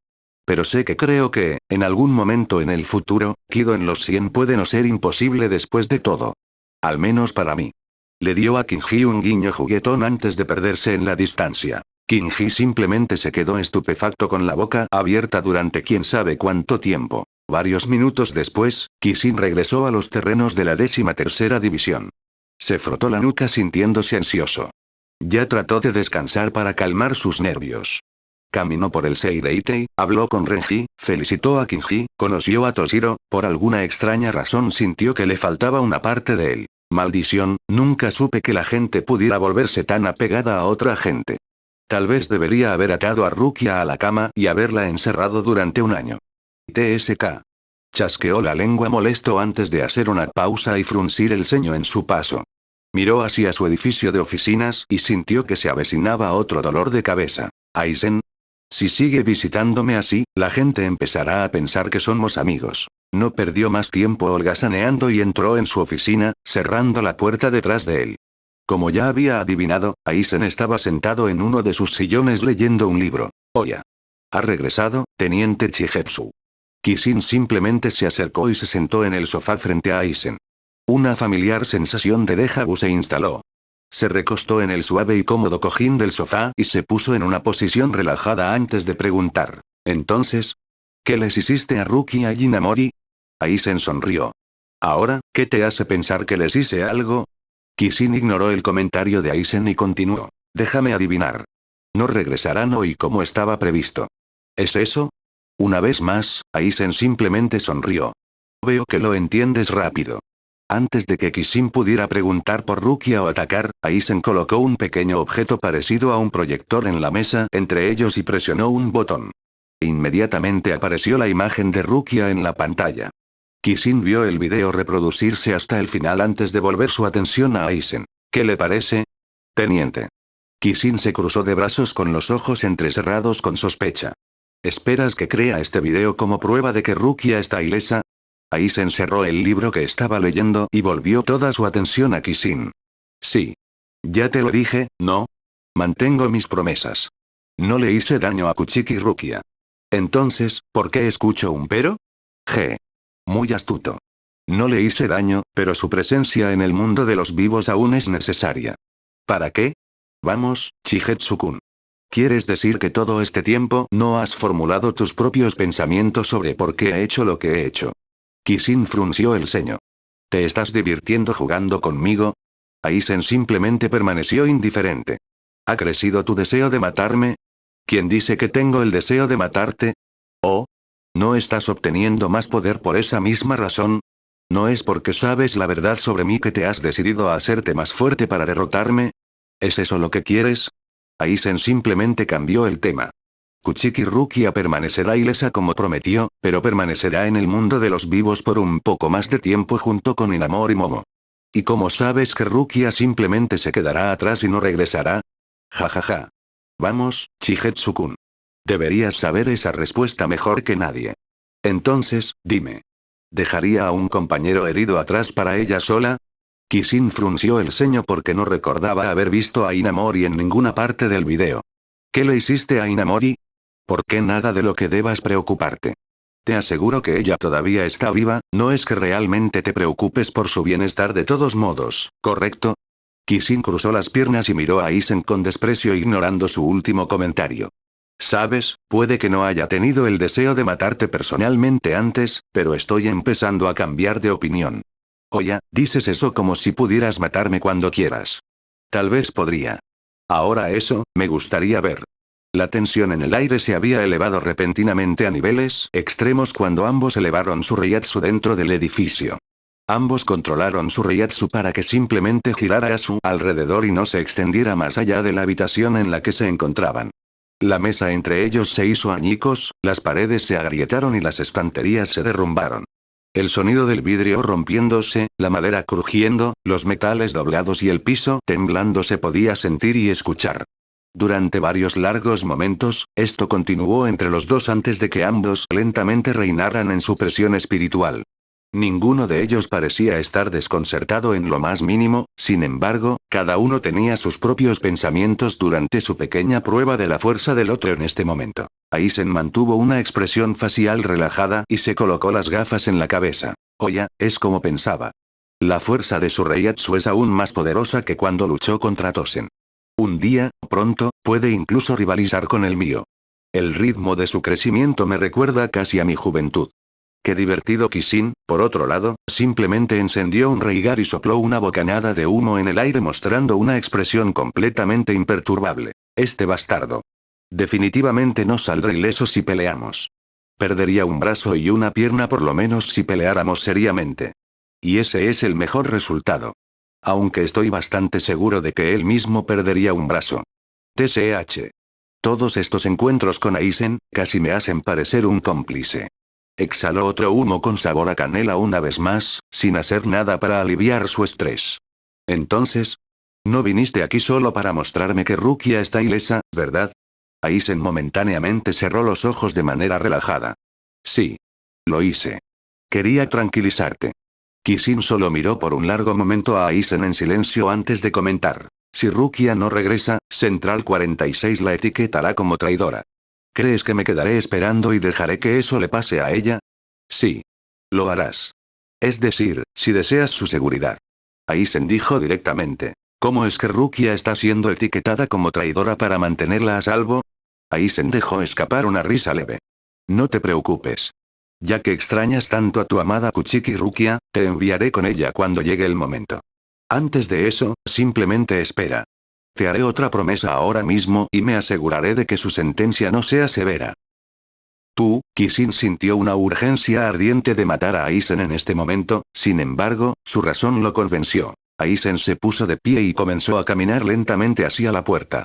A: Pero sé que creo que, en algún momento en el futuro, Kido en los 100 puede no ser imposible después de todo. Al menos para mí». Le dio a Kinji un guiño juguetón antes de perderse en la distancia. Kinji simplemente se quedó estupefacto con la boca abierta durante quién sabe cuánto tiempo. Varios minutos después, Kishin regresó a los terrenos de la 13ª división. Se frotó la nuca sintiéndose ansioso. Ya trató de descansar para calmar sus nervios.
B: Caminó por el Seireitei, habló con Renji, felicitó a Kinji, conoció a Toshiro, por alguna extraña razón sintió que le faltaba una parte de él. Maldición, nunca supe que la gente pudiera volverse tan apegada a otra gente. Tal vez debería haber atado a Rukia a la cama y haberla encerrado durante un año. TSK. Chasqueó la lengua molesto antes de hacer una pausa y fruncir el ceño en su paso. Miró hacia su edificio de oficinas y sintió que se avecinaba otro dolor de cabeza. Aizen. Si sigue visitándome así, la gente empezará a pensar que somos amigos. No perdió más tiempo holgazaneando y entró en su oficina, cerrando la puerta detrás de él. Como ya había adivinado, Aizen estaba sentado en uno de sus sillones leyendo un libro. Oya. ¿Ha regresado, teniente Chigetsu? Kishin simplemente se acercó y se sentó en el sofá frente a Aizen. Una familiar sensación de déjà vu se instaló. Se recostó en el suave y cómodo cojín del sofá y se puso en una posición relajada antes de preguntar. Entonces, ¿qué les hiciste a Rukia y Inamori? Aizen sonrió. ¿Ahora, qué te hace pensar que les hice algo? Kishin ignoró el comentario de Aizen y continuó. Déjame adivinar. No regresarán hoy como estaba previsto. ¿Es eso? Una vez más, Aizen simplemente sonrió. Veo que lo entiendes rápido. Antes de que Kishin pudiera preguntar por Rukia o atacar, Aizen colocó un pequeño objeto parecido a un proyector en la mesa entre ellos y presionó un botón. Inmediatamente apareció la imagen de Rukia en la pantalla. Kishin vio el video reproducirse hasta el final antes de volver su atención a Aizen. ¿Qué le parece? Teniente. Kishin se cruzó de brazos con los ojos entrecerrados con sospecha. ¿Esperas que crea este video como prueba de que Rukia está ilesa? Aizen cerró el libro que estaba leyendo y volvió toda su atención a Kishin. Sí. Ya te lo dije, ¿no? Mantengo mis promesas. No le hice daño a Kuchiki Rukia. Entonces, ¿por qué escucho un pero? G. Muy astuto. No le hice daño, pero su presencia en el mundo de los vivos aún es necesaria. ¿Para qué? Vamos, Chigetsu-kun. ¿Quieres decir que todo este tiempo no has formulado tus propios pensamientos sobre por qué he hecho lo que he hecho? Kishin frunció el ceño. ¿Te estás divirtiendo jugando conmigo? Aizen simplemente permaneció indiferente. ¿Ha crecido tu deseo de matarme? ¿Quién dice que tengo el deseo de matarte? ¿Oh? ¿No estás obteniendo más poder por esa misma razón? ¿No es porque sabes la verdad sobre mí que te has decidido a hacerte más fuerte para derrotarme? ¿Es eso lo que quieres? Aizen simplemente cambió el tema. Kuchiki Rukia permanecerá ilesa como prometió, pero permanecerá en el mundo de los vivos por un poco más de tiempo junto con Inamori Momo. ¿Y cómo sabes que Rukia simplemente se quedará atrás y no regresará? Jajaja. Vamos, Chigetsu-kun. Deberías saber esa respuesta mejor que nadie. Entonces, dime. ¿Dejaría a un compañero herido atrás para ella sola? Kishin frunció el ceño porque no recordaba haber visto a Inamori en ninguna parte del video. ¿Qué le hiciste a Inamori? ¿Por qué nada de lo que debas preocuparte? Te aseguro que ella todavía está viva, no es que realmente te preocupes por su bienestar de todos modos, ¿correcto? Kishin cruzó las piernas y miró a Aizen con desprecio ignorando su último comentario. Sabes, puede que no haya tenido el deseo de matarte personalmente antes, pero estoy empezando a cambiar de opinión. Oye, dices eso como si pudieras matarme cuando quieras. Tal vez podría. Ahora eso, me gustaría ver. La tensión en el aire se había elevado repentinamente a niveles extremos cuando ambos elevaron su reiatsu dentro del edificio. Ambos controlaron su reiatsu para que simplemente girara a su alrededor y no se extendiera más allá de la habitación en la que se encontraban. La mesa entre ellos se hizo añicos, las paredes se agrietaron y las estanterías se derrumbaron. El sonido del vidrio rompiéndose, la madera crujiendo, los metales doblados y el piso temblando se podía sentir y escuchar. Durante varios largos momentos, esto continuó entre los dos antes de que ambos lentamente reinaran en su presión espiritual. Ninguno de ellos parecía estar desconcertado en lo más mínimo, sin embargo, cada uno tenía sus propios pensamientos durante su pequeña prueba de la fuerza del otro en este momento. Aizen mantuvo una expresión facial relajada y se colocó las gafas en la cabeza. Oya, es como pensaba. La fuerza de su reiatsu es aún más poderosa que cuando luchó contra Tosen. Un día, pronto, puede incluso rivalizar con el mío. El ritmo de su crecimiento me recuerda casi a mi juventud. Qué divertido. Kishin, por otro lado, simplemente encendió un Reigar y sopló una bocanada de humo en el aire mostrando una expresión completamente imperturbable. Este bastardo.
A: Definitivamente no saldré ileso si peleamos. Perdería un brazo y una pierna por lo menos si peleáramos seriamente. Y ese es el mejor resultado. Aunque estoy bastante seguro de que él mismo perdería un brazo. TSH. Todos estos encuentros con Aizen, casi me hacen parecer un cómplice. Exhaló otro humo con sabor a canela una vez más, sin hacer nada para aliviar su estrés. Entonces, no viniste aquí solo para mostrarme que Rukia está ilesa, ¿verdad? Aizen momentáneamente cerró los ojos de manera relajada. Sí. Lo hice. Quería tranquilizarte. Kishin solo miró por un largo momento a Aizen en silencio antes de comentar. Si Rukia no regresa, Central 46 la etiquetará como traidora. ¿Crees que me quedaré esperando y dejaré que eso le pase a ella? Sí. Lo harás. Es decir, si deseas su seguridad. Aizen dijo directamente. ¿Cómo es que Rukia está siendo etiquetada como traidora para mantenerla a salvo? Aizen dejó escapar una risa leve. No te preocupes. Ya que extrañas tanto a tu amada Kuchiki Rukia, te enviaré con ella cuando llegue el momento. Antes de eso, simplemente espera. Te haré otra promesa ahora mismo y me aseguraré de que su sentencia no sea severa. Kishin sintió una urgencia ardiente de matar a Aizen en este momento, sin embargo, su razón lo convenció. Aizen se puso de pie y comenzó a caminar lentamente hacia la puerta.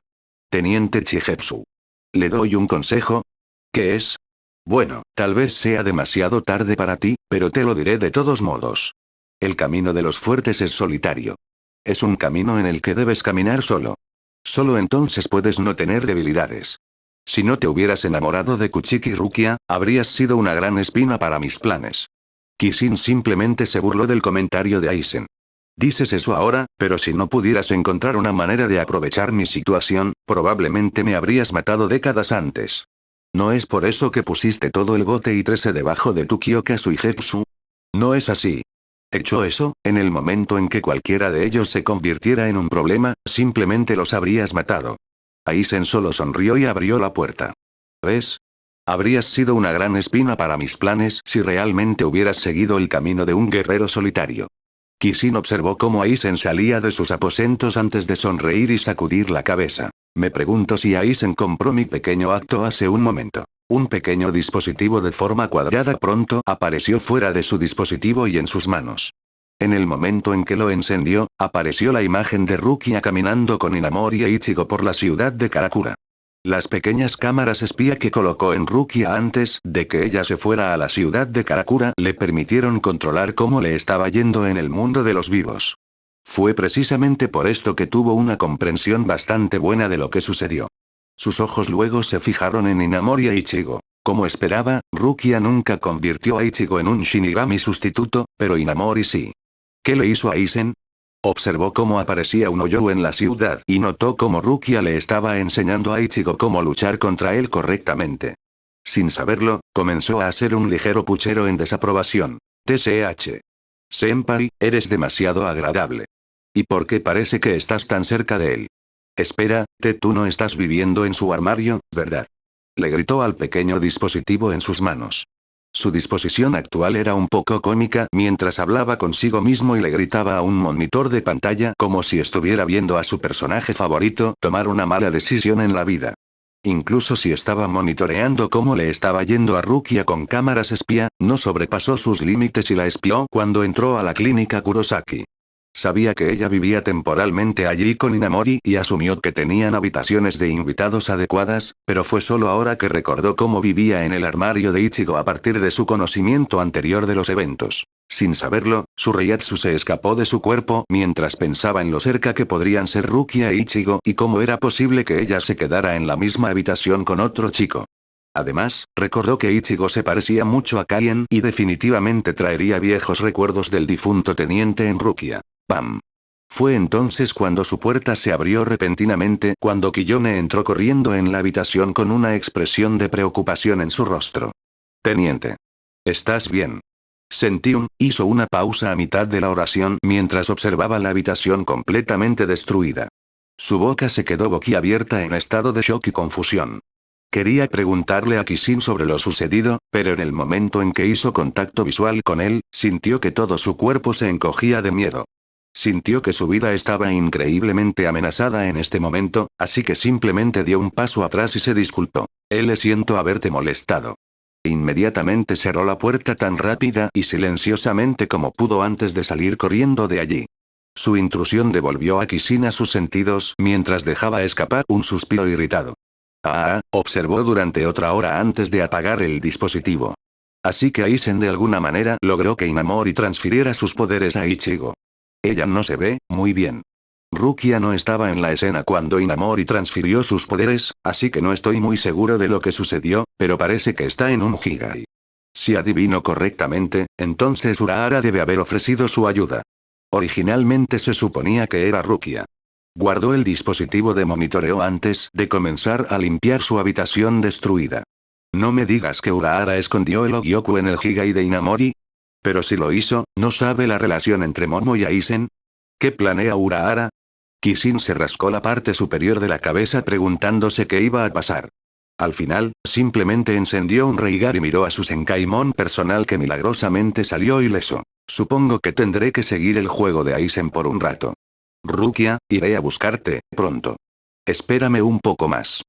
A: Teniente Chigetsu. ¿Le doy un consejo? ¿Qué es? Bueno, tal vez sea demasiado tarde para ti, pero te lo diré de todos modos. El camino de los fuertes es solitario. Es un camino en el que debes caminar solo. Solo entonces puedes no tener debilidades. Si no te hubieras enamorado de Kuchiki Rukia, habrías sido una gran espina para mis planes. Kishin simplemente se burló del comentario de Aizen. Dices eso ahora, pero si no pudieras encontrar una manera de aprovechar mi situación, probablemente me habrías matado décadas antes. ¿No es por eso que pusiste todo el Gote y 13 debajo de tu Kyoka Suigetsu? No es así. Hecho eso, en el momento en que cualquiera de ellos se convirtiera en un problema, simplemente los habrías matado. Aizen solo sonrió y abrió la puerta. ¿Ves? Habrías sido una gran espina para mis planes si realmente hubieras seguido el camino de un guerrero solitario. Kishin observó cómo Aizen salía de sus aposentos antes de sonreír y sacudir la cabeza. Me pregunto si Aizen compró mi pequeño acto hace un momento. Un pequeño dispositivo de forma cuadrada pronto apareció fuera de su dispositivo y en sus manos. En el momento en que lo encendió, apareció la imagen de Rukia caminando con Inamori e Ichigo por la ciudad de Karakura. Las pequeñas cámaras espía que colocó en Rukia antes de que ella se fuera a la ciudad de Karakura le permitieron controlar cómo le estaba yendo en el mundo de los vivos. Fue precisamente por esto que tuvo una comprensión bastante buena de lo que sucedió. Sus ojos luego se fijaron en Inamori e Ichigo. Como esperaba, Rukia nunca convirtió a Ichigo en un Shinigami sustituto, pero Inamori sí. ¿Qué le hizo a Aizen? Observó cómo aparecía un hoyo en la ciudad y notó cómo Rukia le estaba enseñando a Ichigo cómo luchar contra él correctamente. Sin saberlo, comenzó a hacer un ligero puchero en desaprobación. TSH. Senpai, eres demasiado agradable. ¿Y por qué parece que estás tan cerca de él? Espera, tú no estás viviendo en su armario, ¿verdad? Le gritó al pequeño dispositivo en sus manos. Su disposición actual era un poco cómica mientras hablaba consigo mismo y le gritaba a un monitor de pantalla como si estuviera viendo a su personaje favorito tomar una mala decisión en la vida. Incluso si estaba monitoreando cómo le estaba yendo a Rukia con cámaras espía, no sobrepasó sus límites y la espió cuando entró a la clínica Kurosaki. Sabía que ella vivía temporalmente allí con Inamori y asumió que tenían habitaciones de invitados adecuadas, pero fue solo ahora que recordó cómo vivía en el armario de Ichigo a partir de su conocimiento anterior de los eventos. Sin saberlo, su Reiatsu se escapó de su cuerpo mientras pensaba en lo cerca que podrían ser Rukia e Ichigo y cómo era posible que ella se quedara en la misma habitación con otro chico. Además, recordó que Ichigo se parecía mucho a Kaien y definitivamente traería viejos recuerdos del difunto teniente en Rukia. ¡Pam! Fue entonces cuando su puerta se abrió repentinamente cuando Kiyone entró corriendo en la habitación con una expresión de preocupación en su rostro. Teniente. ¿Estás bien? Hizo una pausa a mitad de la oración mientras observaba la habitación completamente destruida. Su boca se quedó boquiabierta en estado de shock y confusión. Quería preguntarle a Kishin sobre lo sucedido, pero en el momento en que hizo contacto visual con él, sintió que todo su cuerpo se encogía de miedo. Sintió que su vida estaba increíblemente amenazada en este momento, así que simplemente dio un paso atrás y se disculpó. Le siento haberte molestado. Inmediatamente cerró la puerta tan rápida y silenciosamente como pudo antes de salir corriendo de allí. Su intrusión devolvió a Kishin a sus sentidos mientras dejaba escapar un suspiro irritado. Observó durante otra hora antes de apagar el dispositivo. Así que Aizen de alguna manera logró que Inamori transfiriera sus poderes a Ichigo. Ella no se ve muy bien. Rukia no estaba en la escena cuando Inamori transfirió sus poderes, así que no estoy muy seguro de lo que sucedió, pero parece que está en un Higai. Si adivino correctamente, entonces Urahara debe haber ofrecido su ayuda. Originalmente se suponía que era Rukia. Guardó el dispositivo de monitoreo antes de comenzar a limpiar su habitación destruida. No me digas que Urahara escondió el Ogyoku en el Higai de Inamori. Pero si lo hizo, ¿no sabe la relación entre Momo y Aizen? ¿Qué planea Urahara? Kishin se rascó la parte superior de la cabeza preguntándose qué iba a pasar. Al final, simplemente encendió un Reigar y miró a su Senkaimon personal que milagrosamente salió ileso. Supongo que tendré que seguir el juego de Aizen por un rato. Rukia, iré a buscarte, pronto. Espérame un poco más.